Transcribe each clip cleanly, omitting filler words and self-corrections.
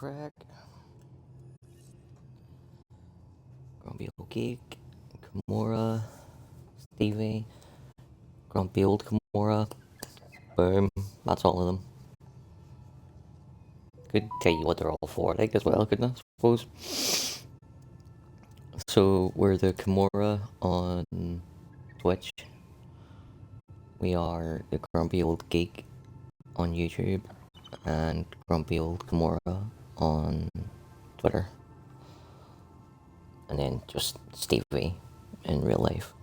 crack. Grumpy old geek, Kimura, Stevie, grumpy old Kimura. Boom. That's all of them. Could tell you what they're all for, like, as well, couldn't I suppose? So we're the Kimura on Twitch. We are the grumpy old geek on YouTube, and grumpy old Kimura on Twitter. And then just Stevie in real life.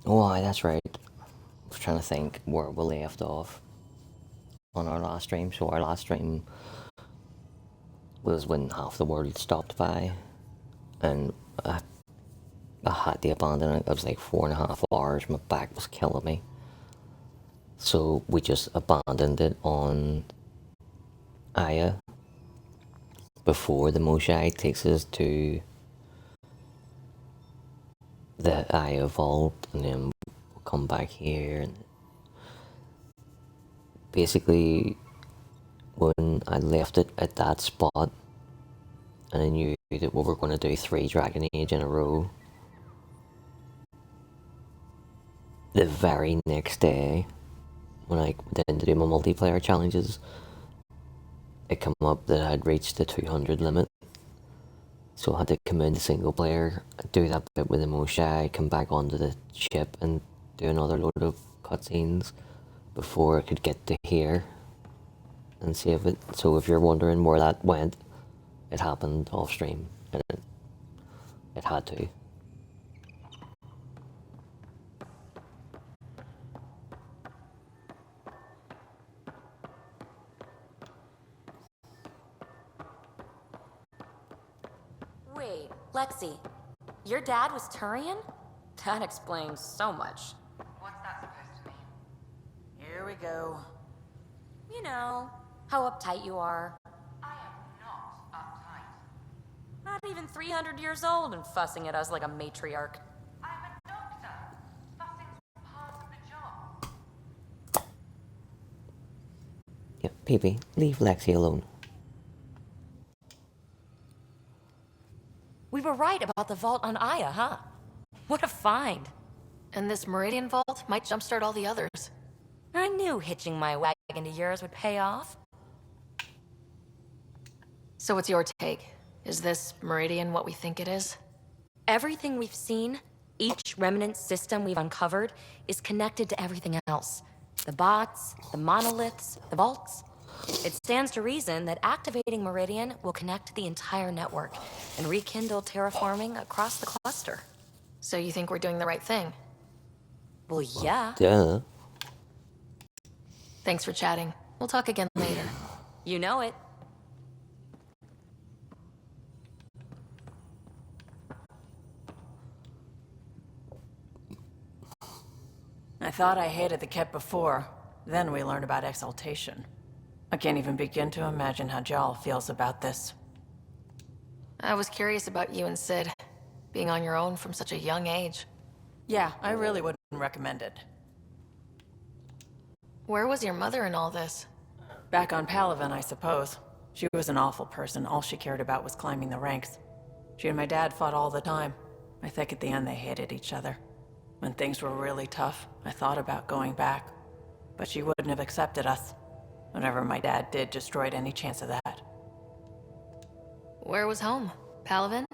Why, that's right. I was trying to think where we left off on our last stream. So our last stream was when half the world stopped by, and I had to abandon it. It was like 4.5 hours. My back was killing me. So we just abandoned it on Aya before the Moshae takes us to the Aya Vault, and then we'll come back here. And basically, when I left it at that spot, and I knew that we were going to do 3 Dragon Age in a row, the very next day, when I went in to do my multiplayer challenges, it came up that I had reached the 200 limit. So I had to come into single player, do that bit with the Moshae, come back onto the ship and do another load of cutscenes before I could get to here and save it. So if you're wondering where that went, it happened off stream, and it had to. Wait, Lexi, your dad was Turian? That explains so much. What's that supposed to mean? Here we go. You know, how uptight you are. I am not uptight. Not even 300 years old and fussing at us like a matriarch. I'm a doctor. Fussing's part of the job. Yeah, Peepee, leave Lexi alone. We were right about the vault on Aya, huh? What a find. And this Meridian Vault might jumpstart all the others. I knew hitching my wagon to yours would pay off. So what's your take? Is this Meridian what we think it is? Everything we've seen, each remnant system we've uncovered, is connected to everything else. The bots, the monoliths, the vaults. It stands to reason that activating Meridian will connect the entire network and rekindle terraforming across the cluster. So you think we're doing the right thing? Well, yeah. Duh. Thanks for chatting. We'll talk again later. You know it. I thought I hated the Kett before. Then we learned about exaltation. I can't even begin to imagine how Jal feels about this. I was curious about you and Sid, being on your own from such a young age. Yeah, I really wouldn't recommend it. Where was your mother in all this? Back on Palaven, I suppose. She was an awful person. All she cared about was climbing the ranks. She and my dad fought all the time. I think at the end they hated each other. When things were really tough, I thought about going back. but she wouldn't have accepted us. Whatever my dad did destroyed any chance of that. Where was home? Palaven?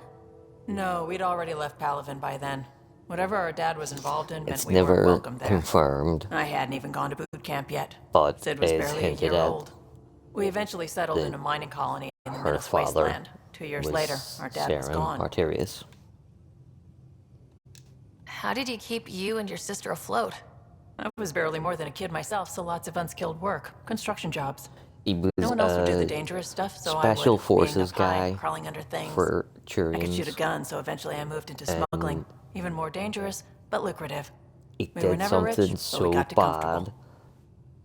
No, we'd already left Palaven by then. Whatever our dad was involved in meant It's we weren't never welcome there. confirmed, I hadn't even gone to boot camp yet. but Sid was is barely a hinted year at. old. We eventually settled that in a mining colony in the her Middle father Wasteland. 2 years was later, our dad was Saren gone. Arterius. How did he keep you and your sister afloat? I was barely more than a kid myself, so lots of unskilled work. Construction jobs. He was No one else would do the a dangerous stuff, so special I would. forces Being up high, guy crawling under things. for I could shoot a Turians. gun, so eventually I moved into smuggling. Even more dangerous, but lucrative. He We were did never rich, something but we so got too bad comfortable.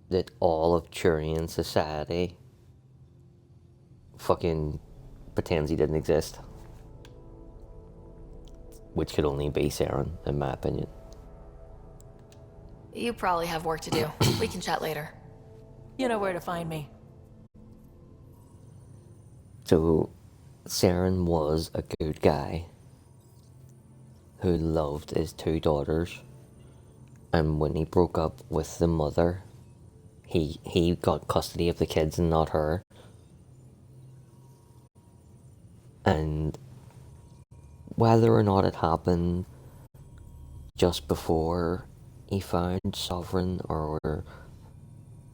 that all of Turian society fucking pretends he didn't exist. Which could only be Saren, in my opinion. You probably have work to do. We can chat later. You know where to find me. So, Saren was a good guy who loved his 2 daughters, and when he broke up with the mother, he got custody of the kids and not her. And whether or not it happened just before he found Sovereign, or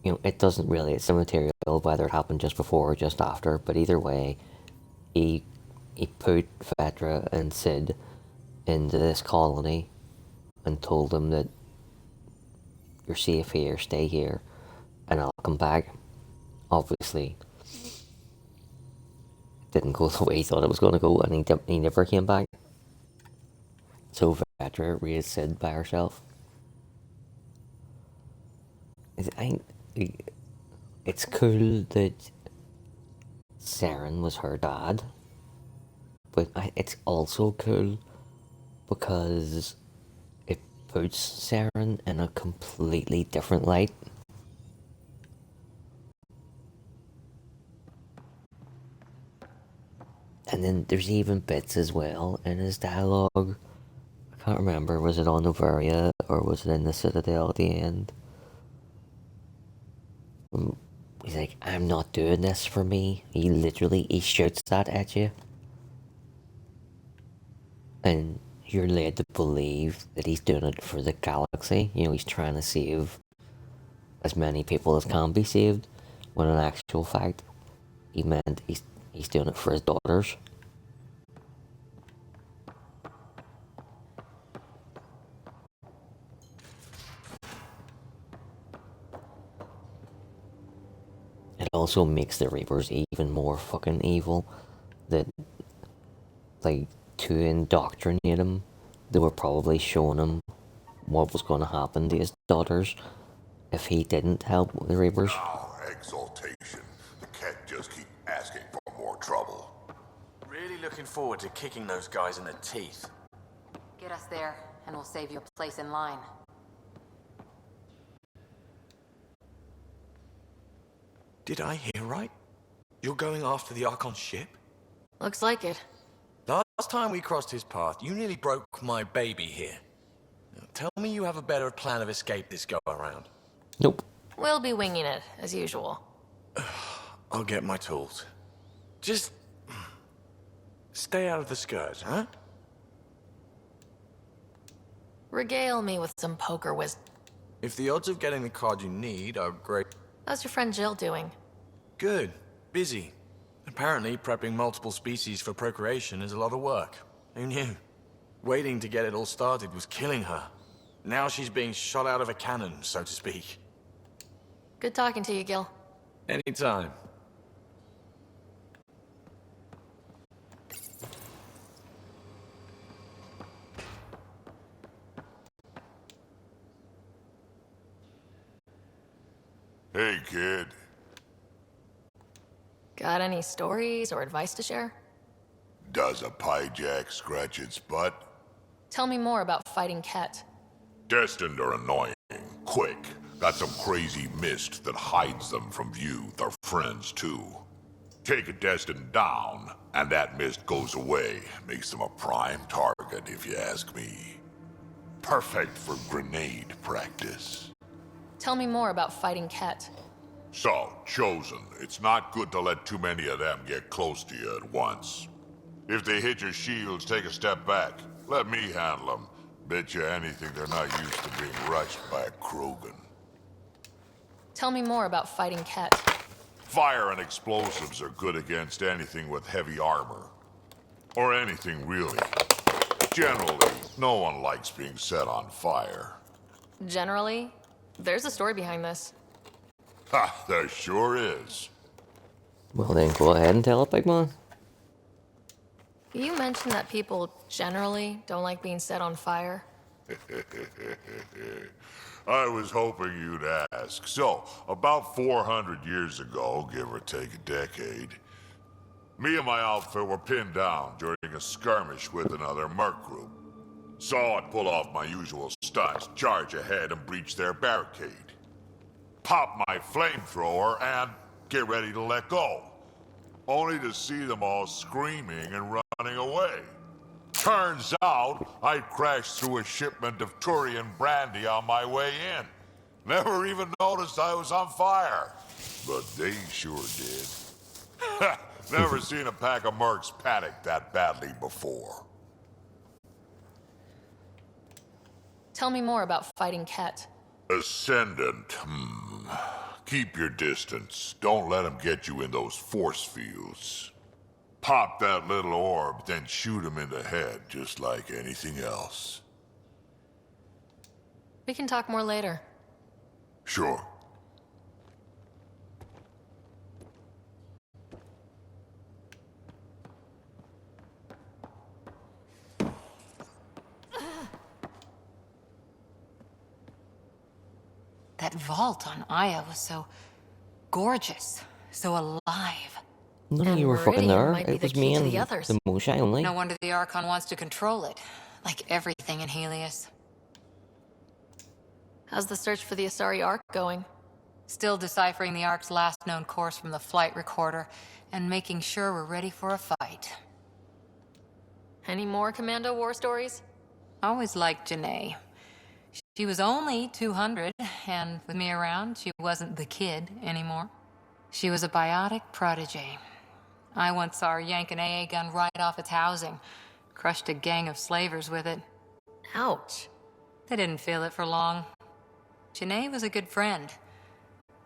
it doesn't really, it's immaterial whether it happened just before or just after, but either way, he put Vetra and Sid into this colony and told them that you're safe here, stay here, and I'll come back. Obviously, it didn't go the way he thought it was going to go, and he never came back. So Vetra raised Sid by herself. It's cool that Saren was her dad, but it's also cool because it puts Saren in a completely different light. And then there's even bits as well in his dialogue. I can't remember, was it on Novaria or was it in the Citadel at the end? He's like, I'm not doing this for me. He shoots that at you. And you're led to believe that he's doing it for the galaxy. He's trying to save as many people as can be saved. When in actual fact, he meant he's doing it for his daughters. It also makes the Reapers even more fucking evil. That, like, to indoctrinate him, they were probably showing him what was going to happen to his daughters if he didn't help the Reapers. Now, exaltation. The Kett just keep asking for more trouble. Really looking forward to kicking those guys in the teeth. Get us there, and we'll save you a place in line. Did I hear right? You're going after the Archon ship? Looks like it. Last time we crossed his path, you nearly broke my baby here. Now, tell me you have a better plan of escape this go-around. Nope. We'll be winging it, as usual. I'll get my tools. Just stay out of the skirts, huh? Regale me with some poker wisdom. If the odds of getting the card you need are great... How's your friend Jill doing? Good. Busy. Apparently, prepping multiple species for procreation is a lot of work. Who knew? Waiting to get it all started was killing her. Now she's being shot out of a cannon, so to speak. Good talking to you, Gil. Anytime. Hey, kid. Got any stories or advice to share? Does a pyjak scratch its butt? Tell me more about fighting Kett. Destined are annoying. Quick. Got some crazy mist that hides them from view. They're friends, too. Take a Destined down, and that mist goes away. Makes them a prime target, if you ask me. Perfect for grenade practice. Tell me more about fighting Ket. So, Chosen, it's not good to let too many of them get close to you at once. If they hit your shields, take a step back. Let me handle them. Bet you anything they're not used to being rushed by a Krogan. Tell me more about fighting Ket. Fire and explosives are good against anything with heavy armor. Or anything, really. Generally, no one likes being set on fire. Generally, there's a story behind this. Ha, there sure is. Well then, go ahead and tell it, big man. You mentioned that people generally don't like being set on fire. I was hoping you'd ask. So, about 400 years ago, give or take a decade, me and my outfit were pinned down during a skirmish with another merc group. Saw it pull off my usual stunts, charge ahead and breach their barricade. Pop my flamethrower and get ready to let go. Only to see them all screaming and running away. Turns out, I'd crashed through a shipment of Turian brandy on my way in. Never even noticed I was on fire. But they sure did. Never seen a pack of mercs panic that badly before. Tell me more about fighting Ket. Ascendant, Keep your distance. Don't let them get you in those force fields. Pop that little orb, then shoot him in the head, just like anything else. We can talk more later. Sure. That vault on Aya was so gorgeous, so alive. None of And you were fucking Meridian there. might be It the was key me to and the others. the Moshe only. No wonder the Archon wants to control it, like everything in Helius. How's the search for the Asari Ark going? Still deciphering the Ark's last known course from the flight recorder, and making sure we're ready for a fight. Any more Commando war stories? Always liked Janae. She was only 200, and with me around, she wasn't the kid anymore. She was a biotic protege. I once saw her yank an AA gun right off its housing, crushed a gang of slavers with it. Ouch. They didn't feel it for long. Janae was a good friend.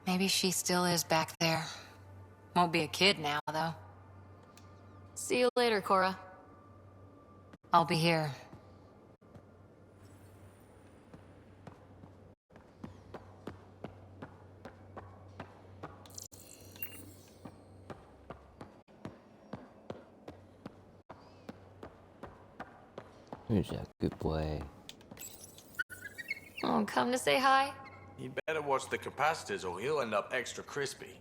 Maybe she still is back there. Won't be a kid now, though. See you later, Cora. I'll be here. Who's that good boy? Oh, come to say hi? You better watch the capacitors or he'll end up extra crispy.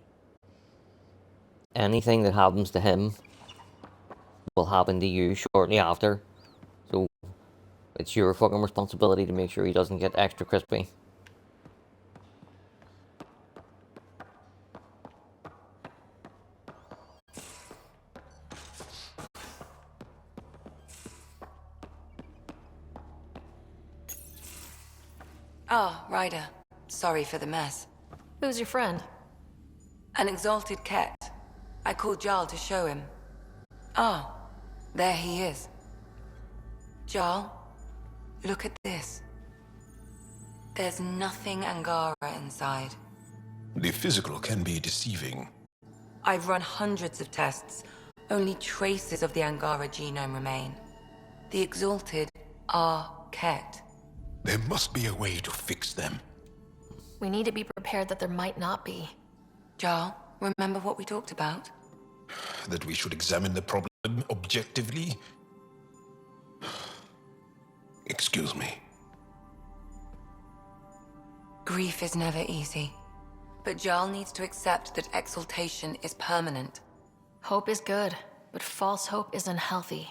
Anything that happens to him will happen to you shortly after. So it's your fucking responsibility to make sure he doesn't get extra crispy. Ah, Ryder. Sorry for the mess. Who's your friend? An exalted cat. I called Jarl to show him. Ah, there he is. Jarl, look at this. There's nothing Angara inside. The physical can be deceiving. I've run hundreds of tests. Only traces of the Angara genome remain. The exalted are Ket. There must be a way to fix them. We need to be prepared that there might not be. Jarl, remember what we talked about? That we should examine the problem objectively? Excuse me. Grief is never easy. But Jarl needs to accept that exaltation is permanent. Hope is good, but false hope is unhealthy.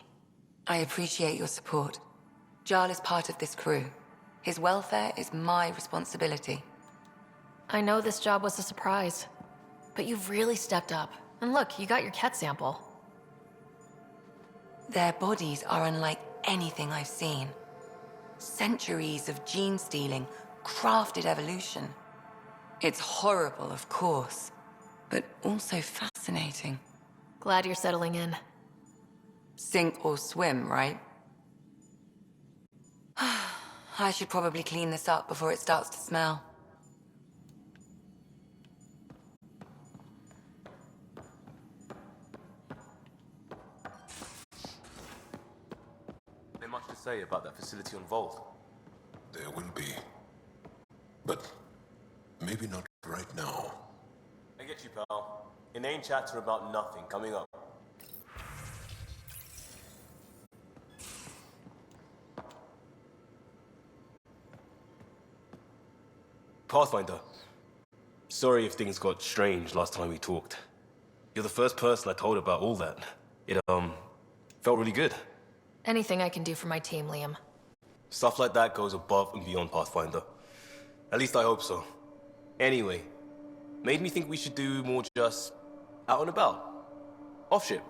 I appreciate your support. Jarl is part of this crew. His welfare is my responsibility. I know this job was a surprise, but you've really stepped up. And look, you got your Ket sample. Their bodies are unlike anything I've seen. Centuries of gene stealing, crafted evolution. It's horrible, of course, but also fascinating. Glad you're settling in. Sink or swim, right? I should probably clean this up before it starts to smell. There much to say about that facility on Vault? There will be. But maybe not right now. I get you, pal. Inane chatter about nothing coming up. Pathfinder. Sorry if things got strange last time we talked. You're the first person I told about all that. It, felt really good. Anything I can do for my team, Liam. Stuff like that goes above and beyond Pathfinder. At least I hope so. Anyway, made me think we should do more just out and about. Off-ship.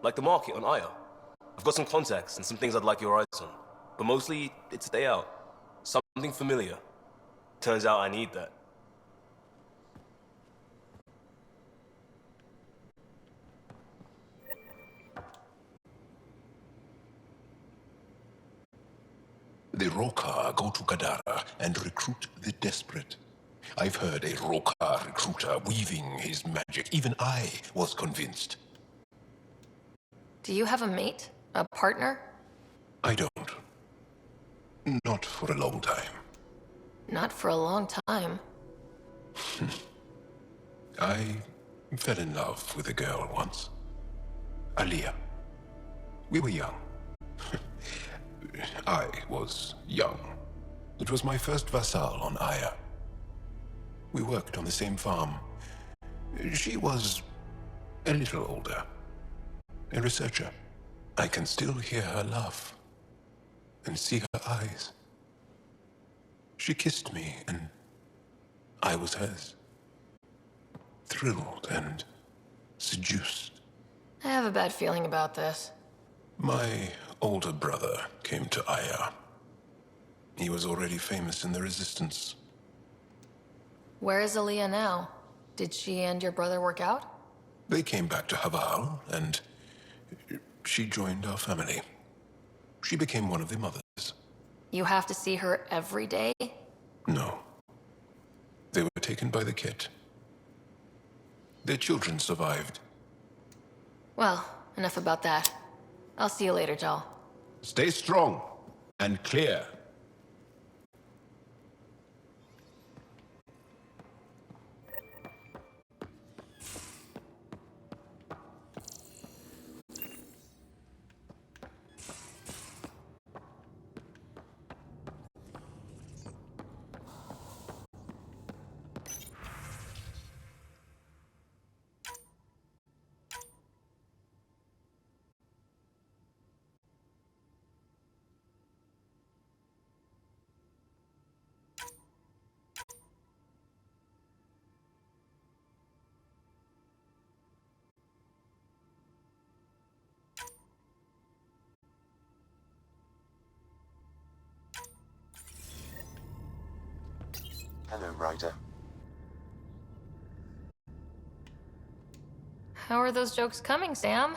Like the market on Aya. I've got some contacts and some things I'd like your eyes on. But mostly, it's a day out. Something familiar. Turns out I need that. The Roka go to Gadara and recruit the desperate. I've heard a Roka recruiter weaving his magic. Even I was convinced. Do you have a mate? A partner? I don't. Not for a long time. Not for a long time. I fell in love with a girl once. Aliyah. We were young. I was young. It was my first vassal on Aya. We worked on the same farm. She was a little older. A researcher. I can still hear her laugh and see her eyes. She kissed me and I was hers. Thrilled and seduced. I have a bad feeling about this. My older brother came to Aya. He was already famous in the Resistance. Where is Aaliyah now? Did she and your brother work out? They came back to Haval, and she joined our family. She became one of the mothers. You have to see her every day? No. They were taken by the Ket. Their children survived. Well, enough about that. I'll see you later, Jal. Stay strong and clear. Hello, Ryder. How are those jokes coming, Sam?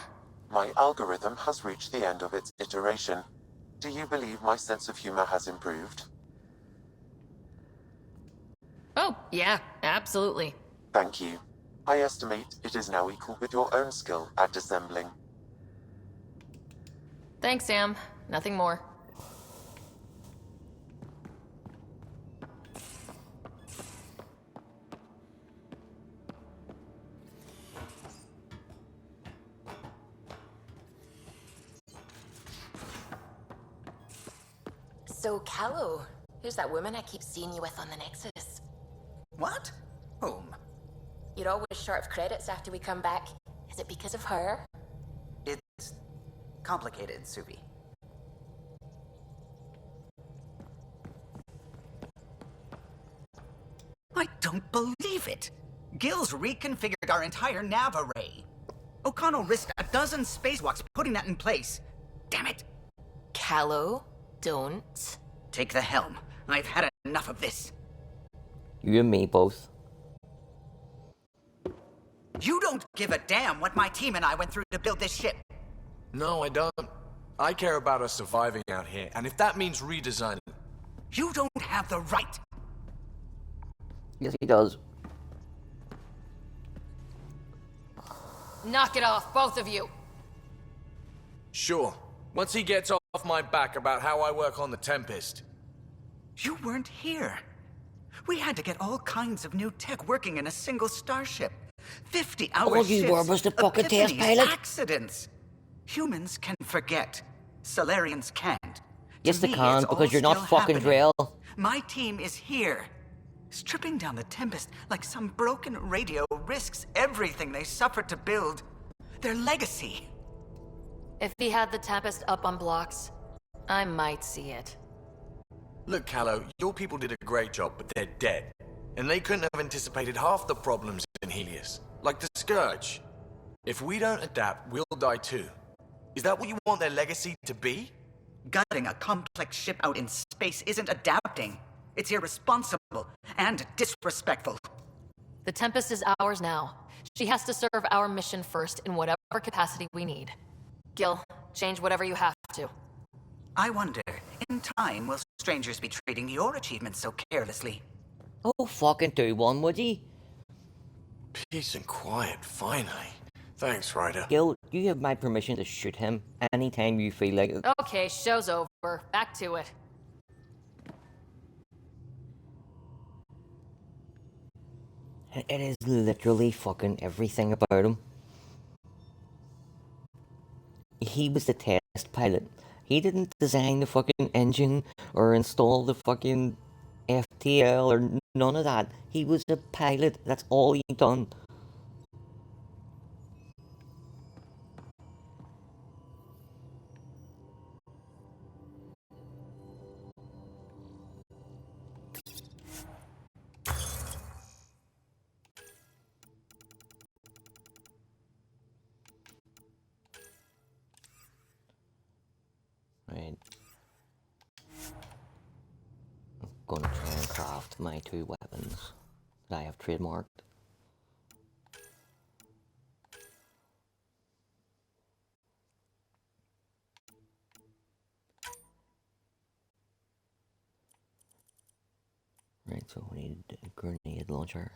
My algorithm has reached the end of its iteration. Do you believe my sense of humor has improved? Oh, yeah, absolutely. Thank you. I estimate it is now equal with your own skill at dissembling. Thanks, Sam. Nothing more. So, Callow, who's that woman I keep seeing you with on the Nexus? What? Whom? You're always short of credits after we come back. Is it because of her? It's complicated, Subi. I don't believe it! Gil's reconfigured our entire nav array. O'Connell risked a dozen spacewalks putting that in place. Damn it! Callow, don't. Take the helm. I've had enough of this. You and me both. You don't give a damn what my team and I went through to build this ship. No, I don't. I care about us surviving out here, and if that means redesigning... You don't have the right. Yes, he does. Knock it off, both of you. Sure. Once he gets off my back about how I work on the Tempest. You weren't here. We had to get all kinds of new tech working in a single starship. 50-hour All you shifts, were was the fucking test epiphanies, pilot. accidents. Humans can forget. Solarians can't. Yes, To they me, can, it's all because you're not still fucking happening. drill. My team is here. Stripping down the Tempest like some broken radio risks everything they suffered to build. Their legacy. If he had the Tempest up on blocks, I might see it. Look, Callow, your people did a great job, but they're dead. And they couldn't have anticipated half the problems in Helius. Like the Scourge. If we don't adapt, we'll die too. Is that what you want their legacy to be? Gutting a complex ship out in space isn't adapting. It's irresponsible and disrespectful. The Tempest is ours now. She has to serve our mission first in whatever capacity we need. Gil, change whatever you have to. I wonder, in time, will strangers be trading your achievements so carelessly? Oh, fucking do one, would ye? Peace and quiet, finally. Thanks, Ryder. Gil, you have my permission to shoot him anytime you feel like it. Okay, show's over. Back to it. It is literally fucking everything about him. He was the test pilot. He didn't design the fucking engine or install the fucking FTL or none of that. He was a pilot. That's all he done. Right. I'm gonna try and craft my 2 weapons that I have trademarked. Right, so we need a grenade launcher.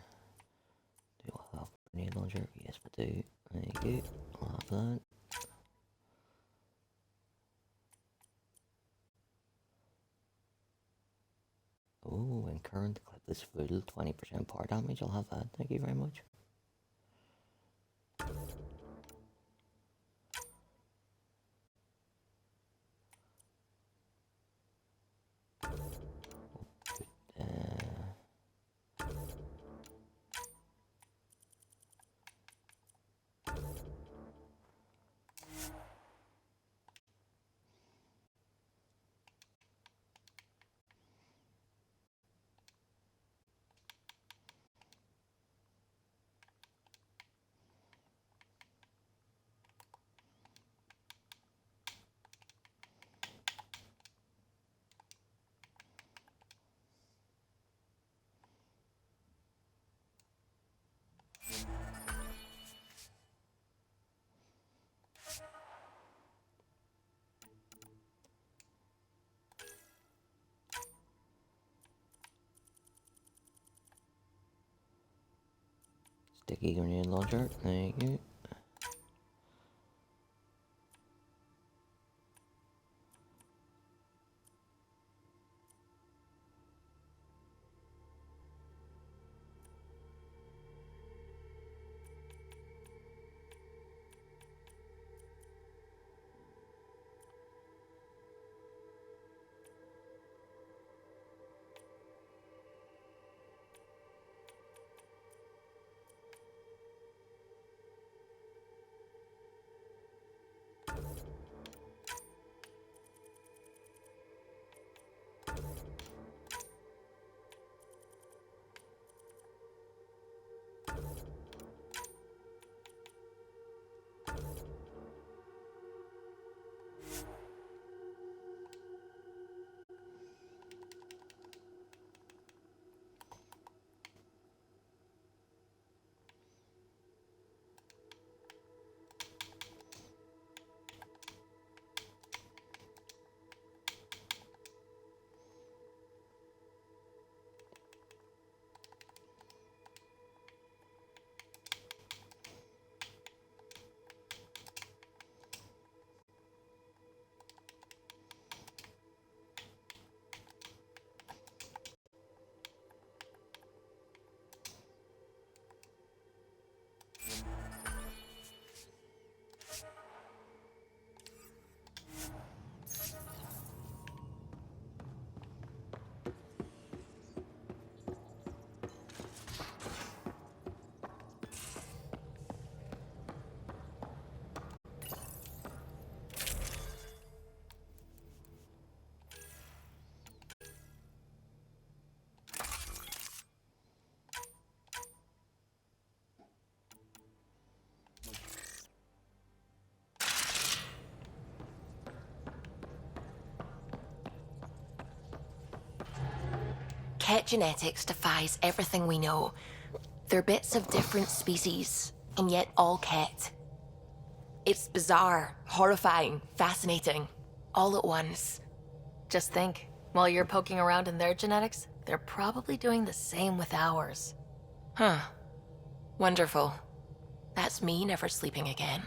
Do I have a grenade launcher? Yes, we do. Thank you. I'll have that. Oh, and current clip is full, 20% power damage. I'll have that. Thank you very much. Sticky grenade launcher. Thank you. Ket genetics defies everything we know. They're bits of different species, and yet all Ket. It's bizarre, horrifying, fascinating, all at once. Just think, while you're poking around in their genetics, they're probably doing the same with ours. Huh. Wonderful. That's me never sleeping again.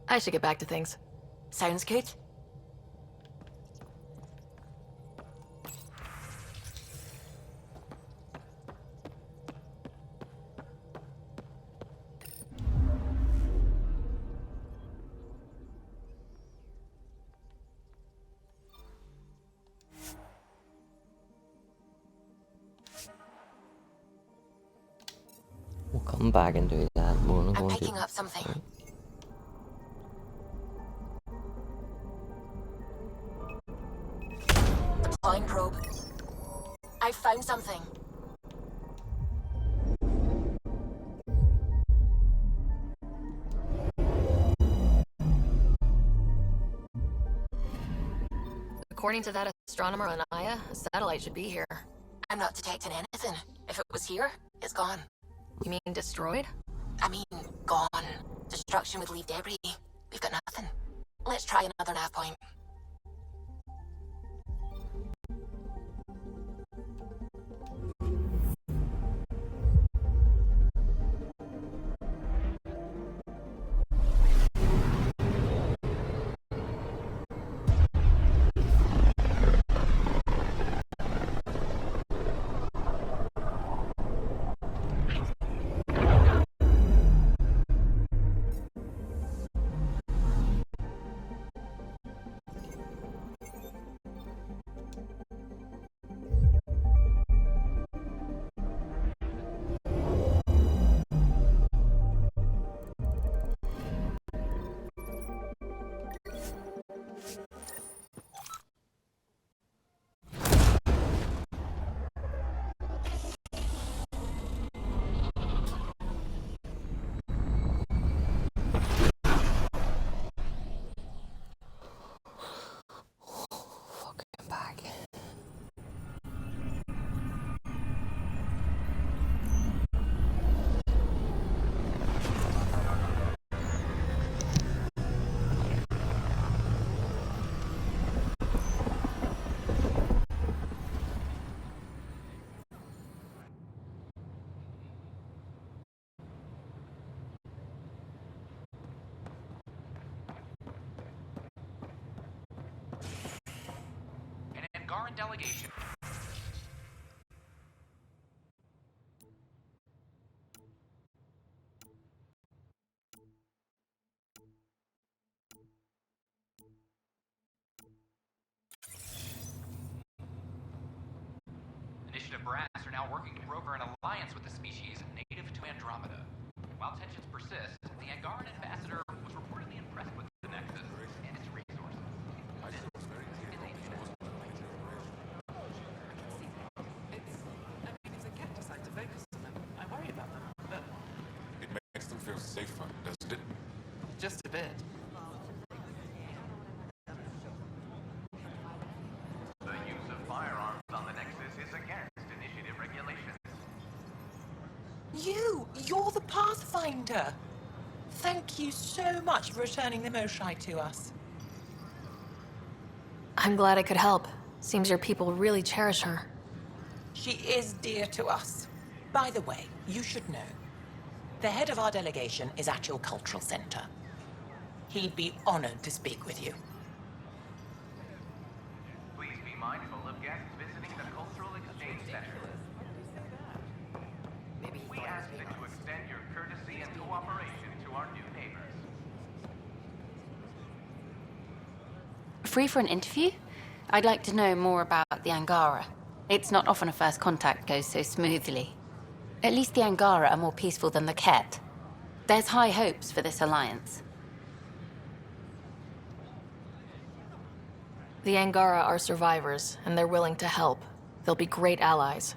I should get back to things. Sounds good. We'll come back and do that. We're gonna go I'm and do picking up something. Deploying probe. I found something. According to that astronomer on Aya, a satellite should be here. I'm not detecting anything. If it was here, it's gone. You mean destroyed? I mean, gone. Destruction would leave debris. We've got nothing. Let's try another nav point. Angaran delegation. Initiative brass are now working to broker an alliance with the species native to Andromeda. While tensions persist, the Angaran ambassador was reportedly impressed with the Nexus and its resources. It makes them feel safer, doesn't it? Just a bit. The use of firearms on the Nexus is against initiative regulations. You're the Pathfinder. Thank you so much for returning the Moshai to us. I'm glad I could help. Seems your people really cherish her. She is dear to us. By the way, you should know. The head of our delegation is at your cultural center. He'd be honored to speak with you. Please be mindful of guests visiting the Cultural Exchange Center. We ask that you extend your courtesy and cooperation to our new neighbors. Free for an interview? I'd like to know more about the Angara. It's not often a first contact goes so smoothly. At least the Angara are more peaceful than the Ket. There's high hopes for this alliance. The Angara are survivors, and they're willing to help. They'll be great allies.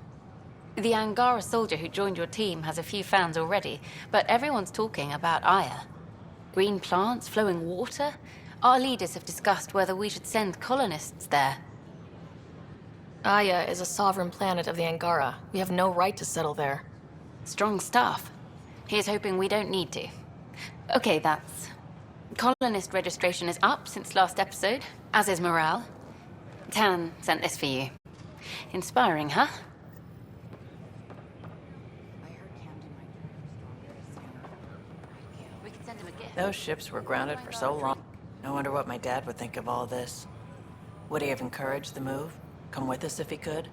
The Angara soldier who joined your team has a few fans already, but everyone's talking about Aya. Green plants, flowing water? Our leaders have discussed whether we should send colonists there. Aya is a sovereign planet of the Angara. We have no right to settle there. Strong stuff. Here's hoping we don't need to. Okay, that's... Colonist registration is up since last episode, as is morale. Tan sent this for you. Inspiring, huh? We could send him a gift. Those ships were grounded for so long. I wonder what my dad would think of all this. Would he have encouraged the move? Come with us if he could?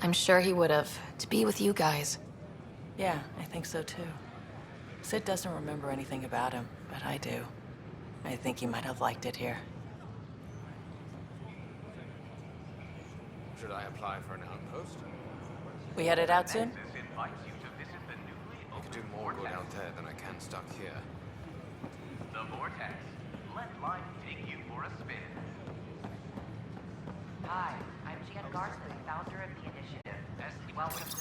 I'm sure he would have, to be with you guys. Yeah, I think so too. Sid doesn't remember anything about him, but I do. I think he might have liked it here. Should I apply for an outpost? We headed out soon? I could do more good out there than I can stuck here. The Vortex. Let life take you for a spin. Hi, I'm Jan Garson, founder of the initiative. Welcome to...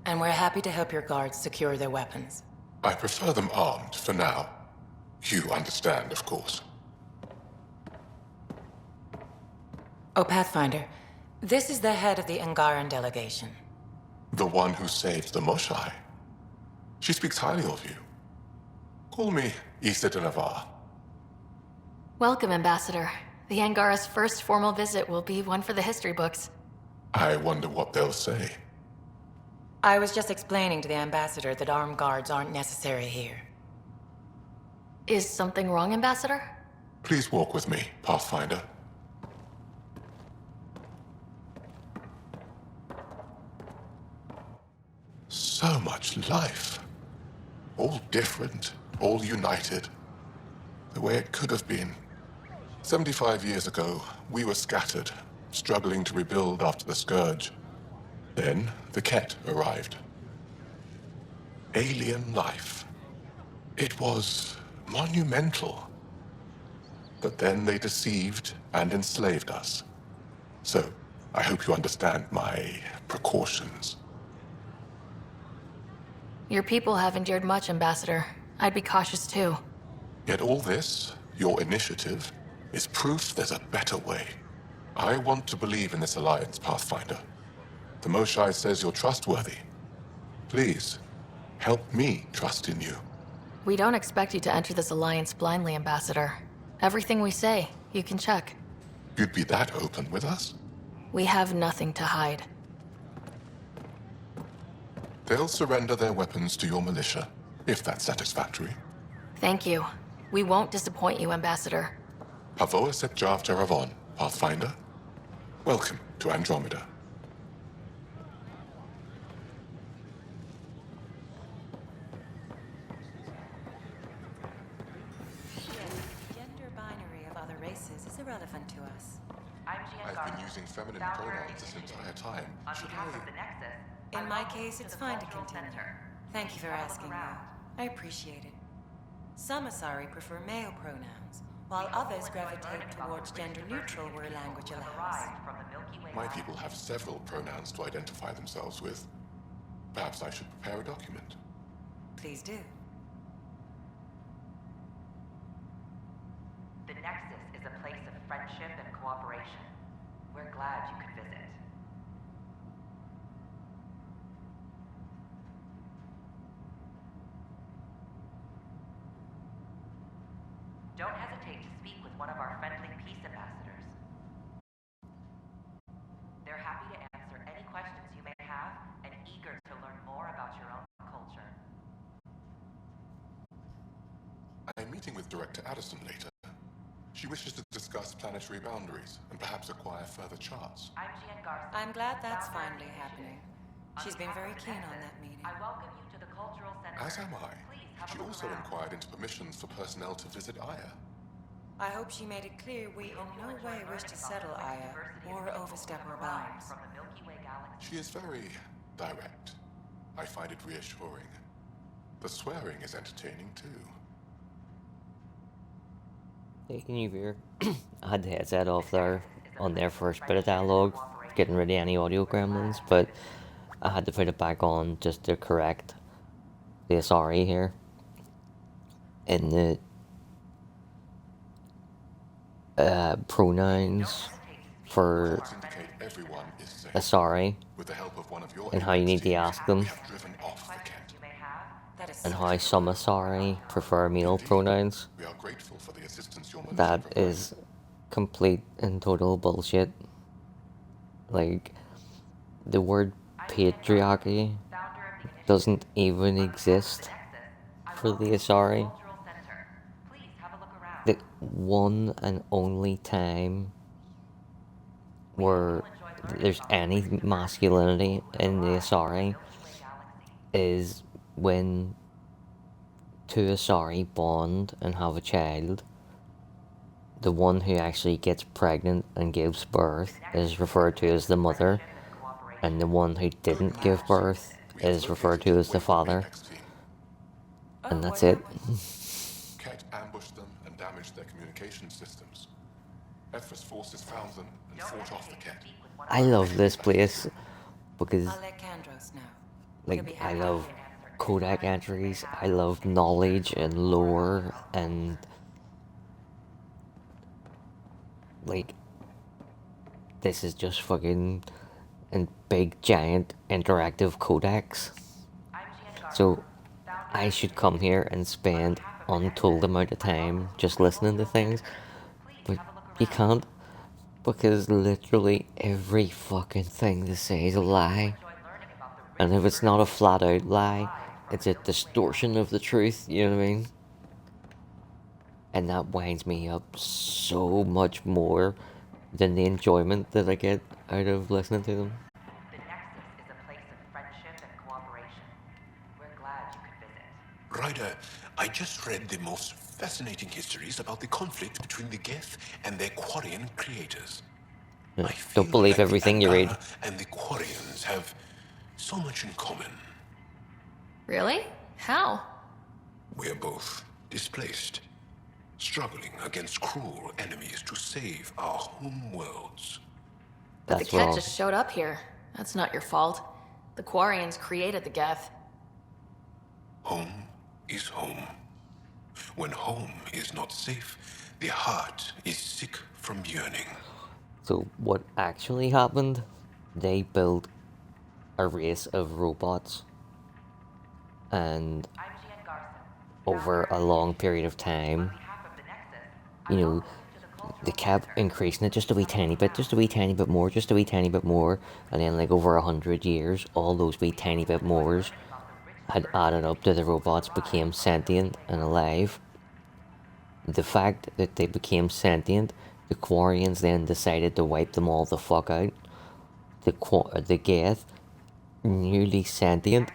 And we're happy to help your guards secure their weapons. I prefer them armed for now. You understand, of course. Oh, Pathfinder, this is the head of the Angaran delegation. The one who saved the Moshai. She speaks highly of you. Call me Issa de Navarre. Welcome, Ambassador. The Angara's first formal visit will be one for the history books. I wonder what they'll say. I was just explaining to the Ambassador that armed guards aren't necessary here. Is something wrong, Ambassador? Please walk with me, Pathfinder. So much life. All different, all united. The way it could have been. 75 years ago, we were scattered, struggling to rebuild after the Scourge. Then, the Ket arrived. Alien life. It was monumental. But then they deceived and enslaved us. So, I hope you understand my precautions. Your people have endured much, Ambassador. I'd be cautious too. Yet all this, your initiative, is proof there's a better way. I want to believe in this alliance, Pathfinder. The Moshai says you're trustworthy. Please, help me trust in you. We don't expect you to enter this alliance blindly, Ambassador. Everything we say, you can check. You'd be that open with us? We have nothing to hide. They'll surrender their weapons to your militia, if that's satisfactory. Thank you. We won't disappoint you, Ambassador. Pavoa set Jav Jaravon, Pathfinder. Welcome to Andromeda. Gender binary of other races is irrelevant to us. I've been using feminine pronouns this entire time. Should I... In my case, it's fine to continue. Thank you for asking, though. I appreciate it. Some Asari prefer male pronouns, while others gravitate towards gender-neutral where language allows. My people have several pronouns to identify themselves with. Perhaps I should prepare a document. Please do. The Nexus is a place of friendship and cooperation. We're glad you could visit. Don't hesitate to speak with one of our friendly peace ambassadors. They're happy to answer any questions you may have and eager to learn more about your own culture. I'm meeting with Director Addison later. She wishes to discuss planetary boundaries and perhaps acquire further charts. I'm glad that's finally happening. She's been very keen on that meeting. I welcome you to the Cultural Center. As am I. She also inquired into permissions for personnel to visit Aya. I hope she made it clear we in no way wish to settle Aya or overstep our bounds. She is very direct. I find it reassuring. The swearing is entertaining too. Hey, can you hear? I had the headset off there on their first bit of dialogue, getting rid of any audio gremlins, but I had to put it back on just to correct the Asari here. In the pronouns for Asari and how you need to ask them, and how some Asari prefer male pronouns. That is complete and total bullshit. Like, the word patriarchy doesn't even exist for the Asari. The one and only time where there's any masculinity in the Asari is when two Asari bond and have a child. The one who actually gets pregnant and gives birth is referred to as the mother, and the one who didn't give birth is referred to as the father. And that's it. Ket ambushed them and damaged their communication systems. Ephra's forces found them and fought off the Ket. I love this place because, I'll let Kandros know. like, I love Kodak entries, I love knowledge and lore, and, like, this is just fucking in big, giant, interactive codex. So, I should come here and spend untold amount of time just listening to things, but you can't, because literally every fucking thing they say is a lie. And if it's not a flat out lie, it's a distortion of the truth, you know what I mean? And that winds me up so much more than the enjoyment that I get out of listening to them. The Nexus is a place of friendship and cooperation. We're glad you could visit. Ryder, I just read the most fascinating histories about the conflict between the Geth and their Quarian creators. Yeah, don't believe everything you read. And the Quarians have so much in common. Really? How? We're both displaced, struggling against cruel enemies to save our home worlds. But the Ket just showed up here. That's not your fault. The Quarians created the Geth. Home is home. When home is not safe, the heart is sick from yearning. So what actually happened, they built a race of robots, and over a long period of time, you know, they kept increasing it just a wee tiny bit, just a wee tiny bit more, just a wee tiny bit more, and then like over 100 years, all those wee tiny bit mores had added up to the robots became sentient and alive. The fact that they became sentient, the Quarians then decided to wipe them all the fuck out. The Geth, newly sentient,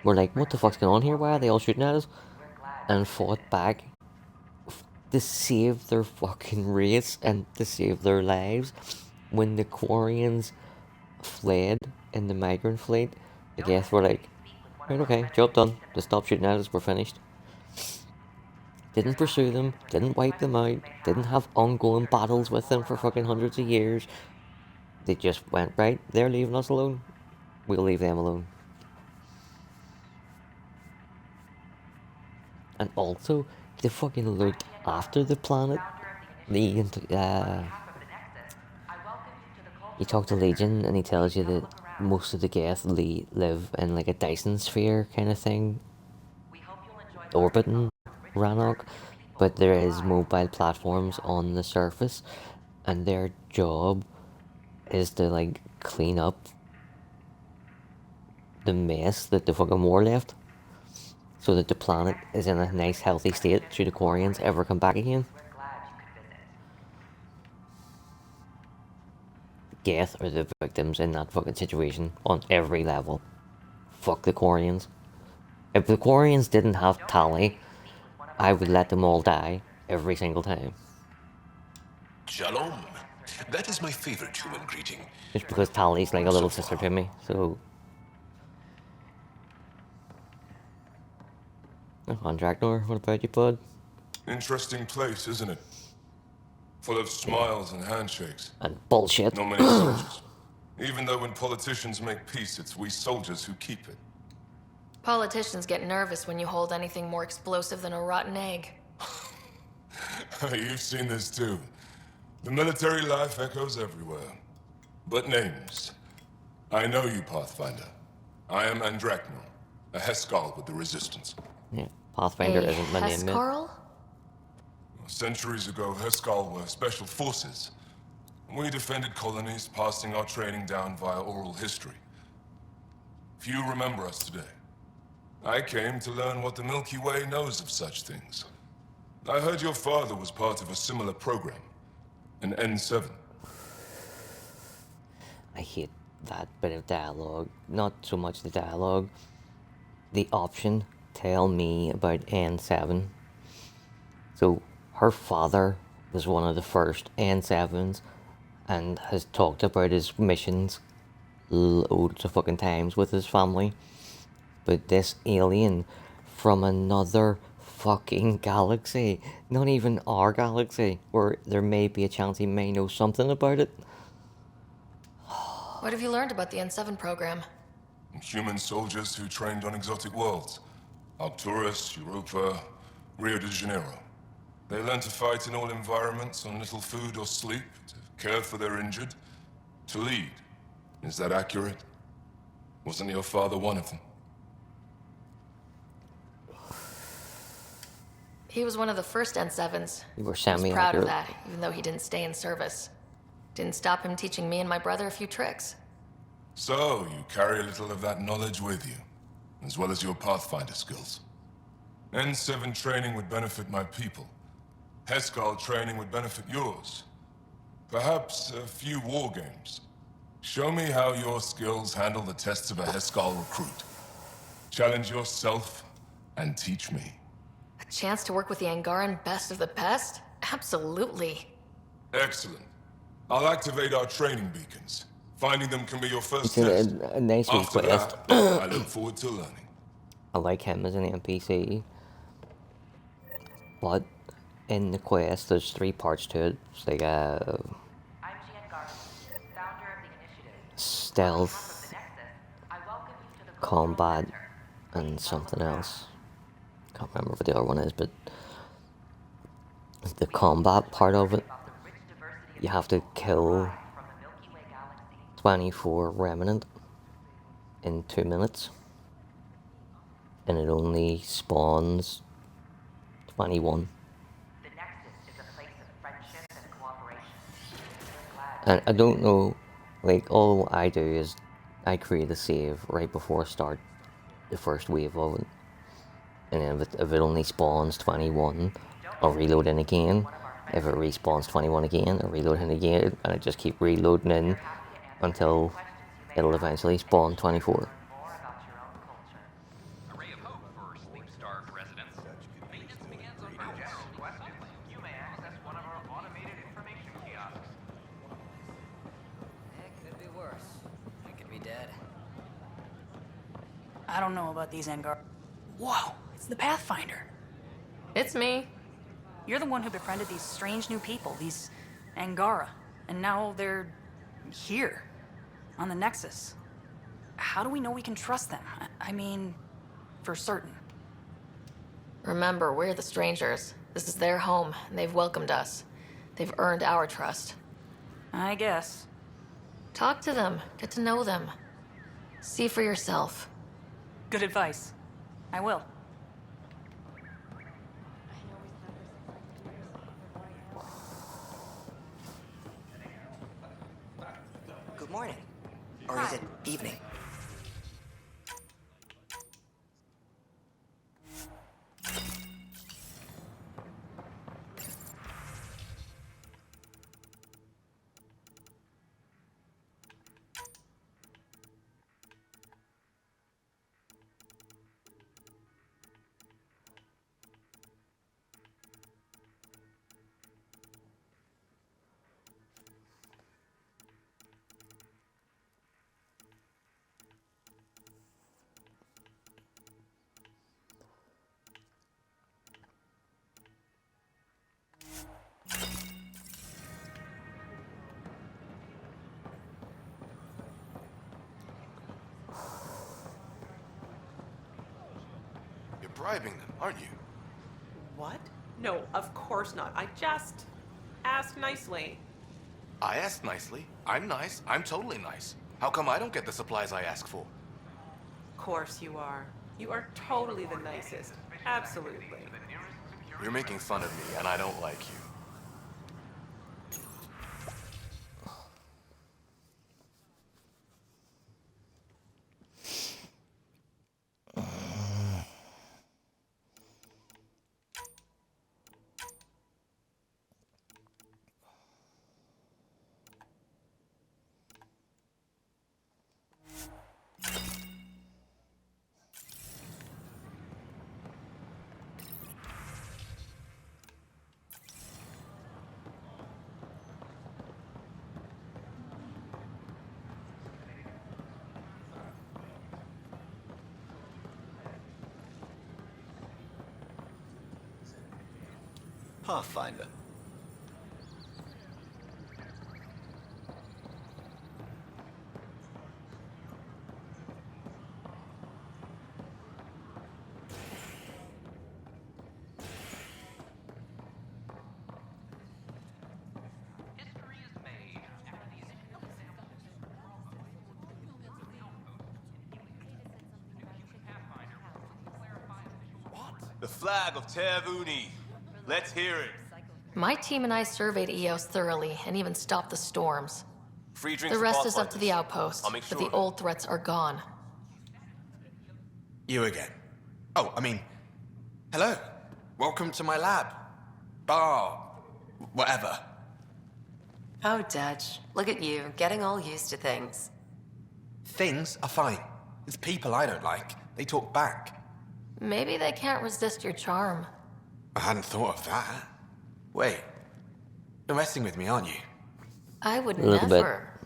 were like, what the fuck's going on here? Why are they all shooting at us? And fought back to save their fucking race and to save their lives. When the Quarians fled in the migrant fleet, the Geth were like, right, okay, job done. Just stop shooting at us, we're finished. Didn't pursue them, didn't wipe them out, didn't have ongoing battles with them for fucking hundreds of years. They just went, right, they're leaving us alone, we'll leave them alone. And also, they fucking looked after the planet. You talk to Legion and he tells you that most of the Geth live in like a Dyson sphere kind of thing, orbiting Rannoch, but there is mobile platforms on the surface, and their job is to like clean up the mess that the fucking war left, so that the planet is in a nice healthy state should the Quarians ever come back again. Geth are the victims in that fucking situation on every level. Fuck the Quarians. If the Quarians didn't have Tali, I would let them all die every single time. Shalom. That is my favorite human greeting. Just because Tali's like a little sister to me, so... On Draknor, what about you, bud? Interesting place, isn't it? Full of smiles and handshakes. And bullshit. Not many soldiers. Even though when politicians make peace, it's we soldiers who keep it. Politicians get nervous when you hold anything more explosive than a rotten egg. You've seen this too. The military life echoes everywhere. But names. I know you, Pathfinder. I am Andraknor, a Heskal with the Resistance. Yeah, Pathfinder A isn't my name yet. Hescarl? Centuries ago, Heskal were special forces. We defended colonies, passing our training down via oral history. Few remember us today. I came to learn what the Milky Way knows of such things. I heard your father was part of a similar program, an N7. I hate that bit of dialogue. Not so much the dialogue. The option, tell me about N7. So, her father was one of the first N7s and has talked about his missions loads of fucking times with his family. But this alien from another fucking galaxy, not even our galaxy, where there may be a chance he may know something about it. What have you learned about the N7 program? Human soldiers who trained on exotic worlds. Arcturus, Europa, Rio de Janeiro. They learn to fight in all environments on little food or sleep, to care for their injured, to lead. Is that accurate? Wasn't your father one of them? He was one of the first N7s. You were I was semi-accurate. proud of that, even though he didn't stay in service. Didn't stop him teaching me and my brother a few tricks. So, you carry a little of that knowledge with you, as well as your Pathfinder skills. N7 training would benefit my people. Heskal training would benefit yours. Perhaps a few war games. Show me how your skills handle the tests of a Heskal recruit. Challenge yourself and teach me. A chance to work with the Angaran best of the best? Absolutely. Excellent. I'll activate our training beacons. Finding them can be your first It's test. a nice After request. that, I look forward to learning. I like him as an NPC. But in the quest, there's 3 parts to it. It's like stealth, combat, and something else. Can't remember what the other one is, but the combat part of it, you have to kill 24 remnant in 2 minutes, and it only spawns 21. And I don't know, like, all I do is I create a save right before I start the first wave of it, and then if it only spawns 21, I'll reload in again. If it respawns 21 again, I'll reload in again, and I just keep reloading in until it'll eventually spawn 24. A ray of hope for sleep-starved residents. Maintenance begins on Monday. You may access one of our automated information kiosks. It could be worse. I could be dead. I don't know about these Angar. Whoa, it's the Pathfinder. It's me. You're the one who befriended these strange new people, these Angara, and now they're here, on the Nexus. How do we know we can trust them? I mean, for certain. Remember, we're the strangers. This is their home, and they've welcomed us. They've earned our trust. I guess. Talk to them. Get to know them. See for yourself. Good advice. I will. Good morning. Or is it evening? You're bribing them, aren't you? What? No, of course not. I just asked nicely. I asked nicely. I'm nice. I'm totally nice. How come I don't get the supplies I ask for? Of course you are. You are totally the nicest. Absolutely. You're making fun of me, and I don't like you. Pathfinder. The flag of Tervuni. Let's hear it. My team and I surveyed EOS thoroughly and even stopped the storms. Free drinks The for rest is up to the Pathfinders. outpost, I'll make but sure the of it. old threats are gone. You again. Oh, I mean, hello. Welcome to my lab. Bar. Whatever. Oh, Dutch, look at you, getting all used to things. Things are fine. It's people I don't like. They talk back. Maybe they can't resist your charm. I hadn't thought of that. Wait. You're messing with me, aren't you? I would A little bit. never.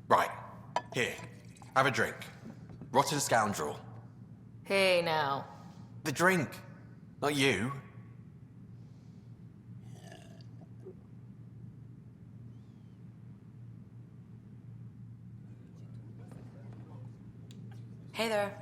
Right. Here. Have a drink. Rotten scoundrel. Hey, now. The drink. Not you. Hey there.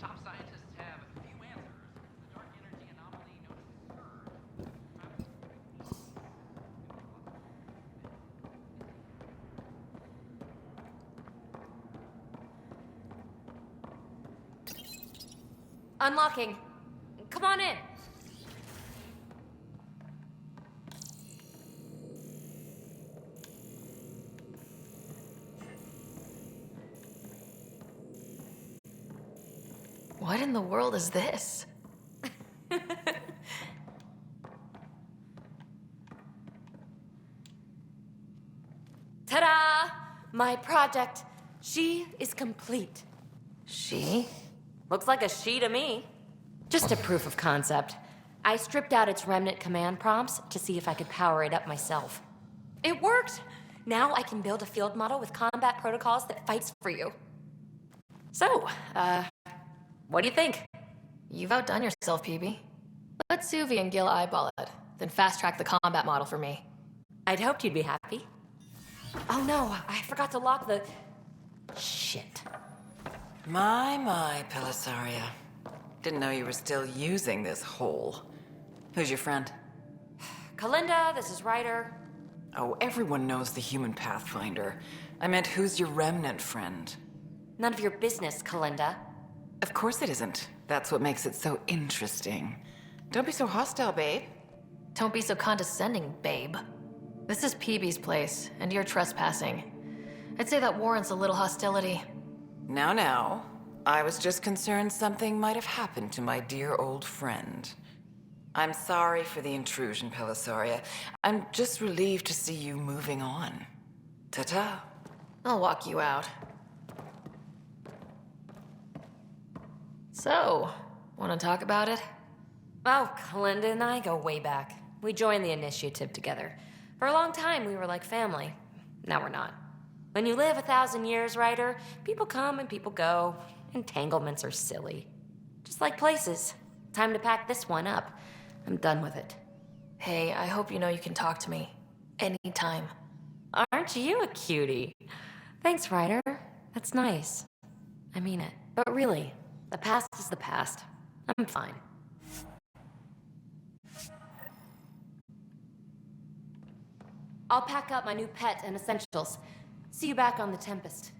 Top scientists have few answers. The dark energy anomaly known as Unlocking. Come on in. What in the world is this? Ta-da! My project. She is complete. She? Looks like a she to me. Just a proof of concept. I stripped out its remnant command prompts to see if I could power it up myself. It worked! Now I can build a field model with combat protocols that fights for you. So, what do you think? You've outdone yourself, PB. Let Suvi and Gil eyeball it, then fast-track the combat model for me. I'd hoped you'd be happy. Oh no, I forgot to lock the... Shit. My, Pelisaria. Didn't know you were still using this hole. Who's your friend? Kalinda, this is Ryder. Oh, everyone knows the human Pathfinder. I meant, who's your remnant friend? None of your business, Kalinda. Of course it isn't. That's what makes it so interesting. Don't be so hostile, babe. Don't be so condescending, babe. This is PB's place, and you're trespassing. I'd say that warrants a little hostility. Now. I was just concerned something might have happened to my dear old friend. I'm sorry for the intrusion, Pelisaria. I'm just relieved to see you moving on. Ta-ta. I'll walk you out. So, want to talk about it? Oh, Kalinda and I go way back. We joined the initiative together. For a long time, we were like family. Now we're not. When you live 1,000 years, Ryder, people come and people go. Entanglements are silly. Just like places. Time to pack this one up. I'm done with it. Hey, I hope you know you can talk to me. Anytime. Aren't you a cutie? Thanks, Ryder. That's nice. I mean it. But really, the past is the past. I'm fine. I'll pack up my new pet and essentials. See you back on the Tempest.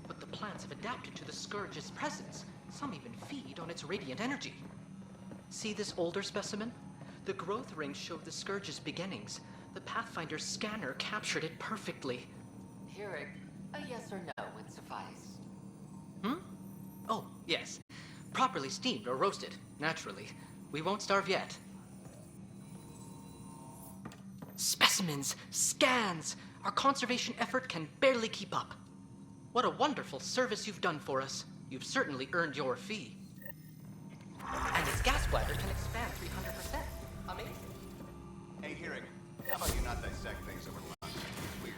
But the plants have adapted to the Scourge's presence. Some even feed on its radiant energy. See this older specimen? The growth rings show the Scourge's beginnings. The Pathfinder's scanner captured it perfectly. Here, a yes or no would suffice. Oh, yes. Properly steamed or roasted, naturally. We won't starve yet. Specimens! Scans! Our conservation effort can barely keep up. What a wonderful service you've done for us. You've certainly earned your fee. And its gas bladder can expand 300%. Amazing. Hey, Hearing, how about you not dissect things over lunch? It's weird.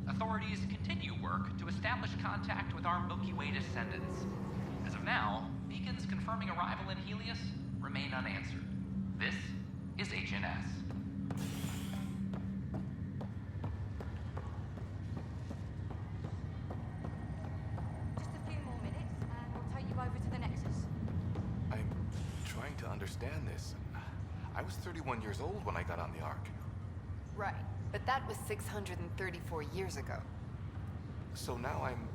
Authorities continue work to establish contact with our Milky Way descendants. As of now, beacons confirming arrival in Helius remain unanswered. This is HNS. Just a few more minutes, and we'll take you over to the Nexus. I'm trying to understand this. I was 31 years old when I got on the Ark. Right, but that was 634 years ago. So now I'm,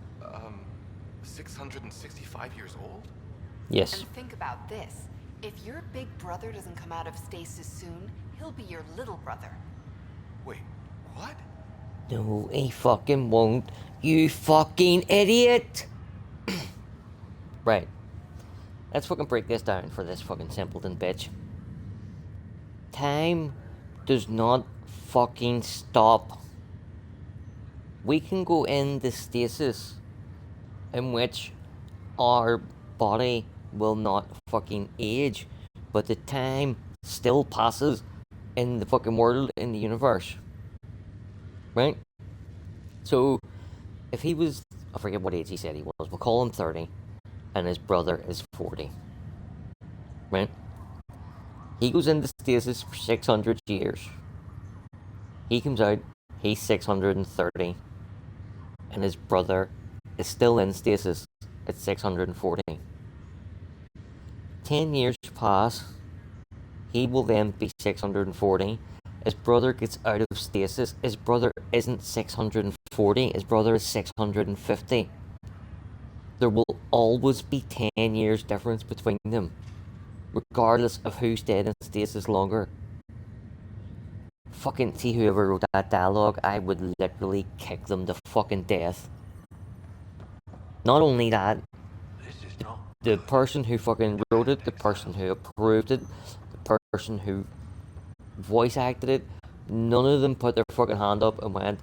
665 years old? Yes. And think about this. If your big brother doesn't come out of stasis soon, he'll be your little brother. Wait, what? No, he fucking won't. You fucking idiot! Right. Let's fucking break this down for this fucking simpleton bitch. Time does not fucking stop. We can go into stasis in which our body will not fucking age, but the time still passes in the fucking world, in the universe. Right? So, if he was, I forget what age he said he was, we'll call him 30, and his brother is 40. Right? He goes into stasis for 600 years. He comes out, he's 630, and his brother is still in stasis at 640. 10 years pass, he will then be 640. His brother gets out of stasis. His brother isn't 640, his brother is 650. There will always be 10 years difference between them, regardless of who stayed in stasis longer. Fucking see whoever wrote that dialogue, I would literally kick them to fucking death. Not only that, the person who fucking wrote it, the person who approved it, the person who voice acted it, none of them put their fucking hand up and went,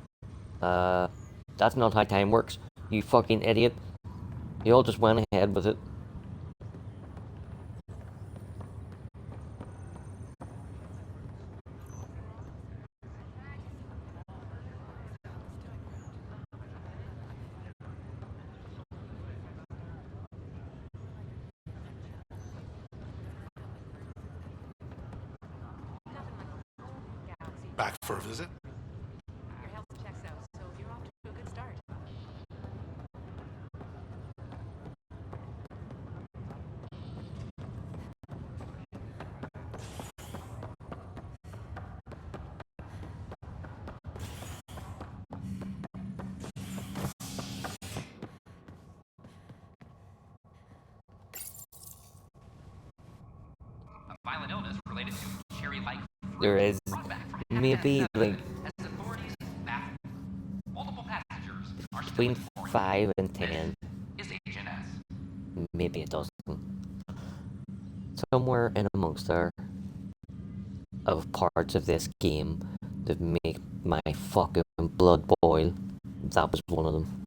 that's not how time works, you fucking idiot. They all just went ahead with it. Back for a visit? Your health checks out, so you're off to a good start. violent illness related to cherry-like There is maybe like as authorities baffled. Multiple passengers are still between informed. 5 and 10, Is Agent S. maybe a dozen. Somewhere in amongst there of parts of this game that make my fucking blood boil. That was one of them.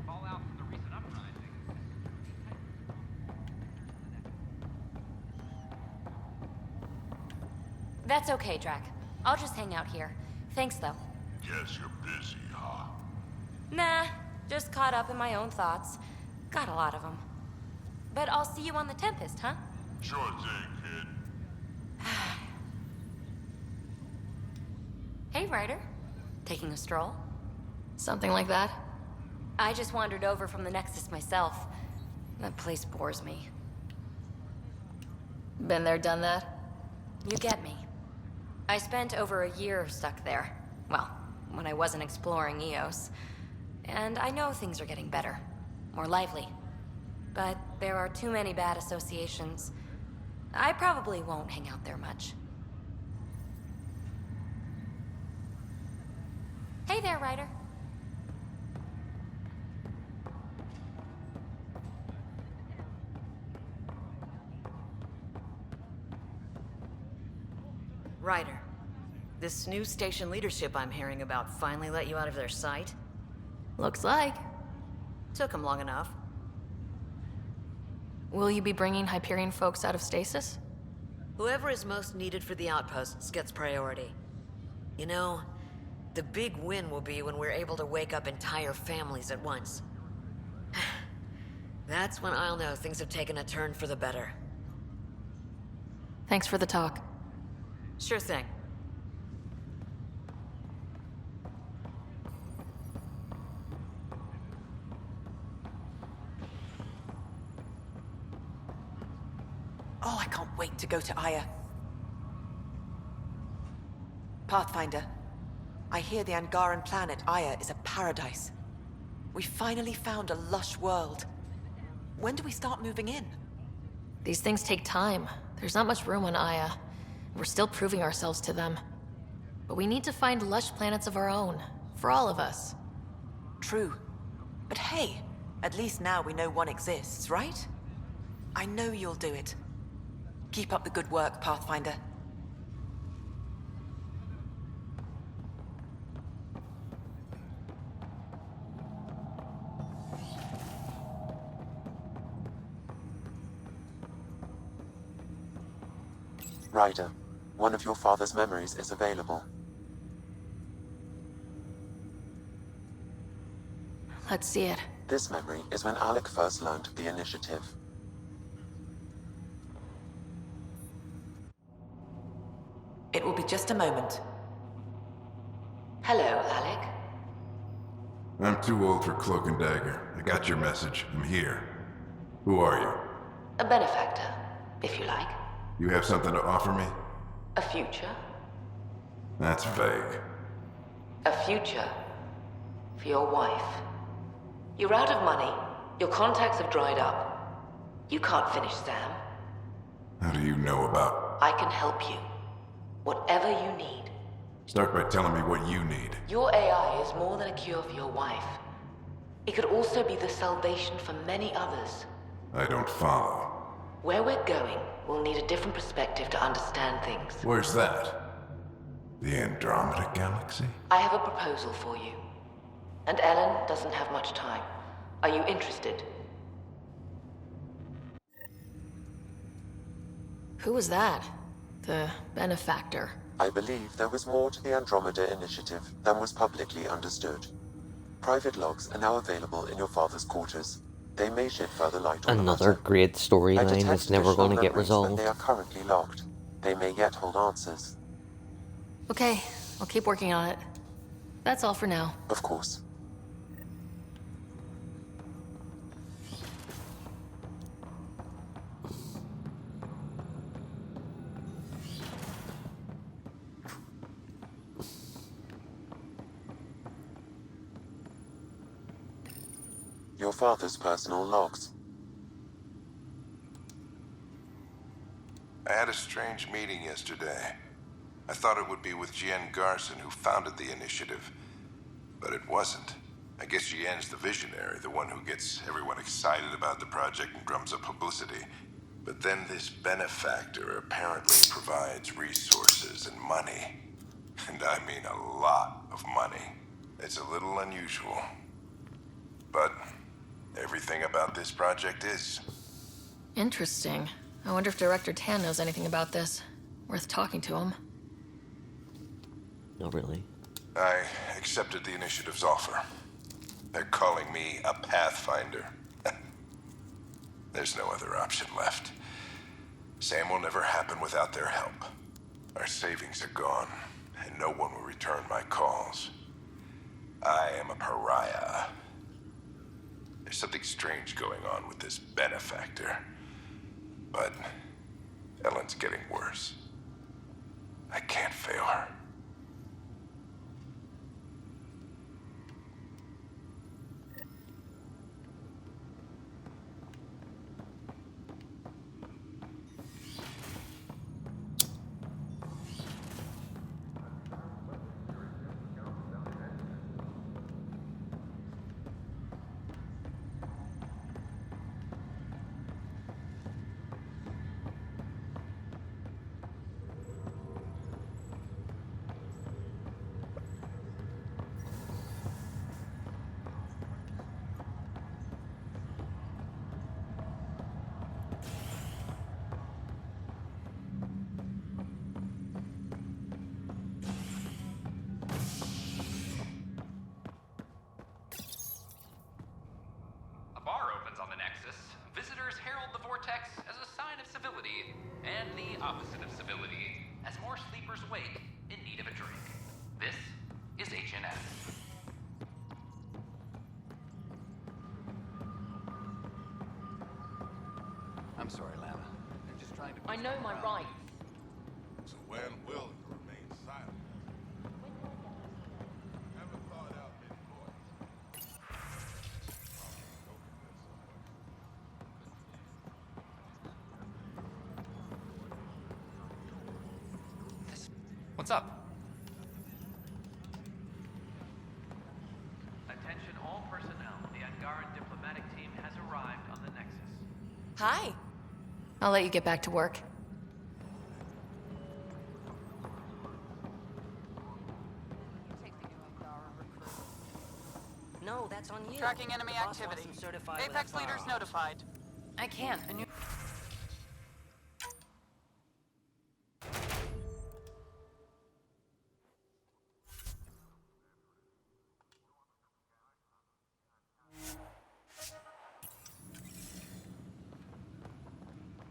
Fallout from the recent uprising. That's okay, Drac. I'll just hang out here. Thanks, though. Guess you're busy, huh? Nah, just caught up in my own thoughts. Got a lot of them. But I'll see you on the Tempest, huh? Sure thing, kid. Hey, Ryder. Taking a stroll? Something like that? I just wandered over from the Nexus myself. That place bores me. Been there, done that? You get me. I spent over a year stuck there. Well, when I wasn't exploring Eos. And I know things are getting better. More lively. But there are too many bad associations. I probably won't hang out there much. Hey there, Ryder. Ryder, this new station leadership I'm hearing about finally let you out of their sight? Looks like. Took them long enough. Will you be bringing Hyperion folks out of stasis? Whoever is most needed for the outposts gets priority. You know, the big win will be when we're able to wake up entire families at once. That's when I'll know things have taken a turn for the better. Thanks for the talk. Sure thing. Oh, I can't wait to go to Aya. Pathfinder, I hear the Angaran planet Aya is a paradise. We finally found a lush world. When do we start moving in? These things take time. There's not much room on Aya. We're still proving ourselves to them. But we need to find lush planets of our own. For all of us. True. But hey, at least now we know one exists, right? I know you'll do it. Keep up the good work, Pathfinder. Ryder, one of your father's memories is available. Let's see it. This memory is when Alec first learned of the initiative. It will be just a moment. Hello, Alec. I'm too old for Cloak and Dagger. I got your message. I'm here. Who are you? A benefactor, if you like. You have something to offer me? A future. That's vague. A future. For your wife. You're out of money. Your contacts have dried up. You can't finish Sam. How do you know about? I can help you. Whatever you need. Start by telling me what you need. Your AI is more than a cure for your wife. It could also be the salvation for many others. I don't follow. Where we're going, we'll need a different perspective to understand things. Where's that? The Andromeda Galaxy? I have a proposal for you. And Ellen doesn't have much time. Are you interested? Who was that? The benefactor. I believe there was more to the Andromeda Initiative than was publicly understood. Private logs are now available in your father's quarters. They may shed further light on Another great storyline that's never going to get resolved. They are currently locked. They may yet hold answers. Okay, I'll keep working on it. That's all for now. Of course. Your father's personal logs. I had a strange meeting yesterday. I thought it would be with Jien Garson, who founded the initiative, but it wasn't. I guess Jien's the visionary, the one who gets everyone excited about the project and drums up publicity. But then this benefactor apparently provides resources and money. And I mean a lot of money. It's a little unusual. But everything about this project is. Interesting. I wonder if Director Tan knows anything about this. Worth talking to him. Not really. I accepted the initiative's offer. They're calling me a Pathfinder. There's no other option left. Sam will never happen without their help. Our savings are gone, and no one will return my calls. I am a pariah. There's something strange going on with this benefactor. But Ellen's getting worse. I can't fail her. A bar opens on the Nexus. Visitors herald the vortex as a sign of civility, and the opposite of civility, as more sleepers wake in need of a drink. This is HNS. I'm sorry, Lana. I'm just trying to... I know my rights. So when will you remain silent? Never thought out What's up? Attention all personnel. The Angaran diplomatic team has arrived on the Nexus. Hi. I'll let you get back to work. No, that's on you. Tracking enemy The boss wants activity. them certified Apex without leaders firearms. notified. I can't. A new...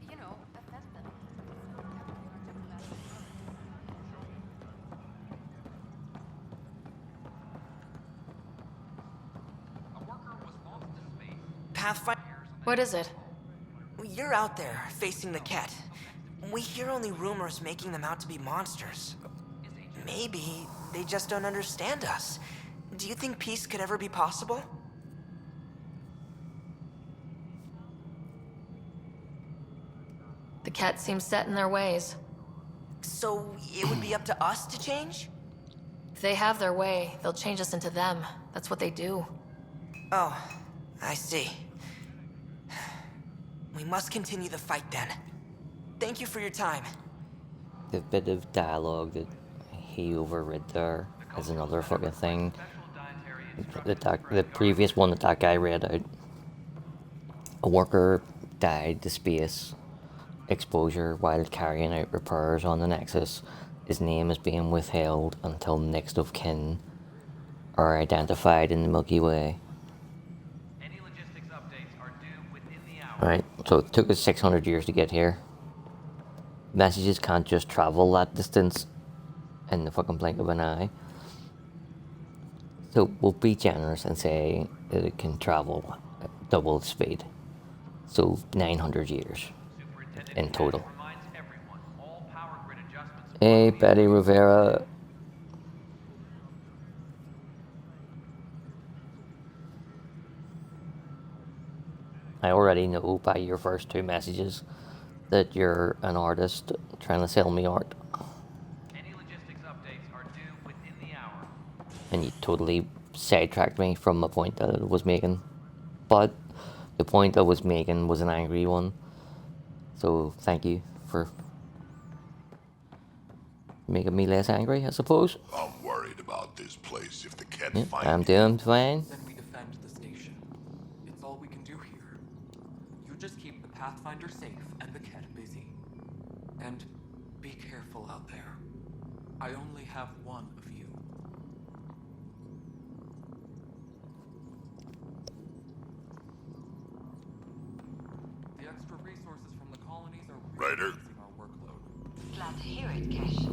You know, offend them. Pathfinder, What is it? you're out there, facing the Ket. We hear only rumors making them out to be monsters. Maybe they just don't understand us. Do you think peace could ever be possible? The cat seems set in their ways. So it would be up to us to change? If they have their way, they'll change us into them. That's what they do. Oh, I see. We must continue the fight then. Thank you for your time. The bit of dialogue that he overread there is another fucking thing. The previous one that guy read out. A worker died to space exposure while carrying out repairs on the Nexus. His name is being withheld until next of kin are identified in the Milky Way. Alright, so it took us 600 years to get here. Messages can't just travel that distance in the fucking blink of an eye. So we'll be generous and say that it can travel at double its speed. So 900 years in total. Hey, Betty Rivera. I already know by your first two messages that you're an artist trying to sell me art. And you totally sidetracked me from the point that I was making. But the point I was making was an angry one. So thank you for making me less angry, I suppose. I'm worried about this place if the cat Yeah, finds I'm doing fine. Then we defend the station. It's all we can do here. You just keep the Pathfinder safe and the cat busy. And be careful out there. I only have one of you. The extra resources from the colonies are Ryder. increasing our workload. Glad to hear it, Kesh.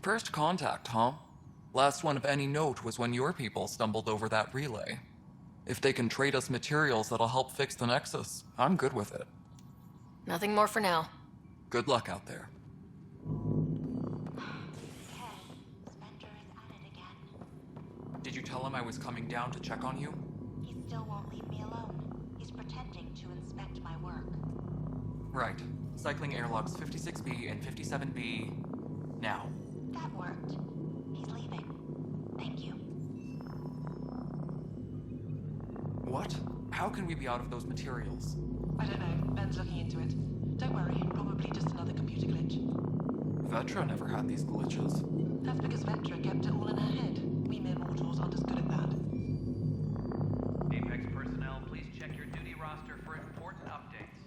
First contact, huh? Last one of any note was when your people stumbled over that relay. If they can trade us materials that'll help fix the Nexus, I'm good with it. Nothing more for now. Good luck out there. Did you tell him I was coming down to check on you? He still won't leave me alone. He's pretending to inspect my work. Right. Cycling airlocks 56B and 57B... now. That worked. He's leaving. Thank you. What? How can we be out of those materials? I don't know. Ben's looking into it. Don't worry, probably just another computer glitch. Vetra never had these glitches. That's because Vetra kept it all in her head. We mere mortals aren't as good at that. Apex personnel, please check your duty roster for important updates.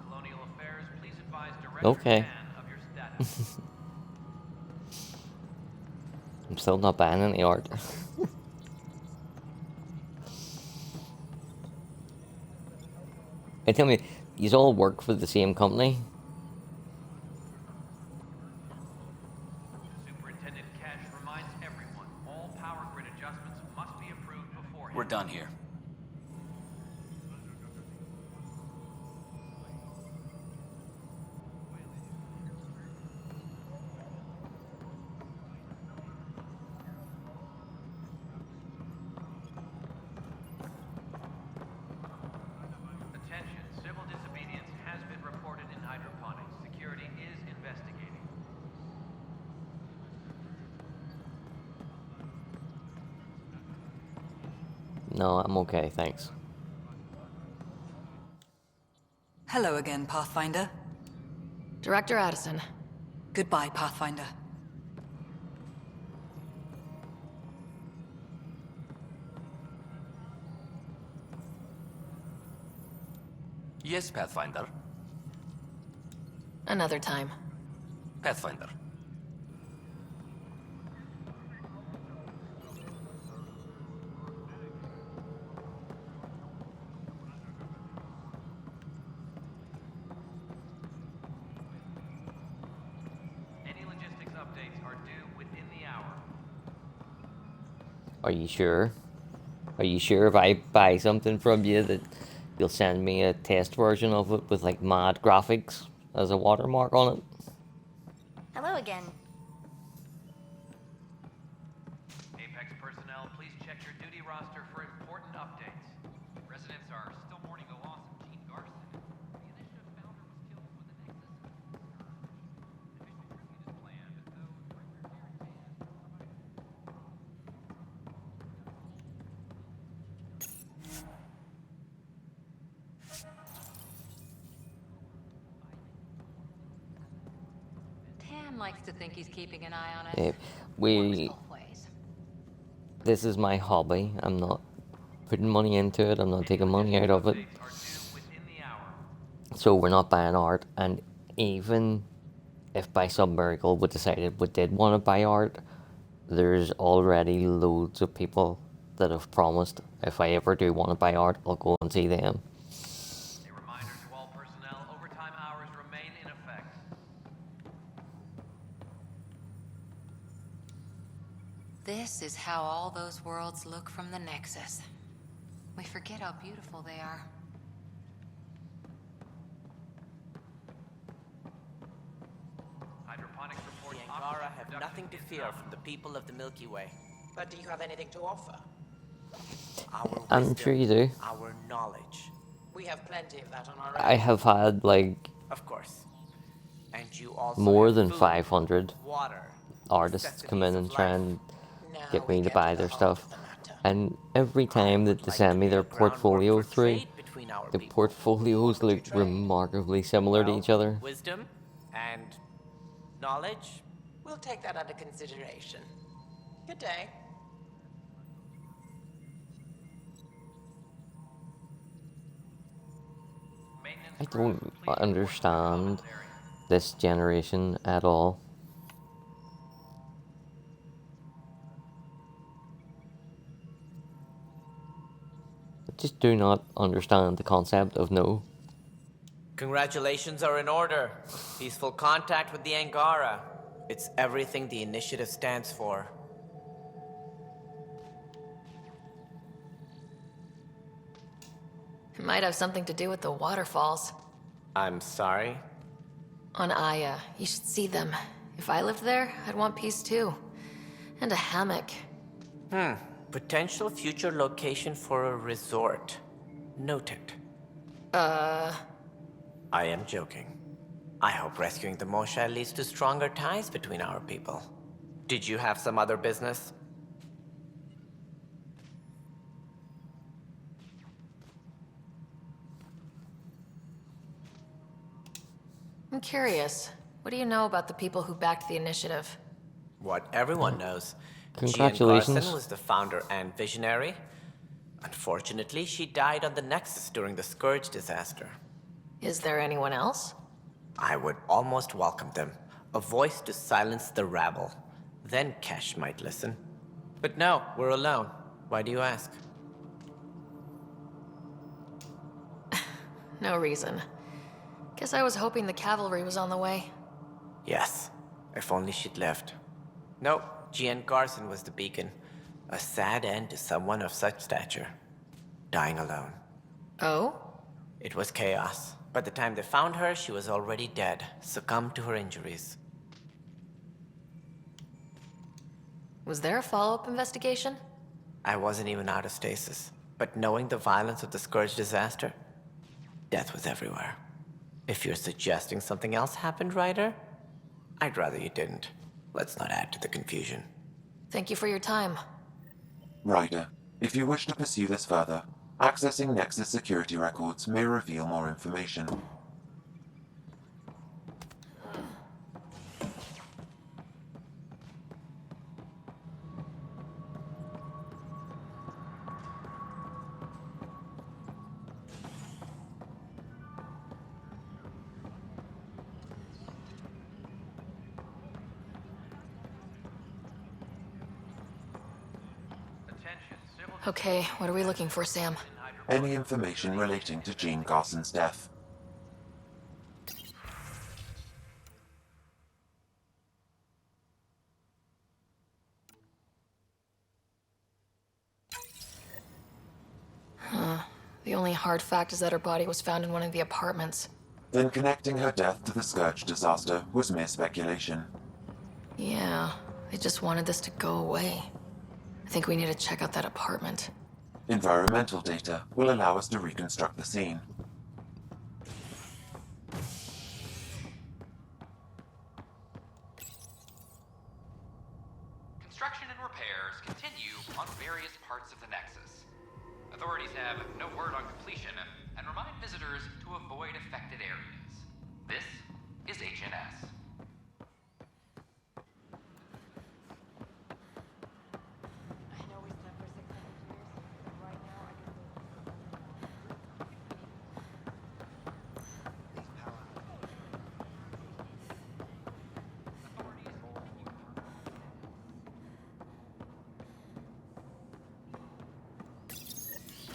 Colonial Affairs, please advise Director Okay. Tan of your status. I'm still not buying any art. And tell me, you all work for the same company? Superintendent Cash reminds everyone, all power grid adjustments must be approved beforehand. We're done here. Attention, civil disobedience has been reported in hydroponics. Security is investigating. No, I'm okay, thanks. Hello again, Pathfinder. Director Addison. Goodbye, Pathfinder. Yes, Pathfinder. Another time. Pathfinder. Any logistics updates are due within the hour. Are you sure? Are you sure if I buy something from you that you'll send me a test version of it with like mad graphics as a watermark on it? Hello again. Apex personnel, please check your duty roster for important updates. Residents are still mourning the loss of Gene Garson. The initiative founder was killed when the Nexus surge. Official tribute is planned, though Director Derek Tan Tam likes to think he's keeping an eye on us. Yeah, this is my hobby. I'm not putting money into it. I'm not taking money out of it. So we're not buying art. And even if by some miracle we decided we did want to buy art, there's already loads of people that have promised if I ever do want to buy art, I'll go and see them. A reminder to all personnel, overtime hours remain in effect. This is how all those worlds look from the Nexus. We forget how beautiful they are. Hydroponics report. The Angara have nothing to fear from the people of the Milky Way. But do you have anything to offer? Our I'm wisdom, sure you do. our knowledge. We have plenty of that on our I have had like Of course. And you also more have than food, 500 water, artists come in and necessities of try life. and get me to buy their stuff. And every time that they send me their portfolio through, the portfolios look remarkably similar to each other. Wisdom and knowledge. We'll take that under consideration. Good day. I don't understand this generation at all. I just do not understand the concept of no. Congratulations are in order. Peaceful contact with the Angara. It's everything the initiative stands for. It might have something to do with the waterfalls. I'm sorry? On Aya, you should see them. If I lived there, I'd want peace too. And a hammock. Potential future location for a resort. Noted. I am joking. I hope rescuing the Moshae leads to stronger ties between our people. Did you have some other business? I'm curious. What do you know about the people who backed the initiative? What everyone knows. Congratulations. Gian Garson was the founder and visionary. Unfortunately, she died on the Nexus during the Scourge disaster. Is there anyone else? I would almost welcome them. A voice to silence the rabble. Then Kesh might listen. But no, we're alone. Why do you ask? No reason. Guess I was hoping the cavalry was on the way. Yes, if only she'd lived. Nope, Gian Garson was the beacon. A sad end to someone of such stature. Dying alone. Oh? It was chaos. By the time they found her, she was already dead, succumbed to her injuries. Was there a follow-up investigation? I wasn't even out of stasis. But knowing the violence of the Scourge disaster, death was everywhere. If you're suggesting something else happened, Ryder, I'd rather you didn't. Let's not add to the confusion. Thank you for your time. Ryder, if you wish to pursue this further, accessing Nexus security records may reveal more information. Okay, what are we looking for, Sam? Any information relating to Jean Garson's death. The only hard fact is that her body was found in one of the apartments. Then connecting her death to the Scourge disaster was mere speculation. Yeah, they just wanted this to go away. I think we need to check out that apartment. Environmental data will allow us to reconstruct the scene. Construction and repairs continue on various parts of the Nexus. Authorities have no word on completion and remind visitors to avoid affected areas. This is HNS.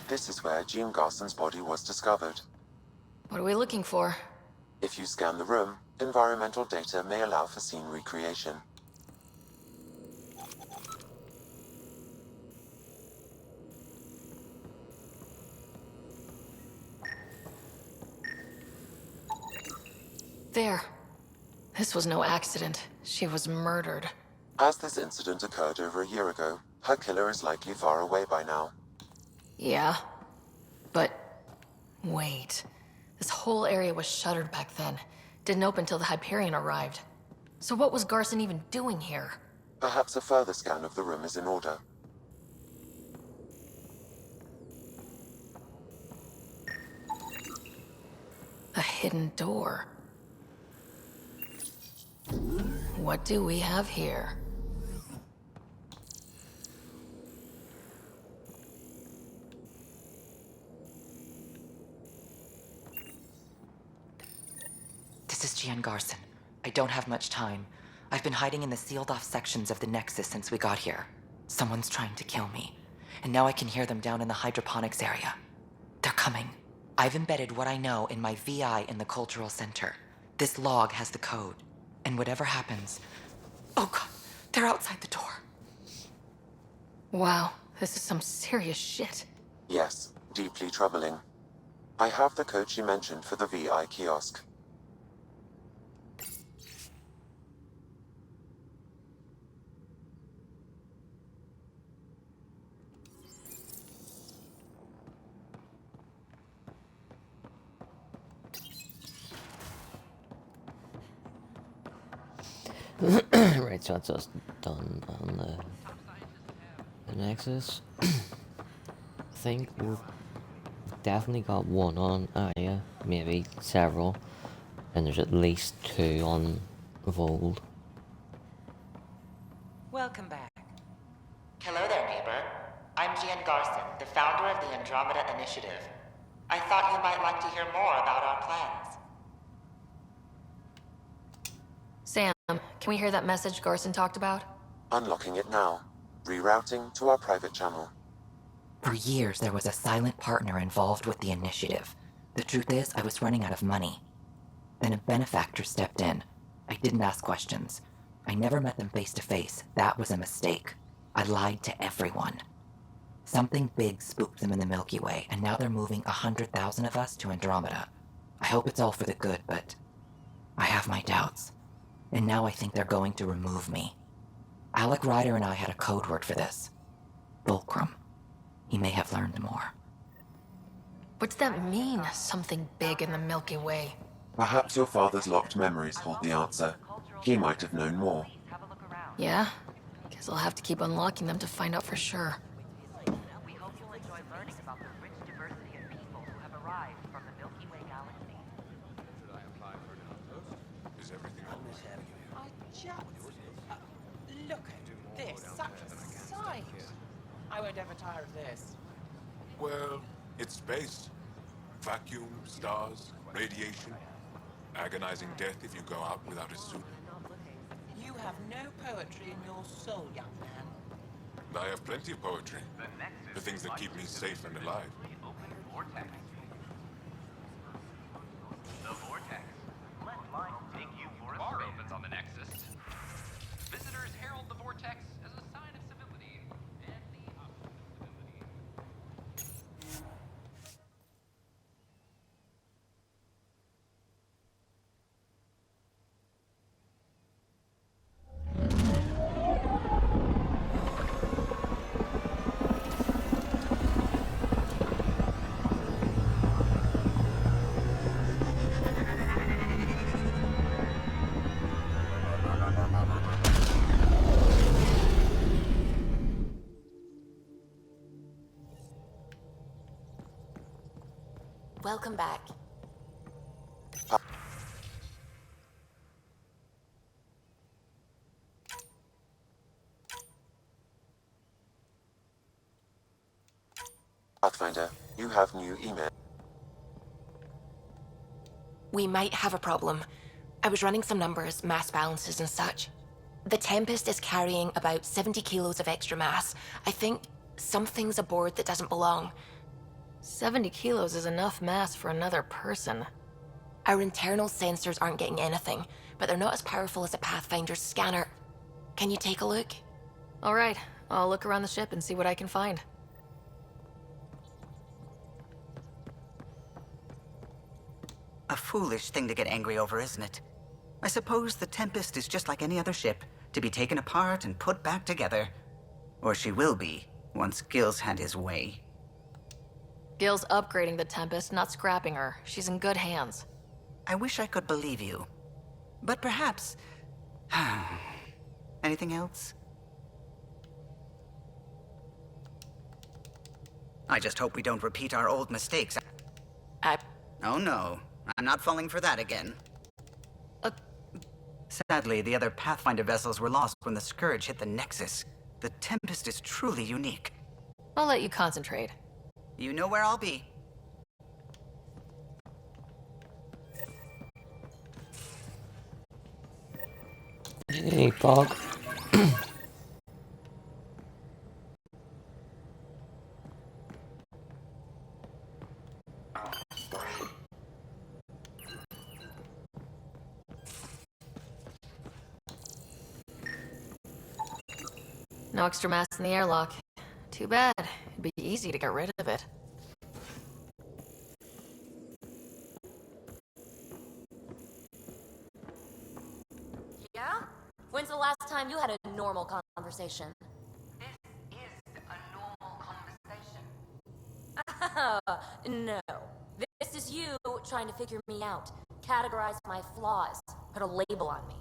This is where Jean Garson's body was discovered. What are we looking for? If you scan the room, environmental data may allow for scene recreation. There. This was no accident. She was murdered. As this incident occurred over a year ago, her killer is likely far away by now. Yeah. But... wait. This whole area was shuttered back then. Didn't open till the Hyperion arrived. So what was Garson even doing here? Perhaps a further scan of the room is in order. A hidden door. What do we have here? This is Gian Garson. I don't have much time. I've been hiding in the sealed-off sections of the Nexus since we got here. Someone's trying to kill me, and now I can hear them down in the hydroponics area. They're coming. I've embedded what I know in my VI in the Cultural Center. This log has the code, and whatever happens... Oh god, they're outside the door. Wow, this is some serious shit. Yes, deeply troubling. I have the code she mentioned for the VI kiosk. Right, so that's us done on the Nexus. I think we've definitely got one on Aya, maybe several, and there's at least 2 on Vold. Welcome back. Hello there, neighbor. I'm Gian Garson, the founder of the Andromeda Initiative. I thought you might like to hear more about our plans. Sam, can we hear that message Garson talked about? Unlocking it now. Rerouting to our private channel. For years, there was a silent partner involved with the initiative. The truth is, I was running out of money. Then a benefactor stepped in. I didn't ask questions. I never met them face to face. That was a mistake. I lied to everyone. Something big spooked them in the Milky Way, and now they're moving 100,000 of us to Andromeda. I hope it's all for the good, but I have my doubts. And now I think they're going to remove me. Alec Ryder and I had a code word for this. Fulcrum. He may have learned more. What's that mean, something big in the Milky Way? Perhaps your father's locked memories hold the answer. He might have known more. Yeah? Guess I'll have to keep unlocking them to find out for sure. We hope you'll enjoy learning about the rich diversity of people who have arrived from the Milky Way galaxy. Should I apply for an outpost? Is everything on this avenue? I just... look at this. Such a sight. I won't ever tire of this. Well, it's space. Vacuum, stars, radiation. Agonizing death if you go out without a suit. You have no poetry in your soul, young man. I have plenty of poetry. The things that keep me safe and alive. Vortex. The Vortex. Let life take you for a bar opens on the Nexus. Visitors herald the Vortex as a sign of civility and the opposite of civility. Welcome back. Pathfinder, you have new email. We might have a problem. I was running some numbers, mass balances and such. The Tempest is carrying about 70 kilos of extra mass. I think something's aboard that doesn't belong. 70 kilos is enough mass for another person. Our internal sensors aren't getting anything, but they're not as powerful as a Pathfinder's scanner. Can you take a look? All right, I'll look around the ship and see what I can find. A foolish thing to get angry over, isn't it? I suppose the Tempest is just like any other ship, to be taken apart and put back together. Or she will be, once Gil's had his way. Gil's upgrading the Tempest, not scrapping her. She's in good hands. I wish I could believe you. But perhaps... Anything else? I just hope we don't repeat our old mistakes. Oh no, I'm not falling for that again. Sadly, the other Pathfinder vessels were lost when the Scourge hit the Nexus. The Tempest is truly unique. I'll let you concentrate. You know where I'll be. Hey, Fog. No extra mass in the airlock. Too bad. It'd be easy to get rid of it. Yeah? When's the last time you had a normal conversation? This is a normal conversation. No. This is you trying to figure me out, categorize my flaws, put a label on me.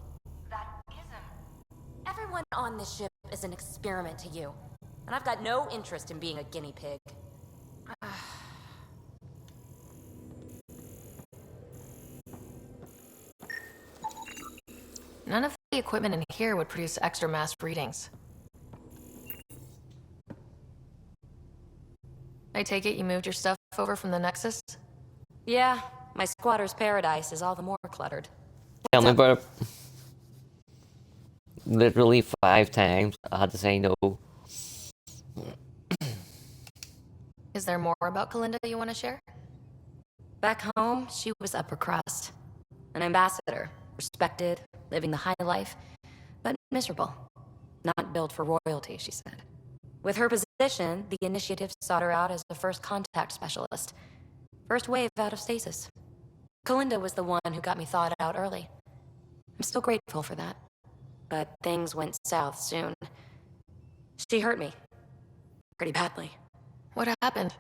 That isn't. Everyone on this ship is an experiment to you, and I've got no interest in being a guinea pig. None of the equipment in here would produce extra mass readings. I take it you moved your stuff over from the Nexus? Yeah, my squatter's paradise is all the more cluttered. Tell me about it. Literally 5 times I had to say no. Is there more about Kalinda you want to share? Back home, she was upper crust. An ambassador, respected, living the high life, but miserable. Not built for royalty, she said. With her position, the initiative sought her out as a first contact specialist. First wave out of stasis. Kalinda was the one who got me thawed out early. I'm still grateful for that. But things went south soon. She hurt me. Pretty badly. What happened?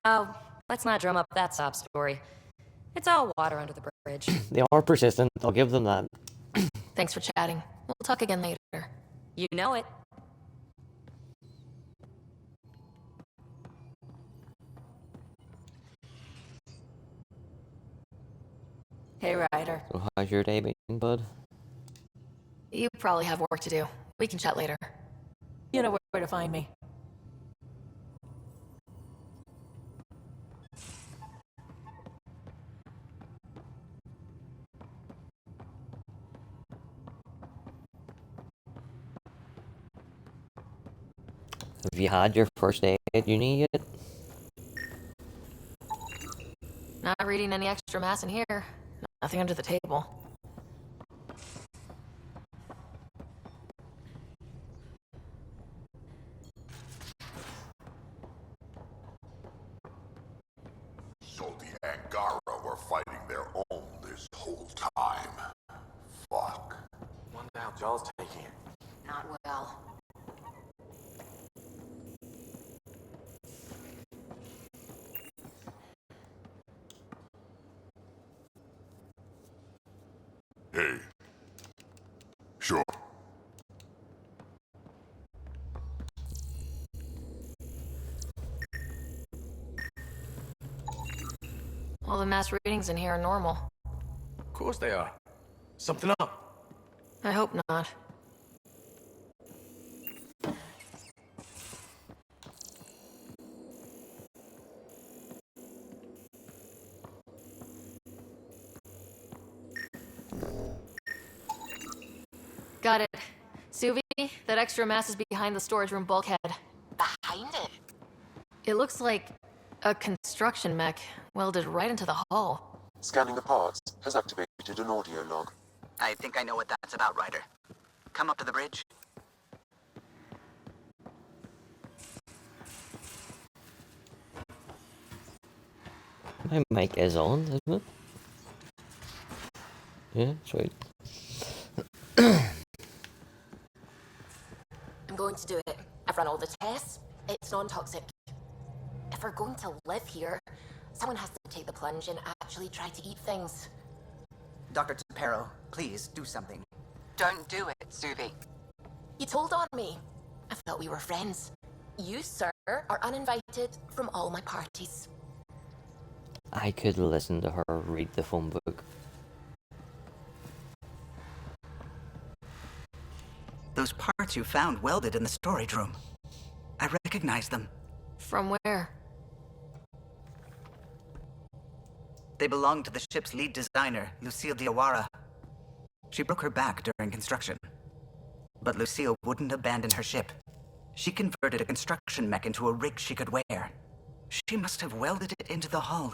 Oh, let's not drum up that sob story. It's all water under the bridge. They are persistent, I'll give them that. Thanks for chatting. We'll talk again later. You know it. Hey, Ryder. So how's your day been, bud? You probably have work to do. We can chat later. You know where to find me. Have you had your first day at uni yet? Not reading any extra mass in here. Nothing under the table. So the Angara were fighting their own this whole time. Fuck. Wonder how Joel's taking it. Not well. Hey. Sure. All the mass readings in here are normal. Of course they are. Something up. I hope not. Got it. Suvi, that extra mass is behind the storage room bulkhead. Behind it? It looks like A construction mech welded right into the hull. Scanning the parts has activated an audio log. I think I know what that's about, Ryder. Come up to the bridge. My mic is on, isn't it? Yeah, sweet. I'm going to do it. I've run all the tests. It's non-toxic. If we're going to live here, someone has to take the plunge and actually try to eat things. Dr. Tapero, please do something. Don't do it, Suvi. You told on me. I thought we were friends. You, sir, are uninvited from all my parties. I could listen to her read the phone book. Those parts you found welded in the storage room. I recognize them. From where? They belong to the ship's lead designer, Lucille Diawara. She broke her back during construction. But Lucille wouldn't abandon her ship. She converted a construction mech into a rig she could wear. She must have welded it into the hull.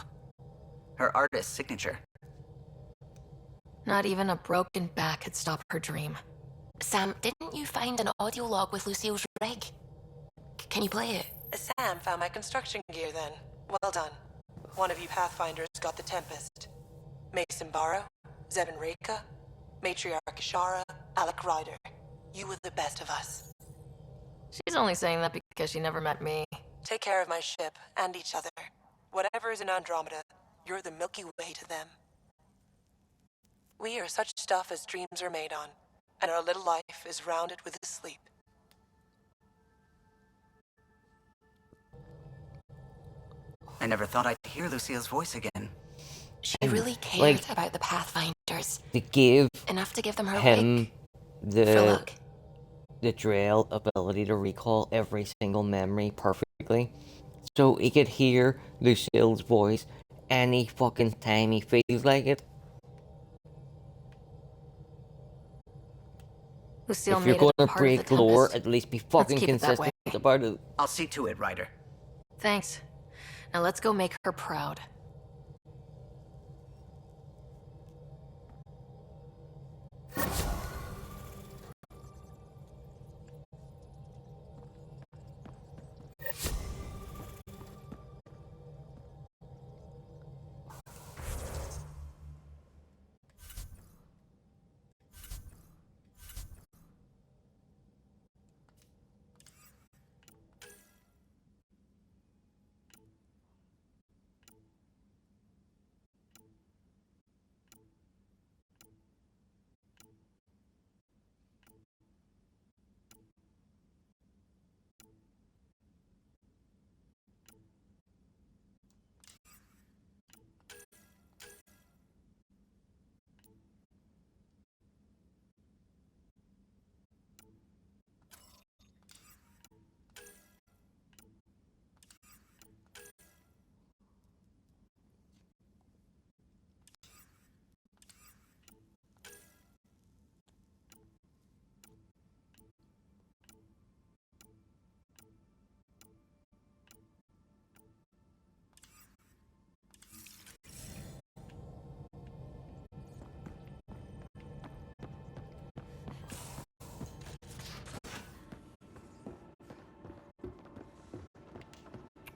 Her artist's signature. Not even a broken back could stop her dream. Sam, didn't you find an audio log with Lucille's rig? Can you play it? Sam found my construction gear then. Well done. One of you Pathfinders got the Tempest. Mason Barrow, Zevin Reka, Matriarch Ishara, Alec Ryder. You were the best of us. She's only saying that because she never met me. Take care of my ship and each other. Whatever is in Andromeda, you're the Milky Way to them. We are such stuff as dreams are made on, and our little life is rounded with a sleep. I never thought I'd hear Lucille's voice again. She really cared about the Pathfinders. To give enough to give them her him rig. For luck. the Drell ability to recall every single memory perfectly. So he could hear Lucille's voice any fucking time he feels like it. Lucille if you're made gonna break lore, at least be fucking consistent about it. I'll see to it, Ryder. Thanks. Now let's go make her proud.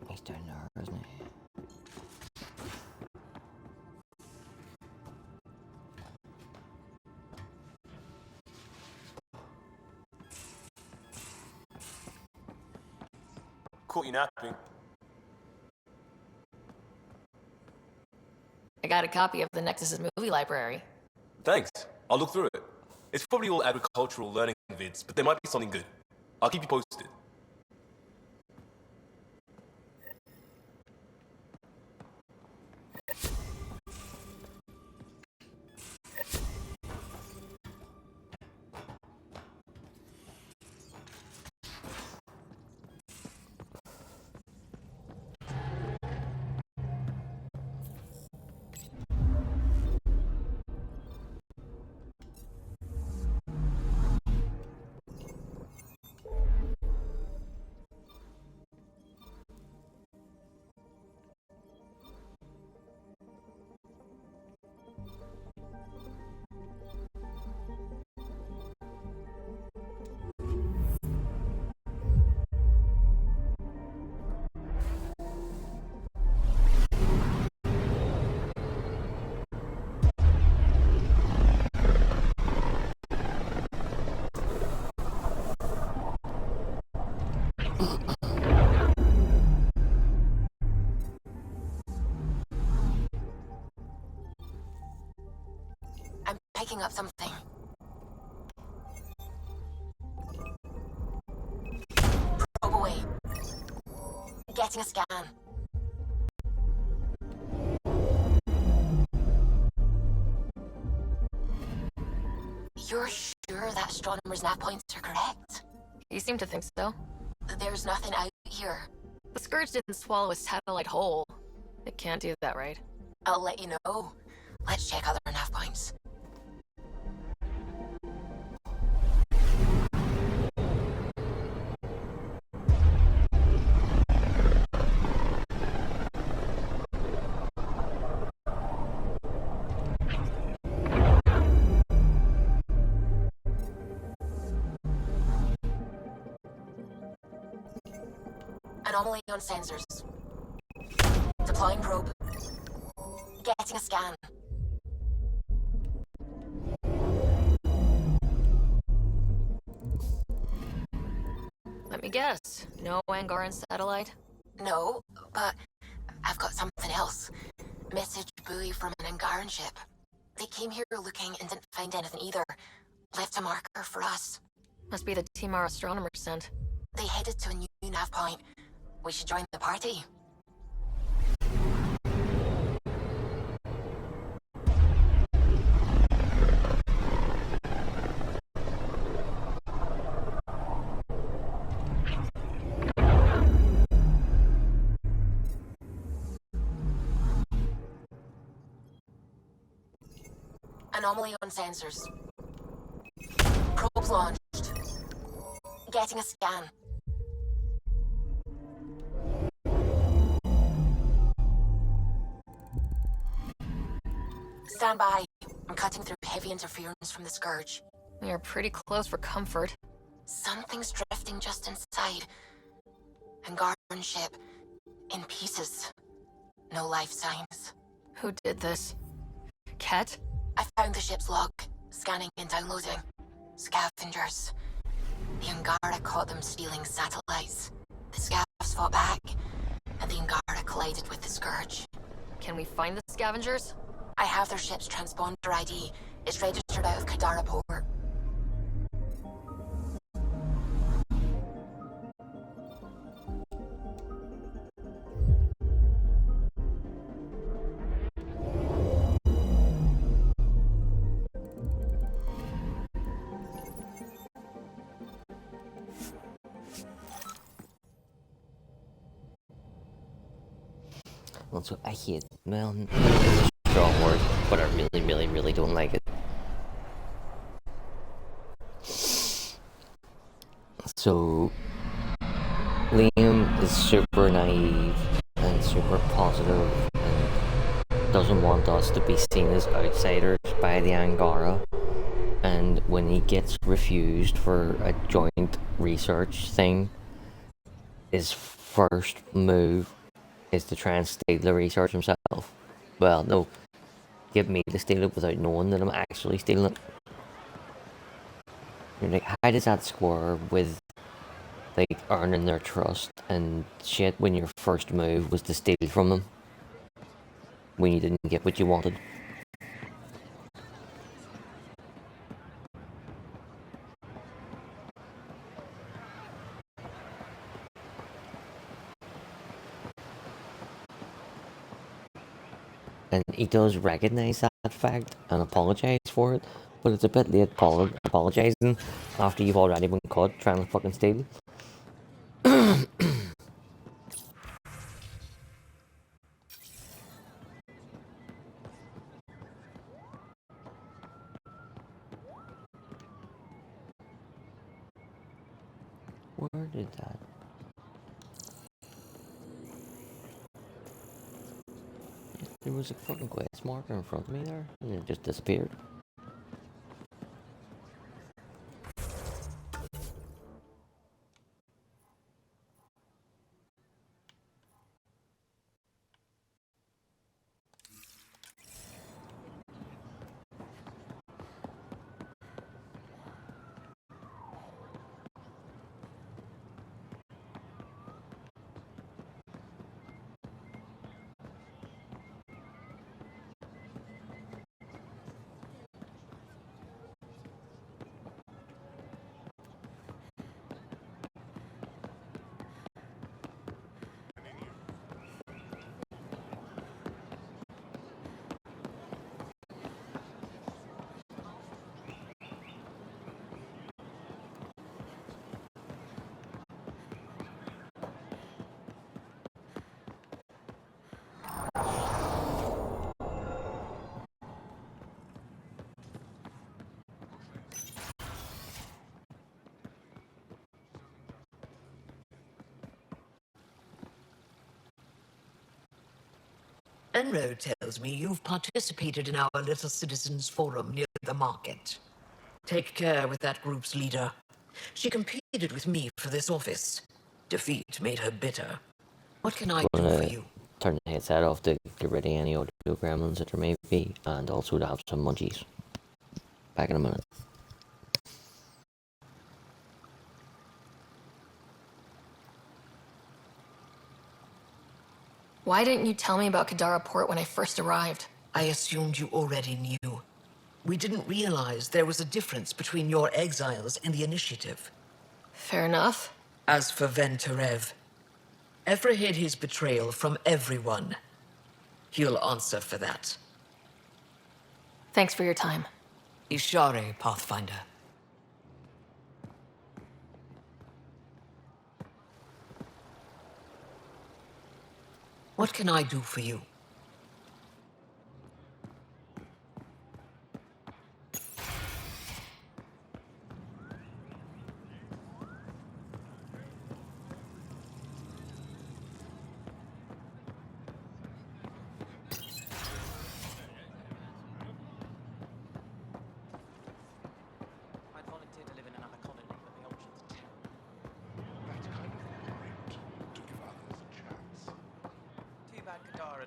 He's down there, isn't he? Caught you napping. I got a copy of the Nexus's movie library. Thanks. I'll look through it. It's probably all agricultural learning vids, but there might be something good. I'll keep you posted. I'm picking up something. Probe away. Getting a scan. You're sure that astronomer's nav points are correct? You seem to think so. There's nothing out here. The Scourge didn't swallow a satellite whole. It can't do that, right? I'll let you know. Let's check other nav points. Anomaly on sensors. Deploying probe. Getting a scan. Let me guess. No Angaran satellite? No, but I've got something else. Message buoy from an Angaran ship. They came here looking and didn't find anything either. Left a marker for us. Must be the team our astronomer sent. They headed to a new nav point. We should join the party. Anomaly on sensors. Probes launched. Getting a scan. Stand by. I'm cutting through heavy interference from the Scourge. We are pretty close for comfort. Something's drifting just inside. Angaran ship. In pieces. No life signs. Who did this? Ket? I found the ship's log. Scanning and downloading. Scavengers. The Angara caught them stealing satellites. The scavs fought back, and the Angara collided with the Scourge. Can we find the scavengers? I have their ship's transponder ID. It's registered out of Kadara port. Also, I hate, well, it's a strong word, but I really don't like it. So, Liam is super naive and super positive and doesn't want us to be seen as outsiders by the Angara. And when he gets refused for a joint research thing, his first move is to try and steal the research himself. Well, no, get me to steal it without knowing that I'm actually stealing it. You're like, how does that square with like earning their trust and shit when your first move was to steal from them when you didn't get what you wanted? And he does recognise that fact and apologise for it, but it's a bit late apologising after you've already been caught trying to fucking steal. Where did that? There was a fucking quest marker in front of me there, and it just disappeared. Enro tells me you've participated in our little citizens forum near the market. Take care with that group's leader. She competed with me for this office. Defeat made her bitter. What can I do for you? Turn the headset off to get rid of any audio gremlins that there may be, and also to have some munchies. Back in a minute. Why didn't you tell me about Kadara Port when I first arrived? I assumed you already knew. We didn't realize there was a difference between your exiles and the Initiative. Fair enough. As for Venturev, Ephra hid his betrayal from everyone. He'll answer for that. Thanks for your time. Ishare, Pathfinder. What can I do for you?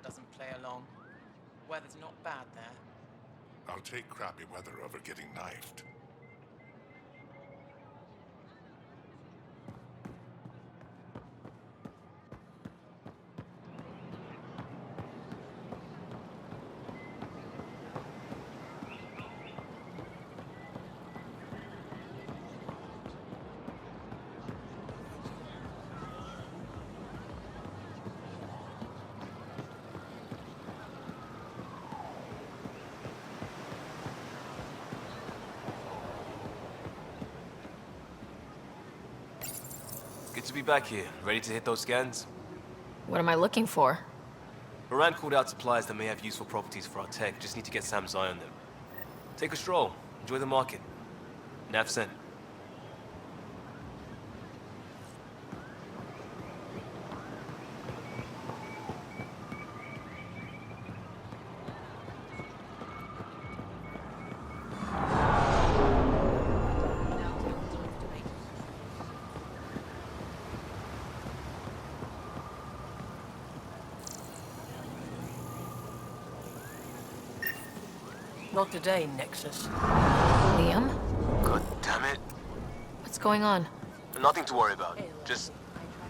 Doesn't play along. Weather's not bad there. I'll take crappy weather over getting knifed. Good to be back here, ready to hit those scans. What am I looking for? Moran called out supplies that may have useful properties for our tech. Just need to get Sam's eye on them. Take a stroll. Enjoy the market. Nav sent. Not today, Nexus. Liam? God damn it. What's going on? Nothing to worry about. Just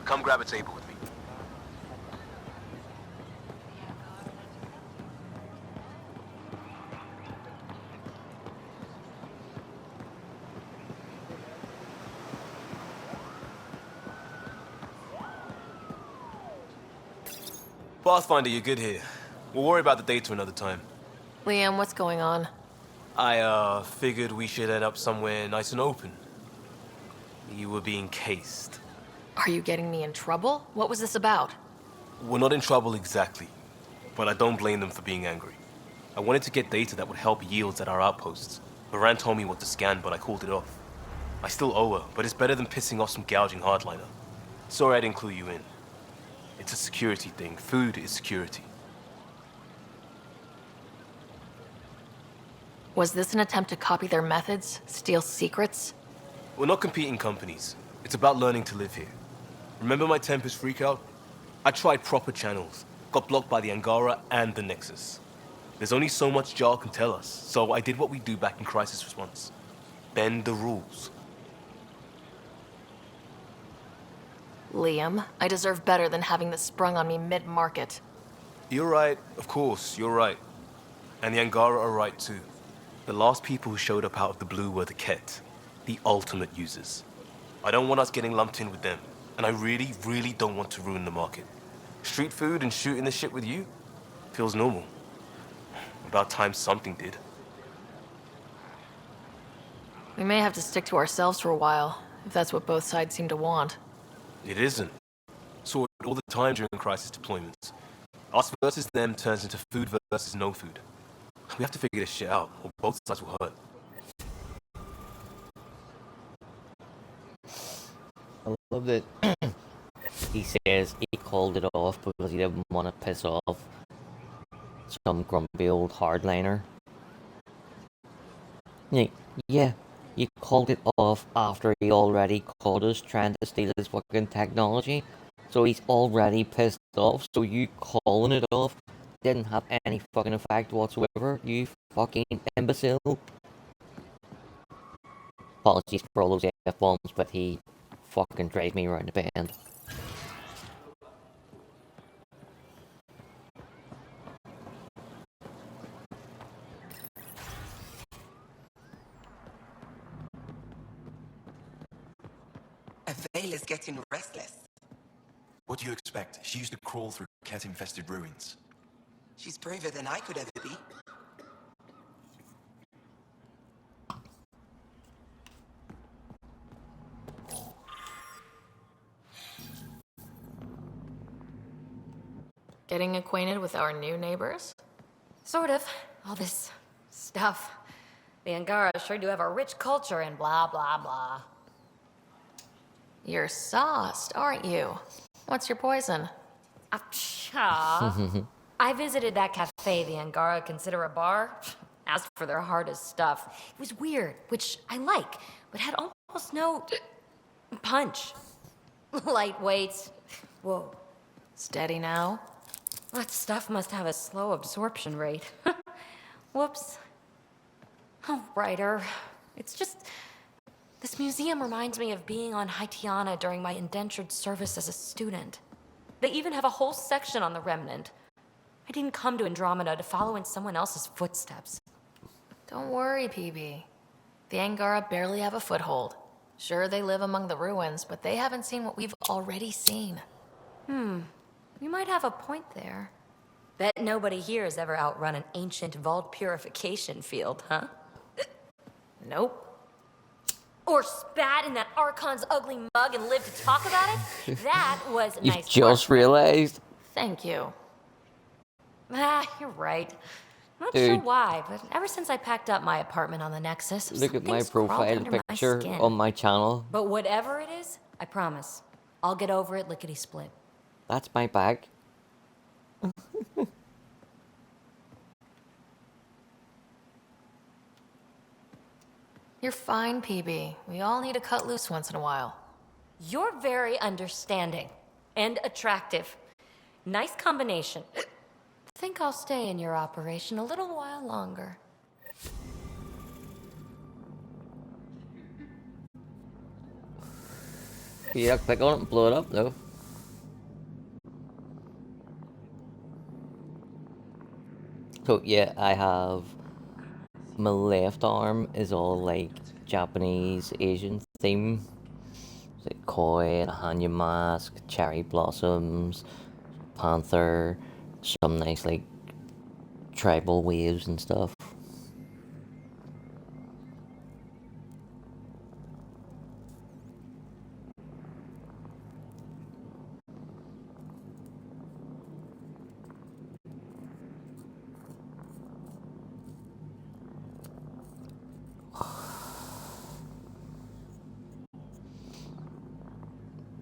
come grab a table with me. Pathfinder, you're good here. We'll worry about the data another time. Liam, what's going on? I, figured we should end up somewhere nice and open. You were being cased. Are you getting me in trouble? What was this about? We're not in trouble exactly, but I don't blame them for being angry. I wanted to get data that would help yields at our outposts. Moran told me what to scan, but I called it off. I still owe her, but it's better than pissing off some gouging hardliner. Sorry I didn't clue you in. It's a security thing. Food is security. Was this an attempt to copy their methods? Steal secrets? We're not competing companies. It's about learning to live here. Remember my Tempest freakout? I tried proper channels. Got blocked by the Angara and the Nexus. There's only so much Jarl can tell us, so I did what we do back in crisis response. Bend the rules. Liam, I deserve better than having this sprung on me mid-market. You're right, of course, you're right. And the Angara are right too. The last people who showed up out of the blue were the Ket, the ultimate users. I don't want us getting lumped in with them, and I really, really don't want to ruin the market. Street food and shooting the shit with you feels normal. About time something did. We may have to stick to ourselves for a while, if that's what both sides seem to want. It isn't. Saw it all the time during crisis deployments. Us versus them turns into food versus no food. We have to figure this shit out, or both sides will hurt. I love that he says he called it off because he didn't want to piss off some grumpy old hardliner. Like, yeah, you called it off after he already caught us trying to steal his fucking technology. So he's already pissed off, so you calling it off didn't have any fucking effect whatsoever, you fucking imbecile. Apologies for all those F-bombs, but he fucking drove me around the bend. Vale is getting restless. What do you expect? She used to crawl through cat-infested ruins. She's braver than I could ever be. Getting acquainted with our new neighbors? Sort of. All this stuff. The Angara sure do have a rich culture and blah, blah, blah. You're sauced, aren't you? What's your poison? I visited that cafe the Angara consider a bar. Asked for their hardest stuff. It was weird, which I like, but had almost no punch. Lightweight. Whoa. Steady now? That stuff must have a slow absorption rate. Whoops. Oh, writer. It's just... This museum reminds me of being on Haitiana during my indentured service as a student. They even have a whole section on the Remnant. I didn't come to Andromeda to follow in someone else's footsteps. Don't worry, PB. The Angara barely have a foothold. Sure, they live among the ruins, but they haven't seen what we've already seen. You might have a point there. Bet nobody here has ever outrun an ancient vault purification field, huh? Nope. Or spat in that Archon's ugly mug and lived to talk about it? That was You've nice just realized? Thank you. You're right. Not Dude. sure why, but ever since I packed up my apartment on the Nexus, Look at my something's crawled profile under my picture skin. on my channel. But whatever it is, I promise, I'll get over it lickety-split. That's my bag. You're fine, PB. We all need to cut loose once in a while. You're very understanding and attractive. Nice combination. Think I'll stay in your operation a little while longer. Yeah, click on it and blow it up though. So yeah, I have my left arm is all like Japanese Asian theme. It's like koi, a Hanya mask, cherry blossoms, panther, some nice like tribal waves and stuff.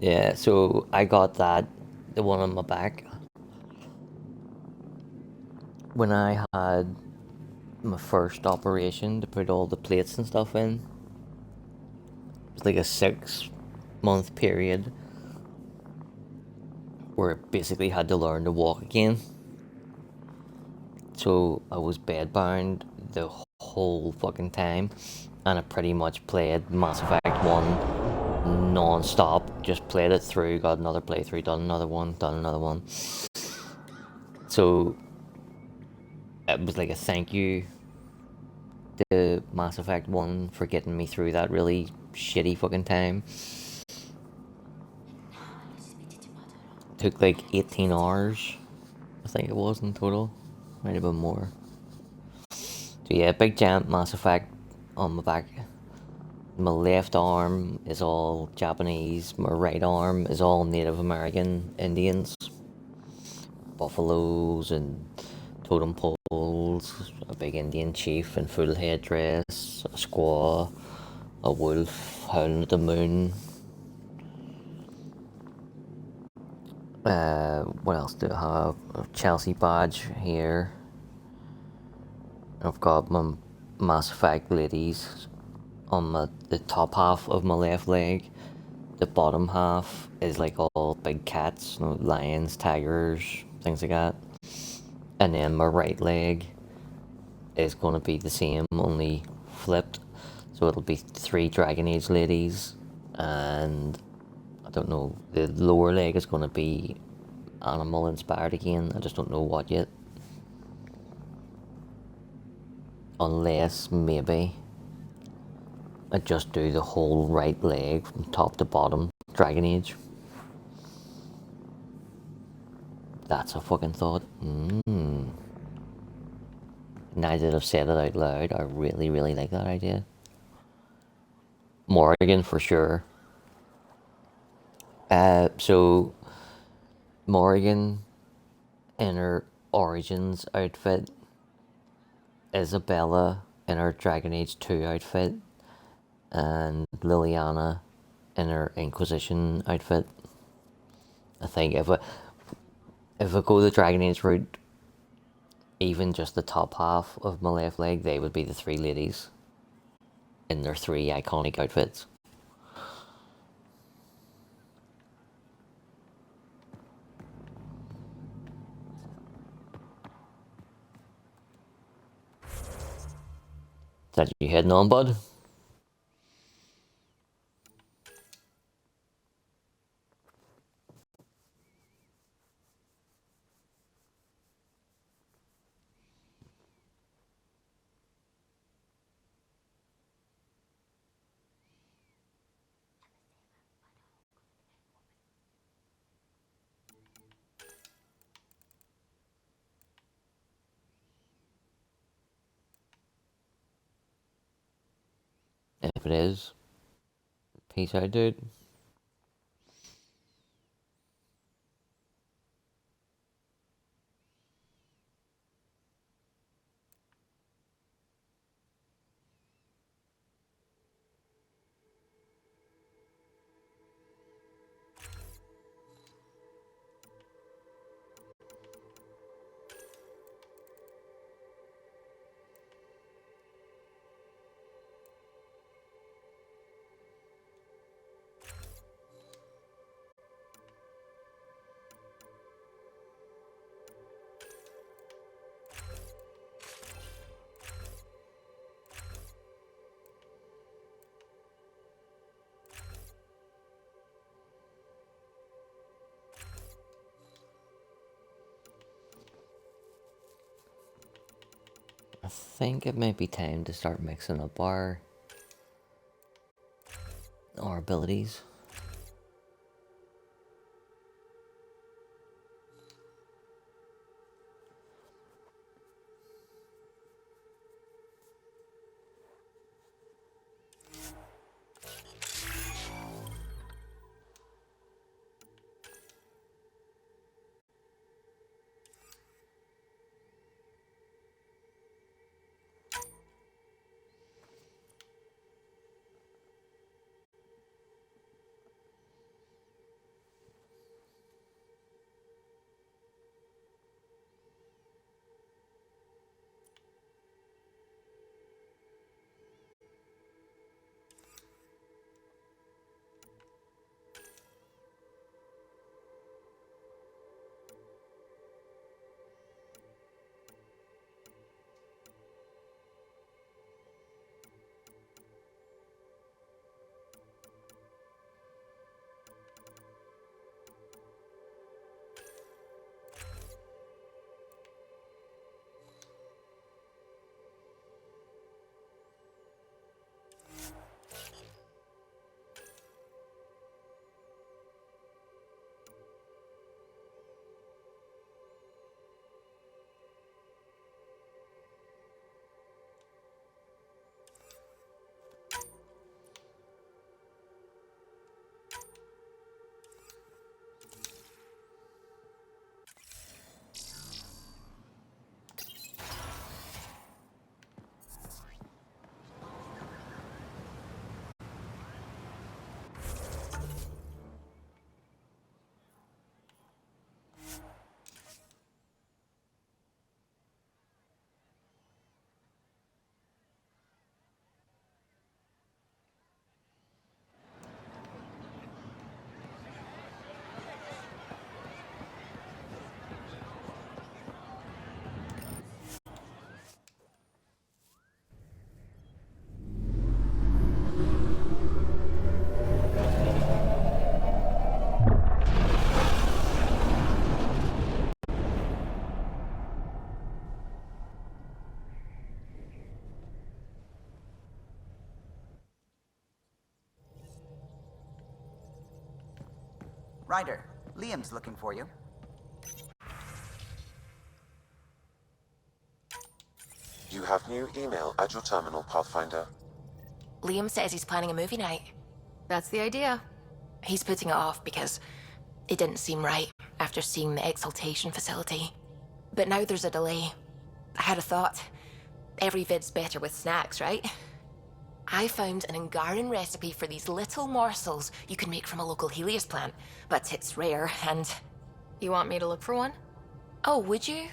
Yeah, so I got that, the one on my back, when I had my first operation to put all the plates and stuff in. It was like a 6-month period where I basically had to learn to walk again. So I was bedbound the whole fucking time, and I pretty much played Mass Effect 1 non-stop, just played it through, got another playthrough, done another one. So it was like a thank you to Mass Effect 1 for getting me through that really shitty fucking time. Took like 18 hours, I think it was in total. Might have been more. So yeah, big giant Mass Effect on my back. My left arm is all Japanese, my right arm is all Native American Indians. Buffaloes and totem poles, a big Indian chief in full headdress, a squaw, a wolf howling at the moon. What else do I have? A Chelsea badge here. I've got my Mass Effect ladies on the top half of my left leg. The bottom half is like all big cats, you know, lions, tigers, things like that. And then my right leg is going to be the same, only flipped. So it'll be 3 Dragon Age ladies, and I don't know, the lower leg is going to be animal inspired again. I just don't know what yet. Unless maybe I just do the whole right leg from top to bottom, Dragon Age. That's a fucking thought. Now that I've said it out loud, I really, really like that idea. Morrigan for sure. So Morrigan in her Origins outfit, Isabella in her Dragon Age 2 outfit, and Liliana in her Inquisition outfit. I think if I go the Dragon Age route, even just the top half of my left leg, they would be the 3 ladies in their 3 iconic outfits. Is that you heading on, bud? If it is, peace out, dude. I think it might be time to start mixing up our abilities. Ryder, Liam's looking for you. You have new email at your terminal, Pathfinder. Liam says he's planning a movie night. That's the idea. He's putting it off because it didn't seem right after seeing the exaltation facility. But now there's a delay. I had a thought. Every vid's better with snacks, right? I found an Angaran recipe for these little morsels you can make from a local Helius plant, but it's rare and... You want me to look for one? Oh, would you?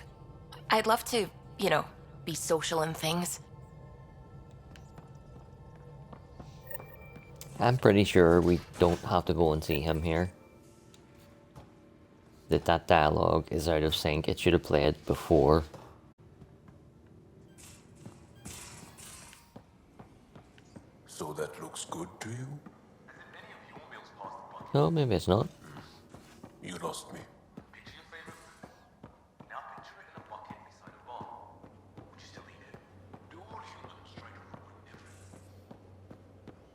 I'd love to, you know, be social and things. I'm pretty sure we don't have to go and see him here. That dialogue is out of sync. It should have played before. So that looks good to you? No, maybe it's not. You lost me.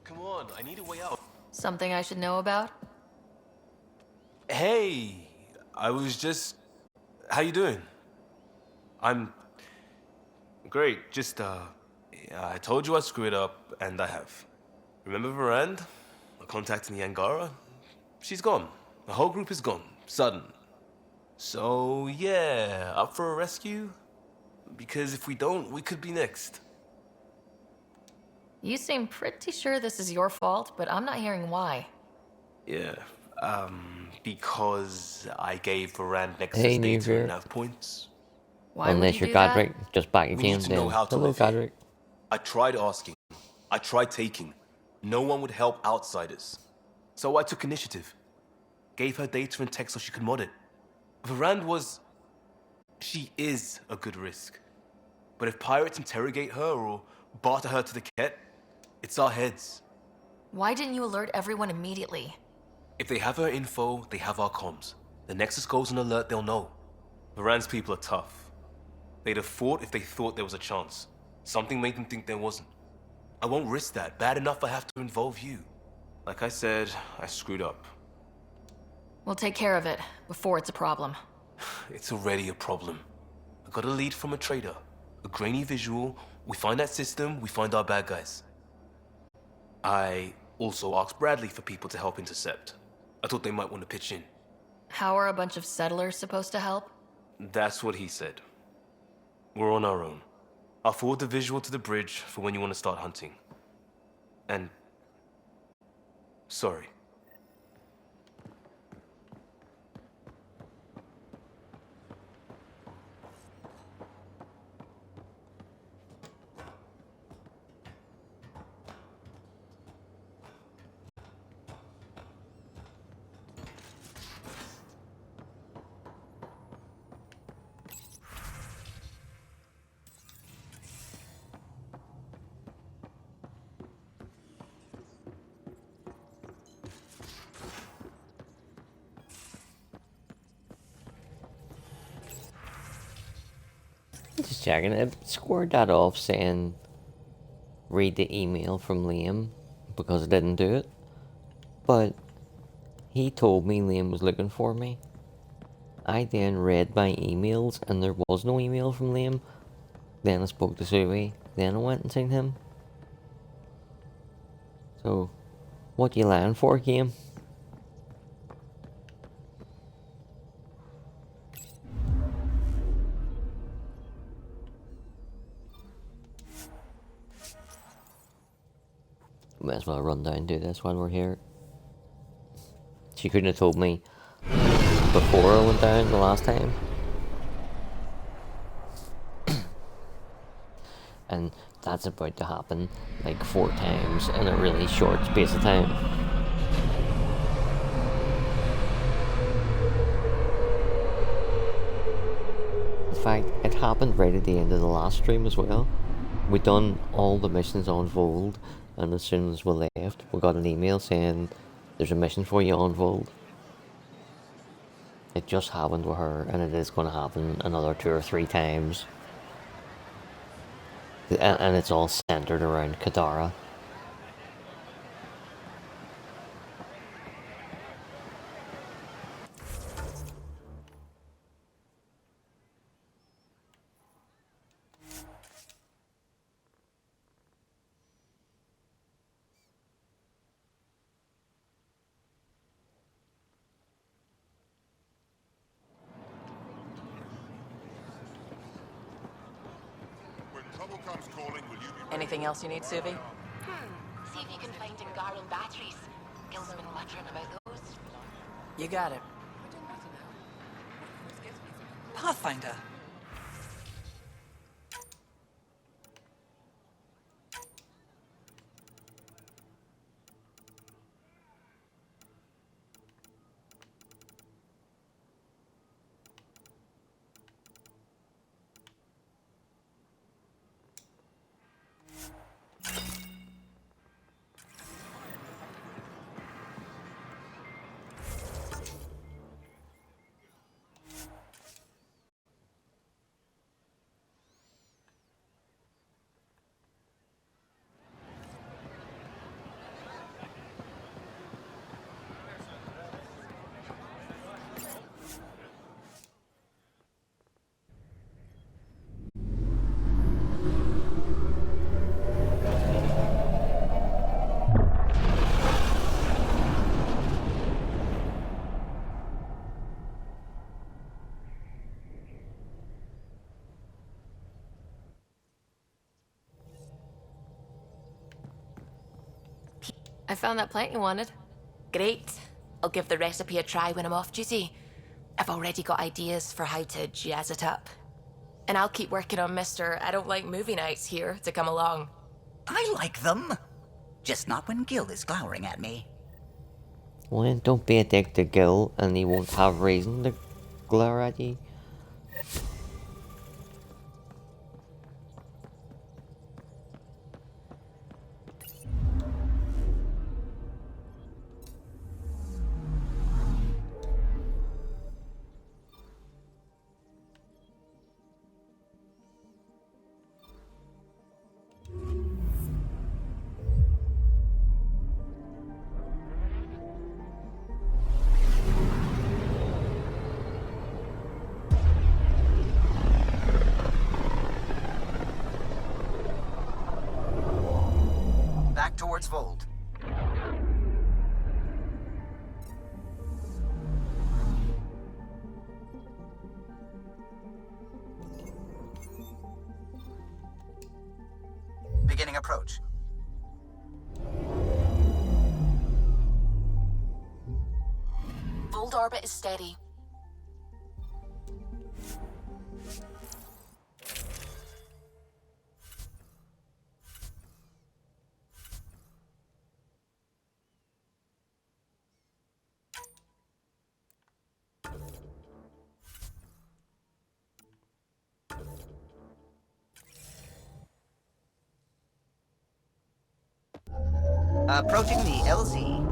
Come on, I need a way out. Something I should know about? Hey, I was just... How you doing? I'm... Great, just, I told you I screwed up, and I have. Remember Varand? I contacted the Angara? She's gone. The whole group is gone. Sudden. So, yeah, up for a rescue? Because if we don't, we could be next. You seem pretty sure this is your fault, but I'm not hearing why. Yeah, because I gave Varand Nexus Hey, data Newver. and nav points. Why Unless would you you're do that? Godric, just back We again. need to know Then how to hello, live here. Godric. I tried asking. I tried taking. No one would help outsiders. So I took initiative. Gave her data and tech so she could mod it. Varand was... She is a good risk. But if pirates interrogate her or barter her to the Ket, it's our heads. Why didn't you alert everyone immediately? If they have her info, they have our comms. The Nexus goes on alert, they'll know. Varand's people are tough. They'd have fought if they thought there was a chance. Something made them think there wasn't. I won't risk that. Bad enough I have to involve you. Like I said, I screwed up. We'll take care of it before it's a problem. It's already a problem. I got a lead from a trader. A grainy visual. We find that system, we find our bad guys. I also asked Bradley for people to help intercept. I thought they might want to pitch in. How are a bunch of settlers supposed to help? That's what he said. We're on our own. I'll forward the visual to the bridge for when you want to start hunting. And... sorry. Just checking. It squared that off saying read the email from Liam because I didn't do it. But he told me Liam was looking for me. I then read my emails and there was no email from Liam. Then I spoke to Suey. Then I went and seen him. So, what you lying for, game? Might as well run down and do this while we're here. She couldn't have told me before I went down the last time. And that's about to happen like 4 times in a really short space of time. In fact, it happened right at the end of the last stream as well. We done all the missions on Vold, and as soon as we left, we got an email saying there's a mission for you on Vold. It just happened with her, and it is going to happen another 2 or 3 times. And it's all centered around Kadara. Anything else you need, Suvi? See if you can find Angaran batteries. Gil's been muttering about those. You got it. Pathfinder. I found that plant you wanted. Great. I'll give the recipe a try when I'm off duty. I've already got ideas for how to jazz it up. And I'll keep working on Mr. I don't like movie nights here to come along. I like them. Just not when Gil is glowering at me. Well, don't be a dick to Gil, and he won't have reason to glare at you. Back towards Vold. Beginning approach. Vold orbit is steady. Approaching the LZ.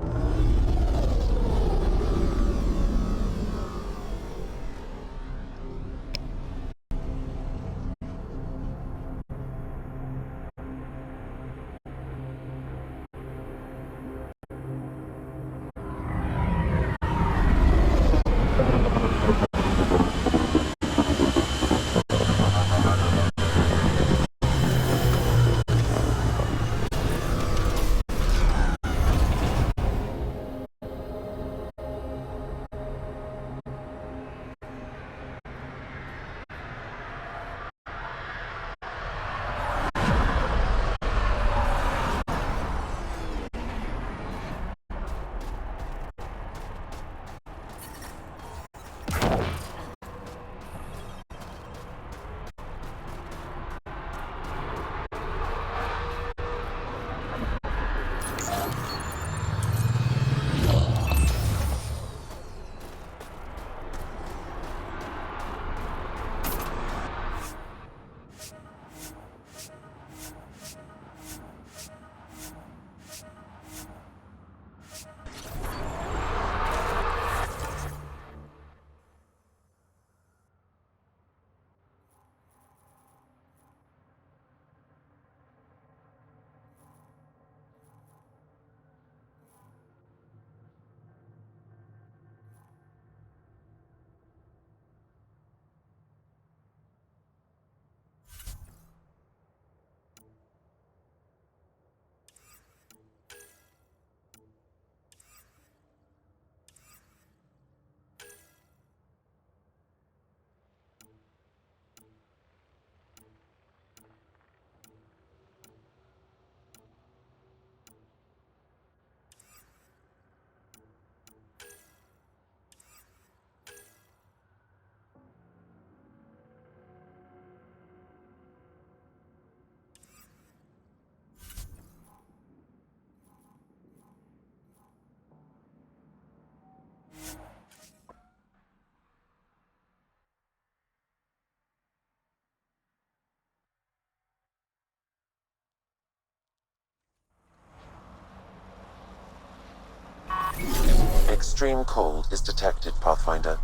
Extreme cold is detected, Pathfinder.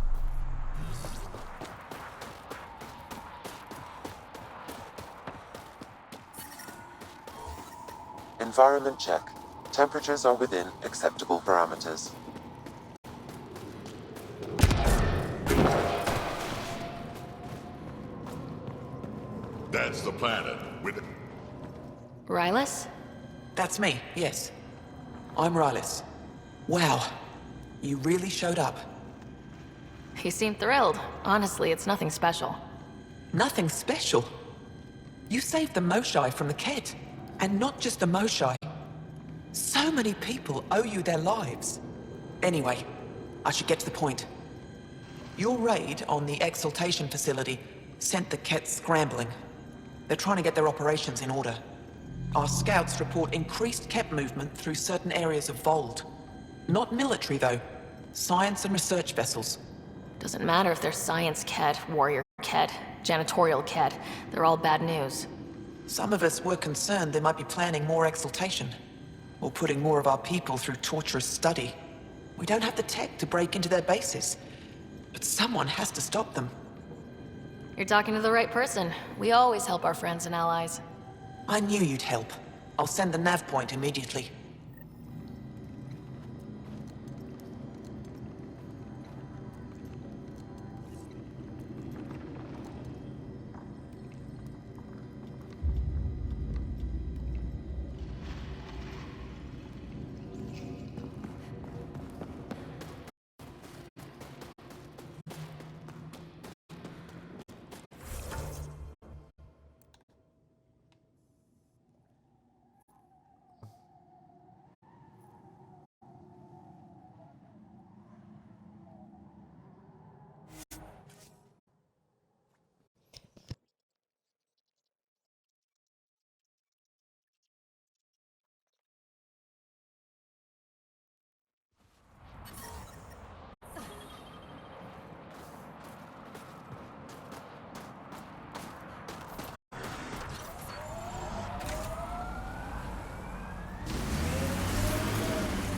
Environment check. Temperatures are within acceptable parameters. That's the planet with... Rylus? That's me, yes. I'm Rylus. Wow. You really showed up. He seemed thrilled. Honestly, it's nothing special. Nothing special? You saved the Moshai from the Kett. And not just the Moshai. So many people owe you their lives. Anyway, I should get to the point. Your raid on the Exaltation facility sent the Kett scrambling. They're trying to get their operations in order. Our scouts report increased Kett movement through certain areas of Vold. Not military, though. Science and research vessels. Doesn't matter if they're science Kett, warrior Kett, janitorial Kett. They're all bad news. Some of us were concerned they might be planning more exaltation, or putting more of our people through torturous study. We don't have the tech to break into their bases, but someone has to stop them. You're talking to the right person. We always help our friends and allies. I knew you'd help. I'll send the nav point immediately.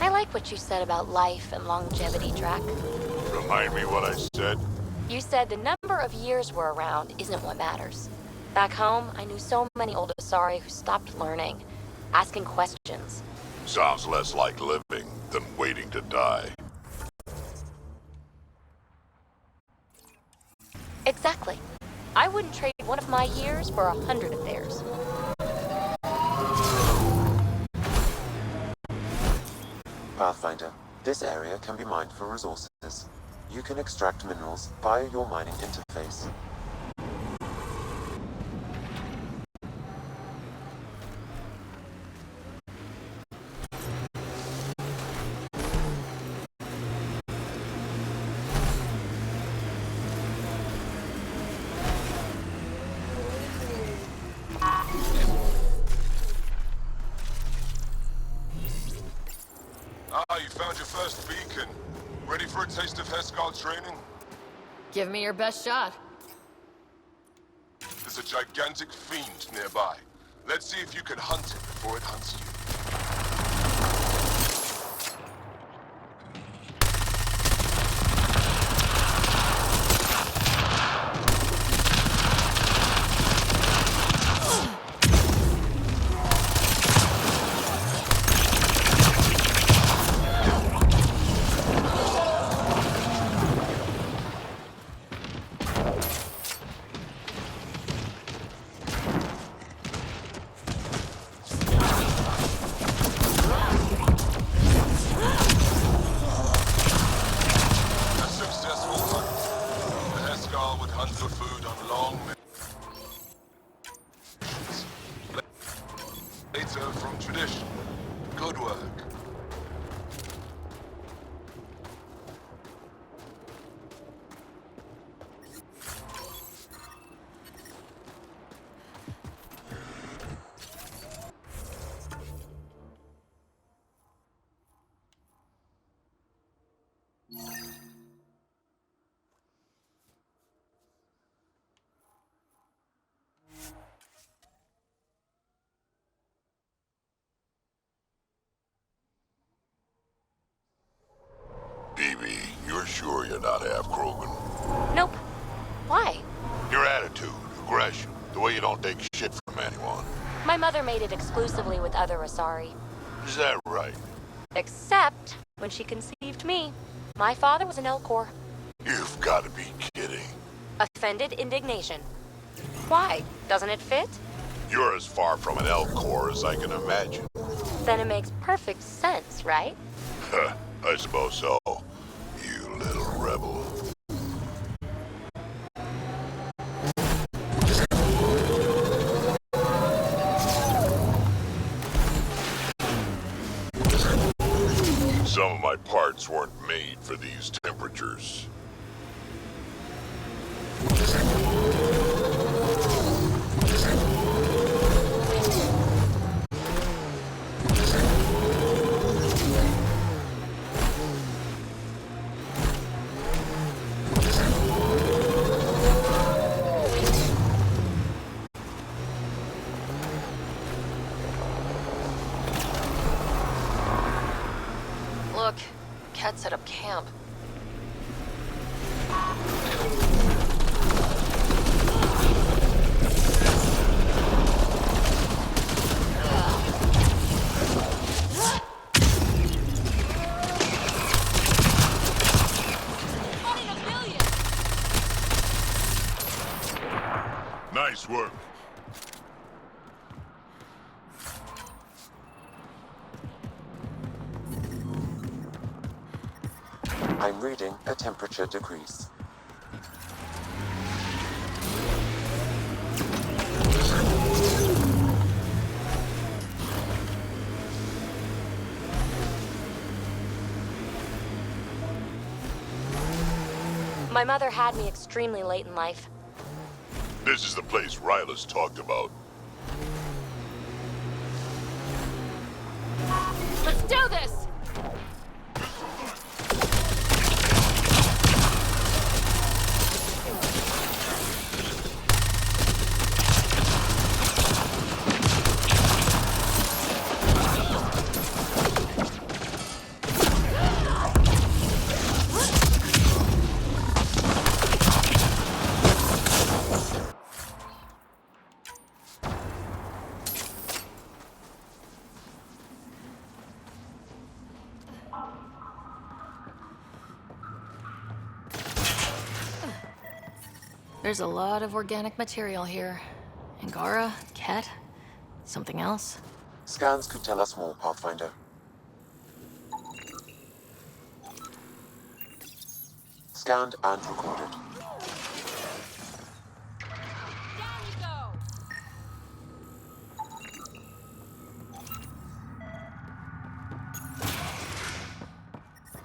I like what you said about life and longevity, Drac. Remind me what I said? You said the number of years we're around isn't what matters. Back home, I knew so many old Asari who stopped learning, asking questions. Sounds less like living than waiting to die. Exactly. I wouldn't trade one of my years for 100 of theirs. Pathfinder, this area can be mined for resources. You can extract minerals via your mining interface. Ah, you found your first beacon. Ready for a taste of Heskar training? Give me your best shot. There's a gigantic fiend nearby. Let's see if you can hunt it before it hunts you. From tradition. Good work. you're not half Krogan. Nope. Why? Your attitude, aggression, the way you don't take shit from anyone. My mother made it exclusively with other Asari. Is that right? Except when she conceived me. My father was an Elcor. You've got to be kidding. Offended indignation. Why? Doesn't it fit? You're as far from an Elcor as I can imagine. Then it makes perfect sense, right? I suppose so. You little rebel. Some of my parts weren't made for these temperatures. Look, Cat set up camp. Nice work. I'm reading a temperature decrease. My mother had me extremely late in life. This is the place Rylas talked about. Let's do this! There's a lot of organic material here. Angara, Ket, something else? Scans could tell us more, Pathfinder. Scanned and recorded.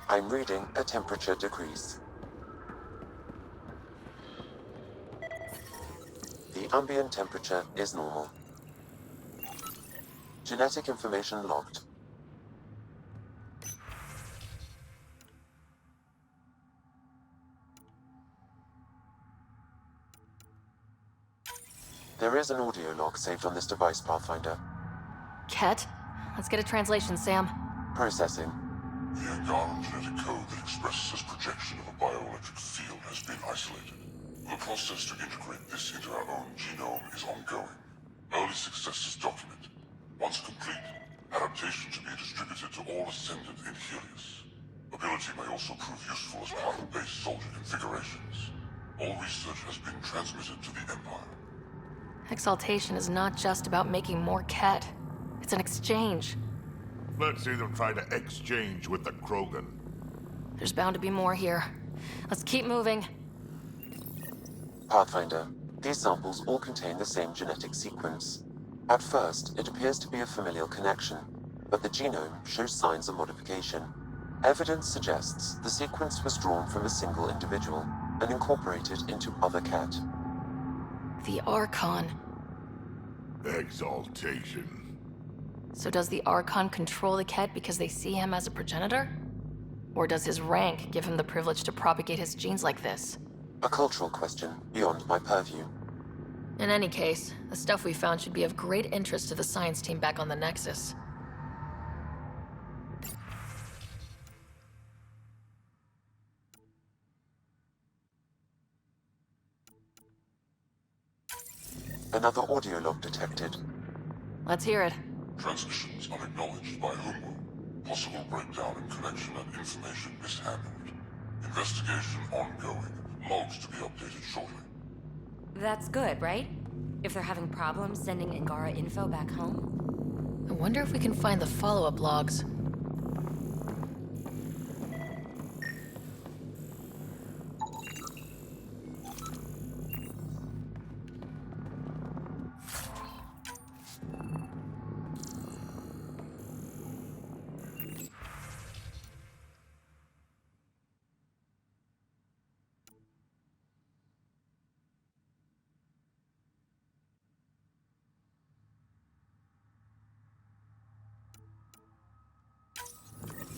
I'm reading a temperature decrease. The ambient temperature is normal. Genetic information logged. There is an audio log saved on this device, Pathfinder. Ket? Let's get a translation, Sam. Processing. The Angaran genetic code that expresses this projection of a bioelectric field has been isolated. The process to integrate this into our own genome is ongoing. Early successes documented. Once complete, adaptation should be distributed to all ascendant in Helius. Ability may also prove useful as part of base soldier configurations. All research has been transmitted to the Empire. Exaltation is not just about making more Ket. It's an exchange. Let's see them try to exchange with the Krogan. There's bound to be more here. Let's keep moving. Pathfinder, these samples all contain the same genetic sequence. At first, it appears to be a familial connection, but the genome shows signs of modification. Evidence suggests the sequence was drawn from a single individual and incorporated into other Ket. The Archon. Exaltation. So does the Archon control the Ket because they see him as a progenitor? Or does his rank give him the privilege to propagate his genes like this? A cultural question beyond my purview. In any case, the stuff we found should be of great interest to the science team back on the Nexus. Another audio log detected. Let's hear it. Transmissions unacknowledged by Homeworld. Possible breakdown in connection and information mishandled. Investigation ongoing. Logs to be updated shortly. That's good, right? If they're having problems sending Angara info back home? I wonder if we can find the follow-up logs.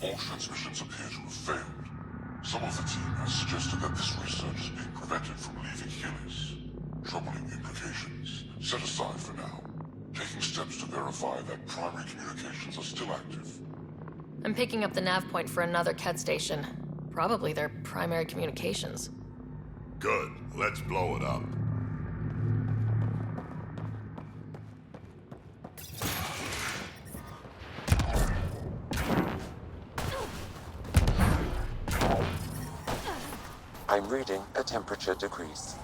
All transmissions appear to have failed. Some of the team has suggested that this research is being prevented from leaving Helius. Troubling implications. Set aside for now. Taking steps to verify that primary communications are still active. I'm picking up the nav point for another Ket station. Probably their primary communications. Good. Let's blow it up. I'm reading a temperature decrease.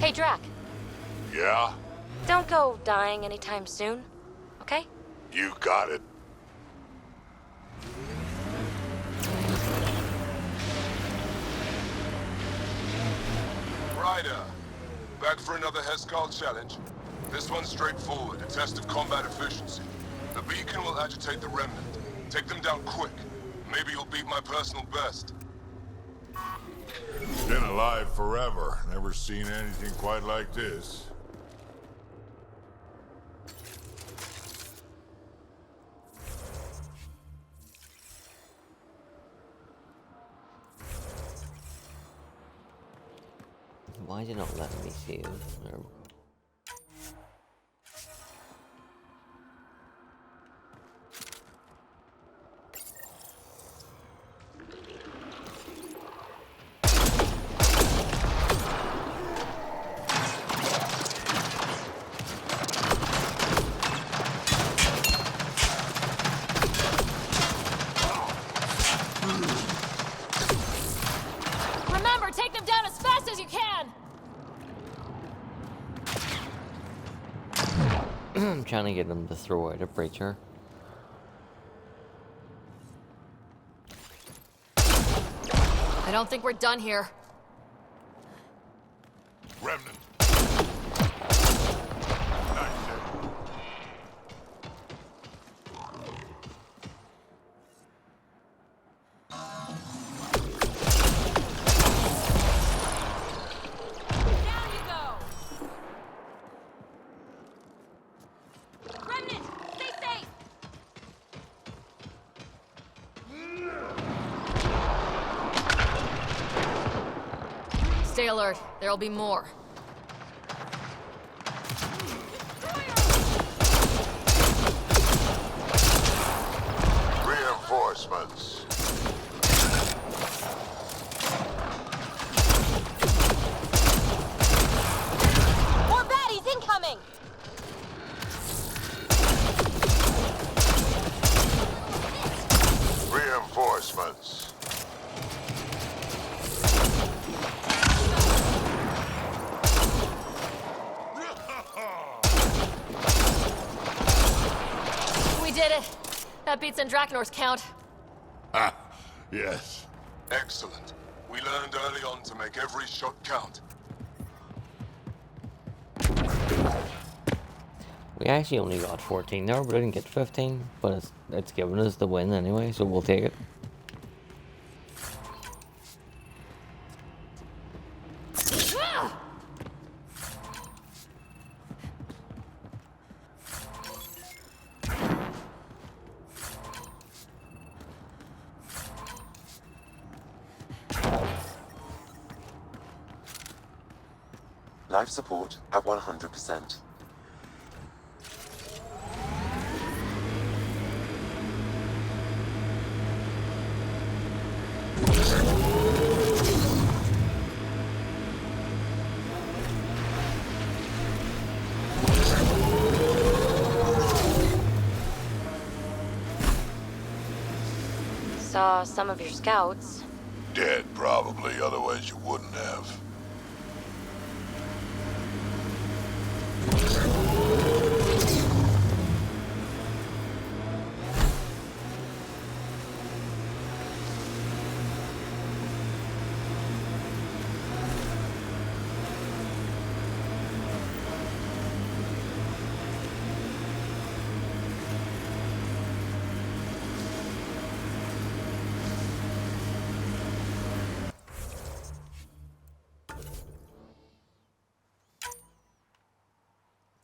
Hey, Drac. Yeah? Don't go dying anytime soon, okay? You got it. Ryder, back for another Heskal challenge. This one's straightforward, a test of combat efficiency. The beacon will agitate the remnant. Take them down quick. Maybe you'll beat my personal best. Been alive forever. Never seen anything quite like this. Why is it not letting me see it? Or... Remember, take them down as fast as you can! I'm trying to get them to throw out a preacher. I don't think we're done here. Remnant. Stay alert. There'll be more. Reinforcements. More baddies incoming! Reinforcements. We did it. That beats Andrakenor's count. Ah, yes. Excellent. We learned early on to make every shot count. We actually only got 14 there, but I didn't get 15. But it's given us the win anyway, so we'll take it. Life support at 100%. Saw some of your scouts. Dead, probably, otherwise you wouldn't have.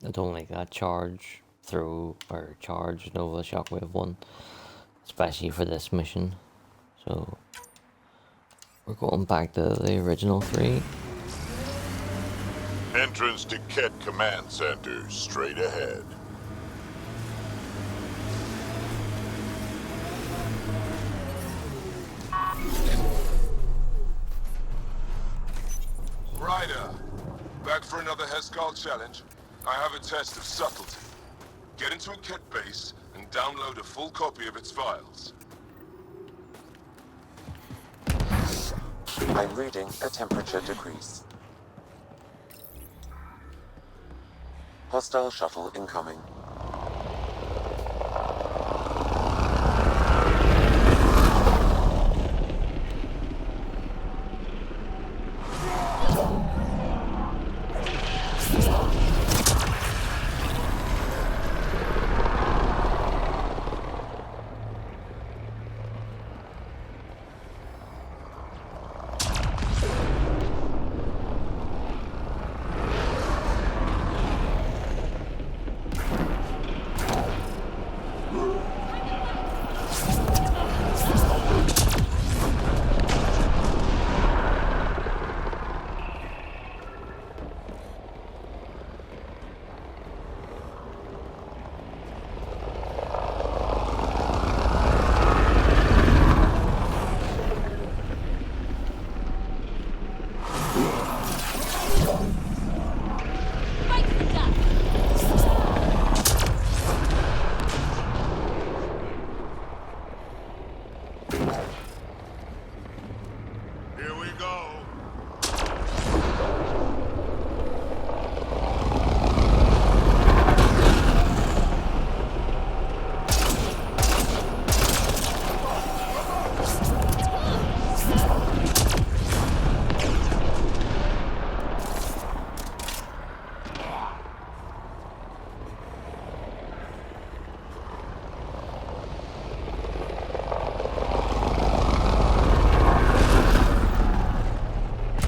I don't like that charge through or charge Nova Shockwave one, especially for this mission. So we're going back to the original 3. Entrance to Ket Command Center, straight ahead. Ryder, back for another Heskal challenge. I have a test of subtlety. Get into a Ket base and download a full copy of its files. I'm reading a temperature decrease. Hostile shuttle incoming. Here we go.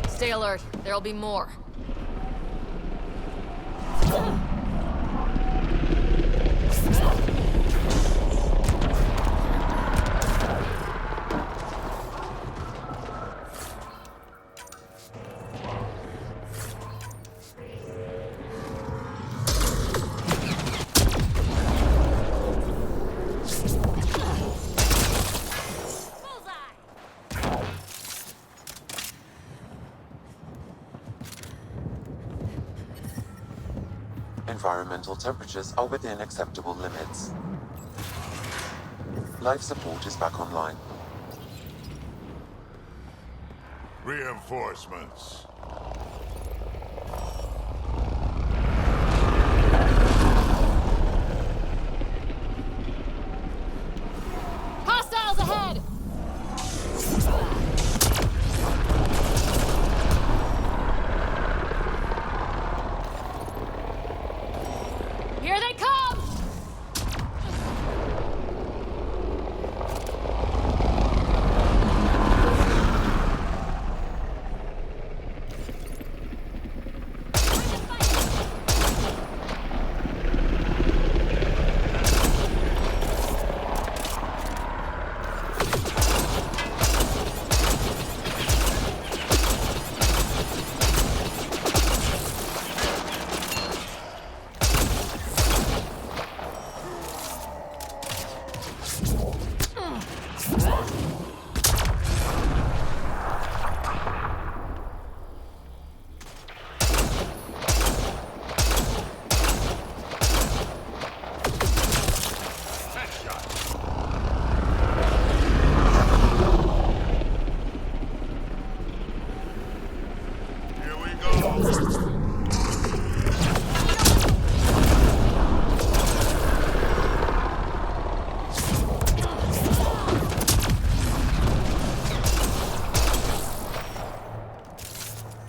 Stay alert. There'll be more. Environmental temperatures are within acceptable limits. Life support is back online. Reinforcements. Hostiles ahead! Here they come!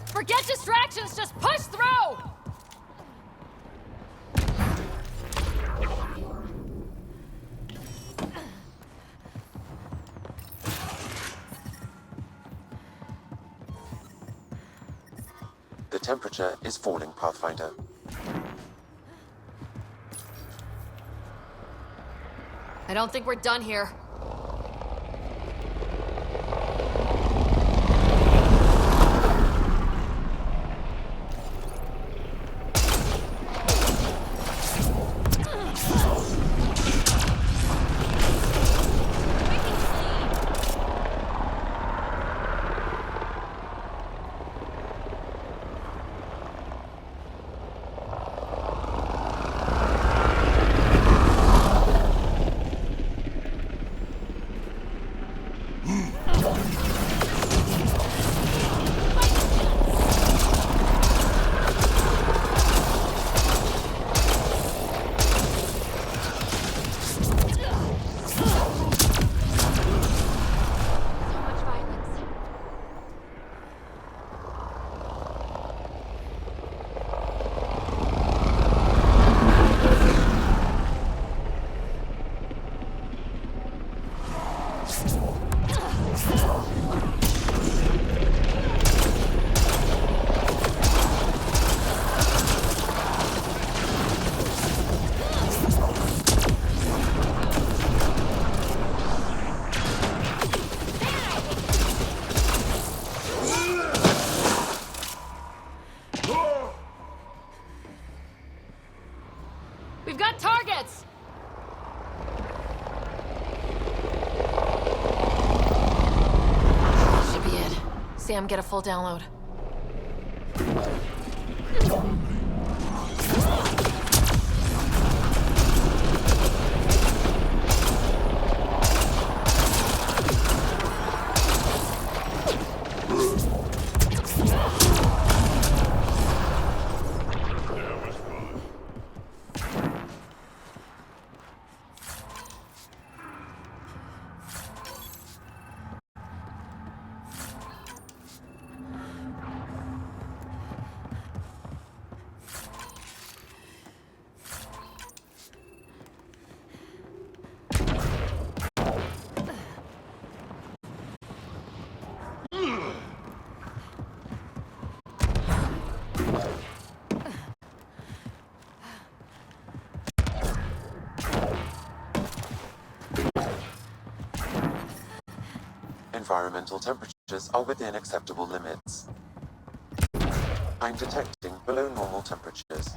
Forget distractions, just push through! The temperature is falling, Pathfinder. I don't think we're done here. We've got targets! Should be it. Sam, get a full download. Environmental temperatures are within acceptable limits. I'm detecting below normal temperatures.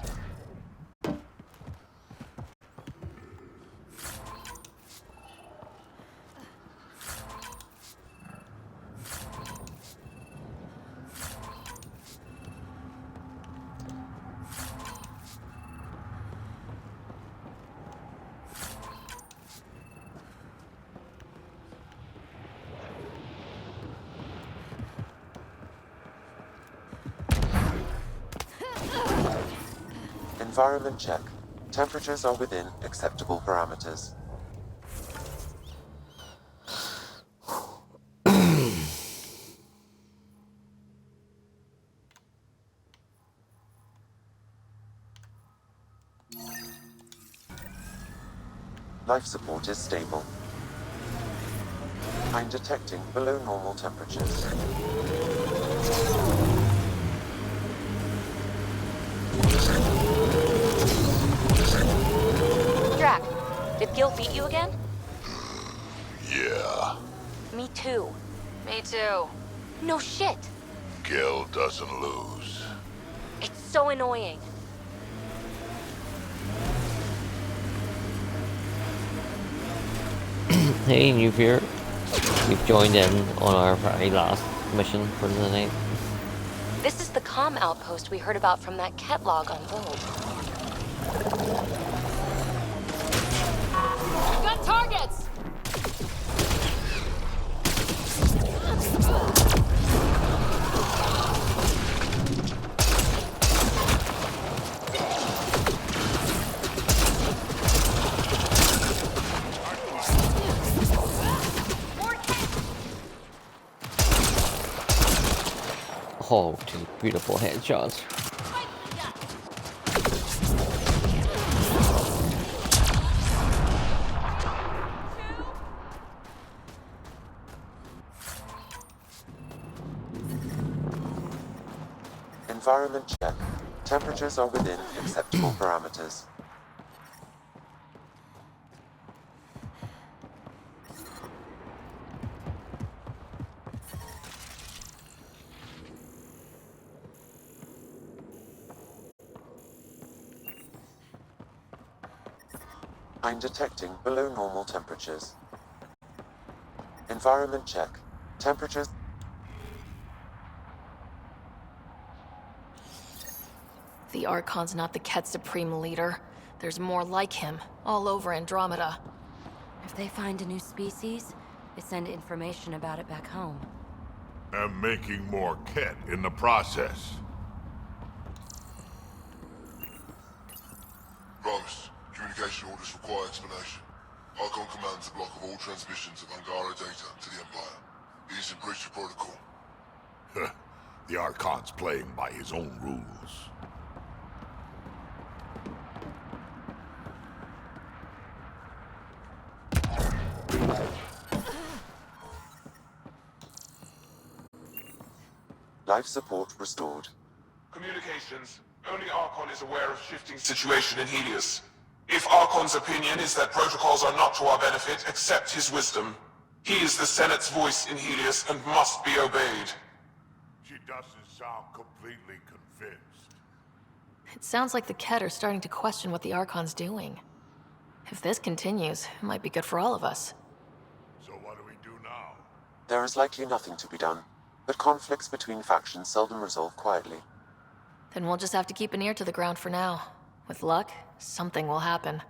Environment check. Temperatures are within acceptable parameters. Life support is stable. I'm detecting below normal temperatures. Drac, did Gil beat you again? Yeah, Me too. Me too. No shit. Gil doesn't lose. It's so annoying. Hey, new here. We've joined in on our very last mission for the night. This is the comm outpost we heard about from that Ket log on Vogue. Got targets! Oh, two beautiful headshots. Environment check. Temperatures are within acceptable parameters. I'm detecting below normal temperatures. Environment check. Temperatures. The Archon's not the Ket Supreme leader. There's more like him, all over Andromeda. If they find a new species, they send information about it back home. And making more Ket in the process. Promise. Communication orders require explanation. Archon commands a block of all transmissions of Angara data to the Empire. He is in breach of protocol. The Archon's playing by his own rules. Life support restored. Communications. Only Archon is aware of shifting situation in Helius. If Archon's opinion is that protocols are not to our benefit, accept his wisdom. He is the Senate's voice in Helius and must be obeyed. She doesn't sound completely convinced. It sounds like the Ket are starting to question what the Archon's doing. If this continues, it might be good for all of us. So what do we do now? There is likely nothing to be done, but conflicts between factions seldom resolve quietly. Then we'll just have to keep an ear to the ground for now. With luck, something will happen.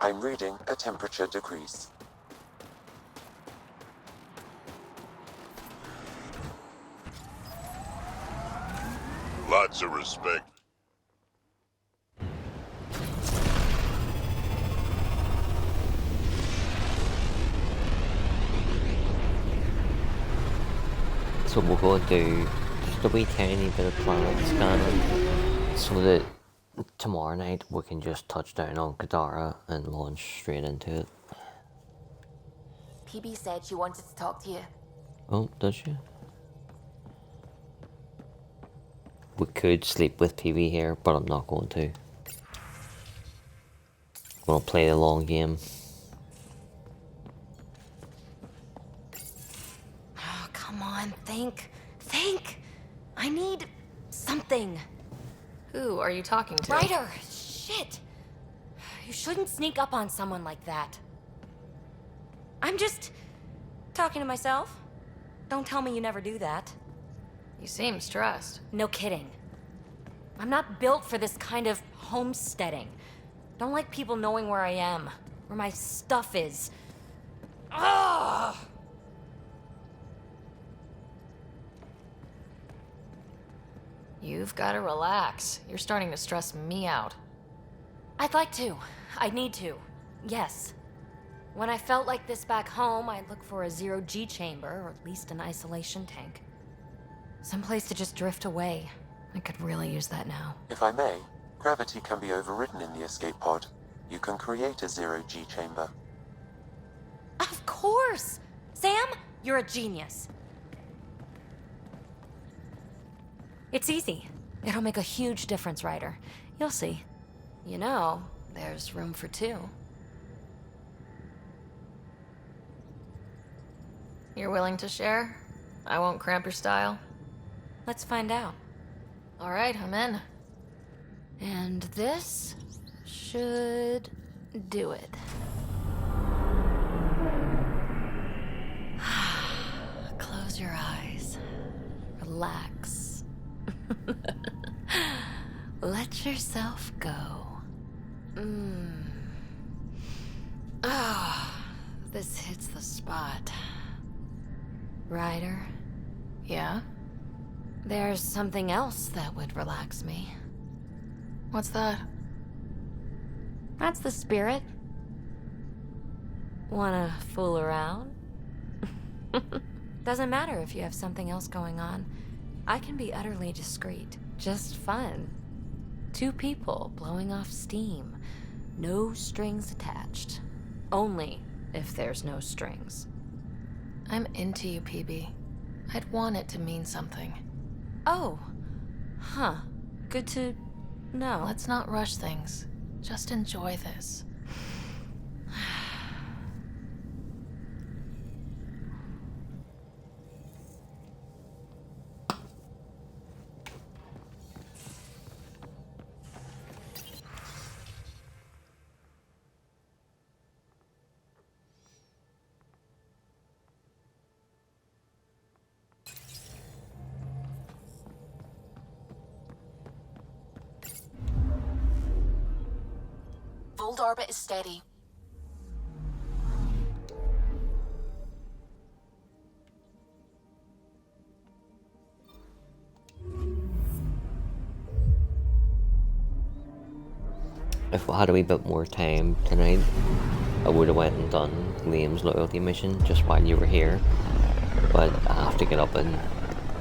I'm reading a temperature decrease. Lots of respect. So we'll go do just a wee tiny bit of planet scanning so that tomorrow night we can just touch down on Kadara and launch straight into it. PB said she wanted to talk to you. Oh, does she? We could sleep with PB here, but I'm not going to. I'm gonna play the long game. Oh, come on, think. Think! I need something. Who are you talking to? Ryder! Shit! You shouldn't sneak up on someone like that. I'm just talking to myself. Don't tell me you never do that. You seem stressed. No kidding. I'm not built for this kind of homesteading. Don't like people knowing where I am, where my stuff is. Ugh! You've got to relax. You're starting to stress me out. I'd like to. I need to. Yes. When I felt like this back home, I'd look for a zero-G chamber, or at least an isolation tank. Someplace to just drift away. I could really use that now. If I may, gravity can be overridden in the escape pod. You can create a zero-G chamber. Of course! Sam, you're a genius. It's easy. It'll make a huge difference, Ryder. You'll see. You know, there's room for two. You're willing to share? I won't cramp your style. Let's find out. All right, I'm in. And this should do it. Close your eyes. Relax. Let yourself go. This hits the spot. Ryder? Yeah? There's something else that would relax me. What's that? That's the spirit. Wanna fool around? Doesn't matter if you have something else going on. I can be utterly discreet. Just fun. Two people blowing off steam. No strings attached. Only if there's no strings. I'm into you, PB. I'd want it to mean something. Oh. Huh. Good to know. Let's not rush things. Just enjoy this. Fold orbit is steady. If we had a wee bit more time tonight, I would have went and done Liam's loyalty mission just while you were here. But I have to get up and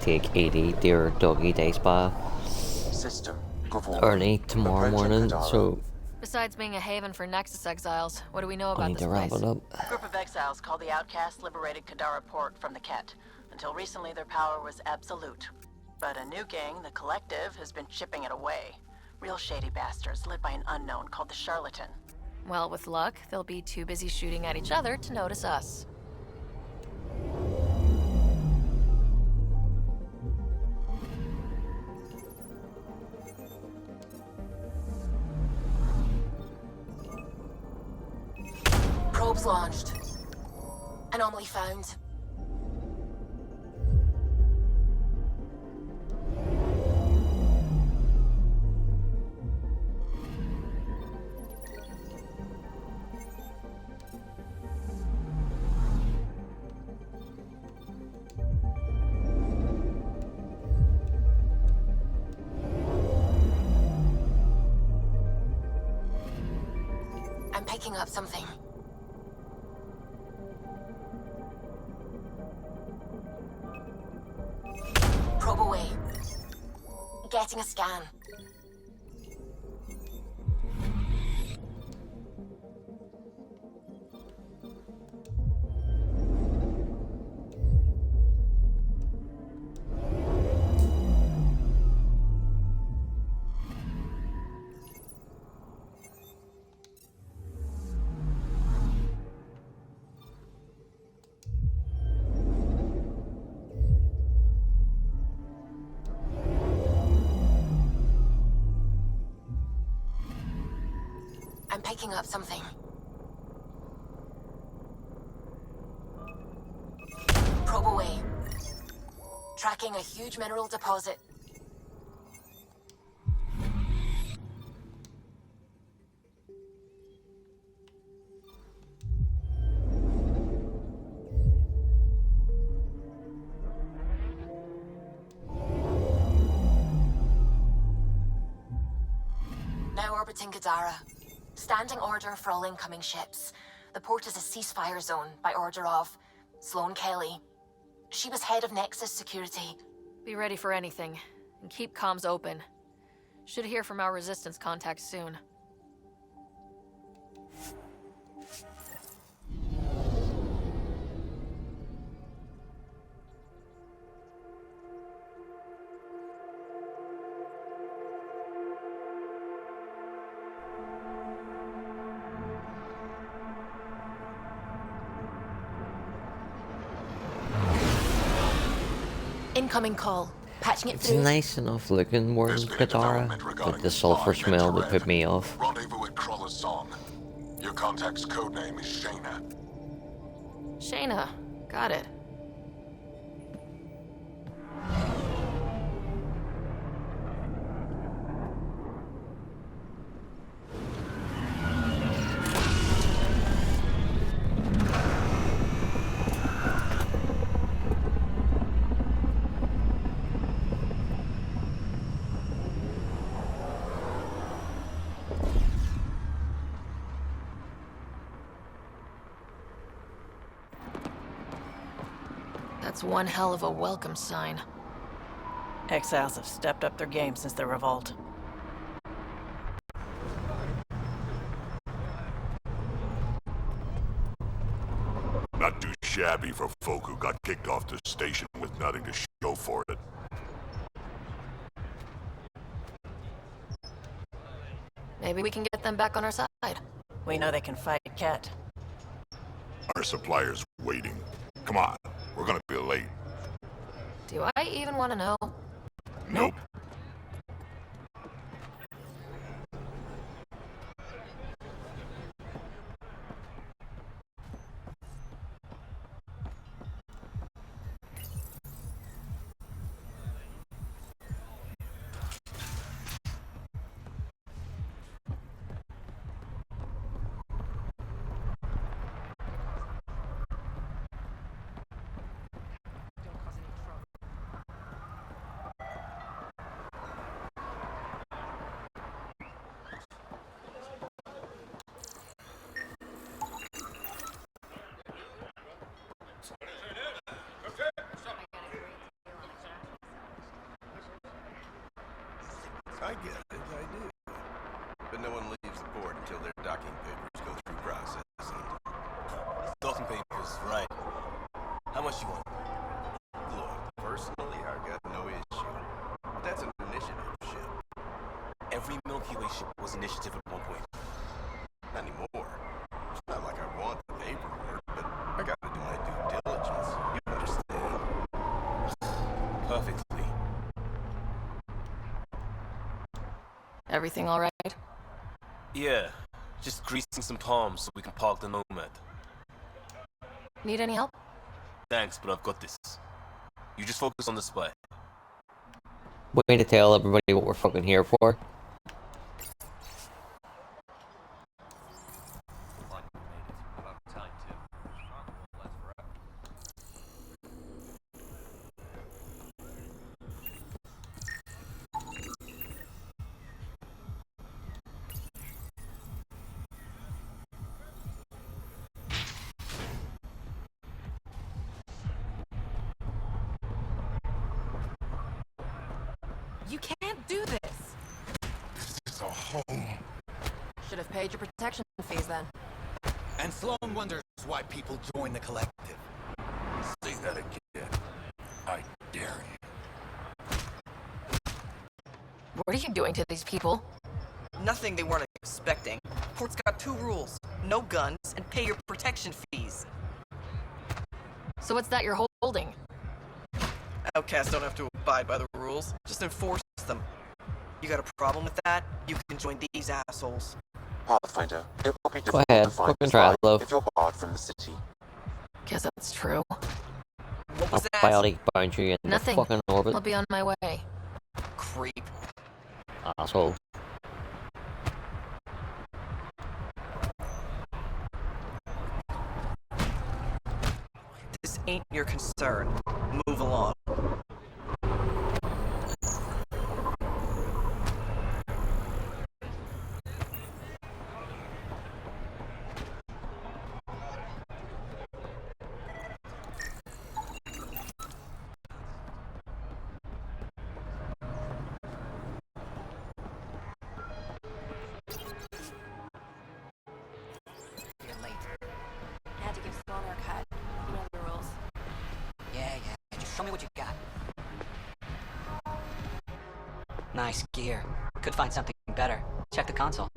take 80 dear doggy day spa System early tomorrow morning, so Besides being a haven for Nexus exiles, what do we know I about need this to wrap place? it up. A group of exiles called the Outcasts liberated Kadara Port from the Ket. Until recently, their power was absolute. But a new gang, the Collective, has been chipping it away. Real shady bastards led by an unknown called the Charlatan. Well, with luck, they'll be too busy shooting at each other to notice us. Probes launched. Anomaly found. I'm picking up something. Probe away. Getting a scan. I'm picking up something. Probe away. Tracking a huge mineral deposit. Now orbiting Kadara. Standing order for all incoming ships. The port is a ceasefire zone by order of Sloane Kelly. She was head of Nexus security. Be ready for anything, and keep comms open. Should hear from our resistance contacts soon. Incoming call. Patching it It's through. nice enough looking more than Katara, but the sulfur smell would put me off. Rendezvous at Crawler's Song. Your contact's codename is Shayna. Shayna. Got it. That's one hell of a welcome sign. Exiles have stepped up their game since the revolt. Not too shabby for folk who got kicked off the station with nothing to show for it. Maybe we can get them back on our side. We know they can fight Ket. Our supplier's waiting. Come on, we're gonna be late. Do I even want to know? Nope. I get it, I do. But no one leaves the port until their docking papers go through processing. Docking papers, right. How much you want? Look, personally, I got no issue. But that's an initiative ship. Every Milky Way ship was initiative at one point. Not anymore. It's not like I want the paperwork, but I gotta do my due diligence. You understand? Perfectly. Everything all right? Yeah, just greasing some palms so we can park the Nomad. Need any help? Thanks, but I've got this. You just focus on the spy. Way to tell everybody what we're fucking here for. You can't do this! This is a home. Should have paid your protection fees then. And Sloan wonders why people join the collective. Say that again. I dare you. What are you doing to these people? Nothing they weren't expecting. Port's got 2 rules. No guns, and pay your protection fees. So what's that you're holding? Outcasts don't have to abide by the rules. Just enforce them. You got a problem with that? You can join these assholes. Pathfinder, it will be Go difficult ahead, to find fucking the try, spy love. if you're barred from the city. Guess that's true. What was that? Biotic boundary in Nothing. the fucking orbit. I'll be on my way. Creep. Asshole. This ain't your concern. Move along. You're late. Had to give Sloan her cut. You know the rules. Yeah. Just show me what you got. Nice gear. Could find something better. Check the console.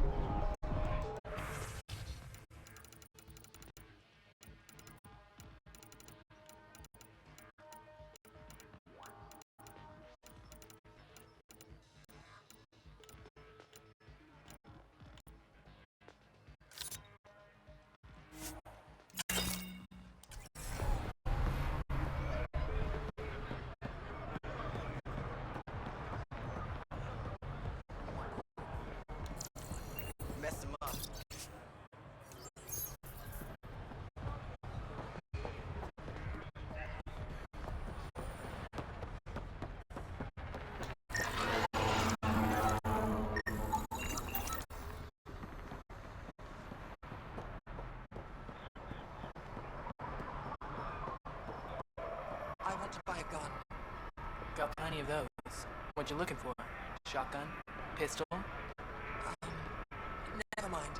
riot gun. Got plenty of those. What you looking for? Shotgun? Pistol? Never mind.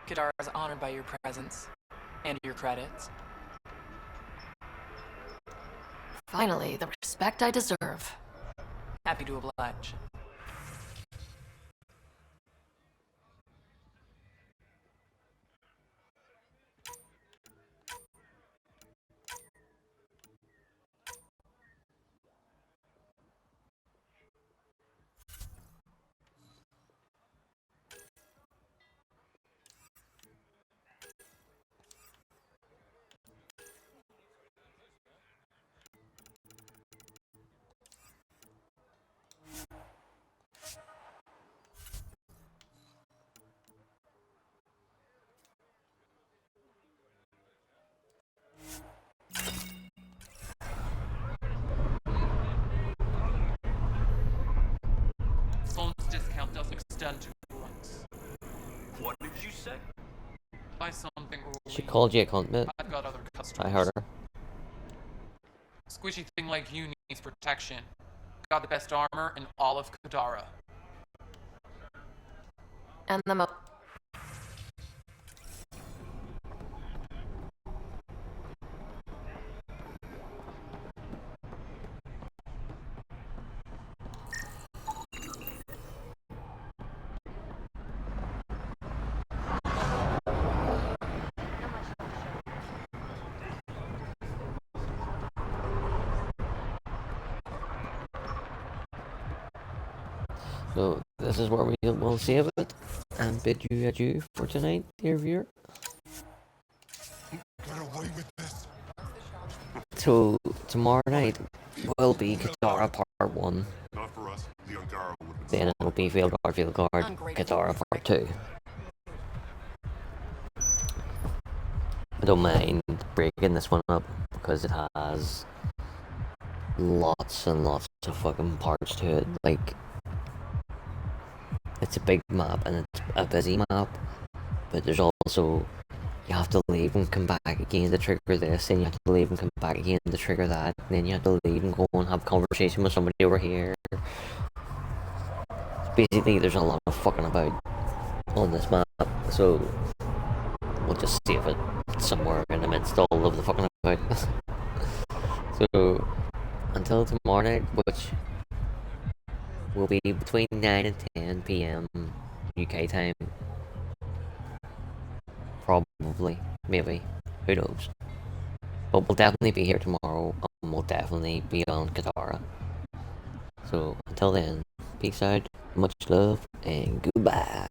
Kadara is honored by your presence. And your credits. Finally, the respect I deserve. Happy to oblige. Phone's discount doesn't extend to runs. What did you say? Buy something early. She called you a cunt, mate. I've got other customers. I heard her. Squishy thing like you needs protection. Got the best armor in all of Kadara. And the So this is where we will save it and bid you adieu for tonight, dear viewer. Get away with this. So tomorrow night will be Katara Part 1. Not for us. The Angara would have been Then it'll be Field Guard, Katara Part 2. I don't mind breaking this one up because it has lots and lots of fucking parts to it. Like, it's a big map and it's a busy map, but there's also, you have to leave and come back again to trigger this, and you have to leave and come back again to trigger that, and then you have to leave and go and have a conversation with somebody over here. Basically, there's a lot of fucking about on this map, so we'll just save it somewhere in the midst of all of the fucking about. So, until tomorrow night, which will be between 9 and 10 p.m. UK time. Probably, maybe, who knows. But we'll definitely be here tomorrow, and we'll definitely be on Katara. So, until then, peace out, much love, and goodbye.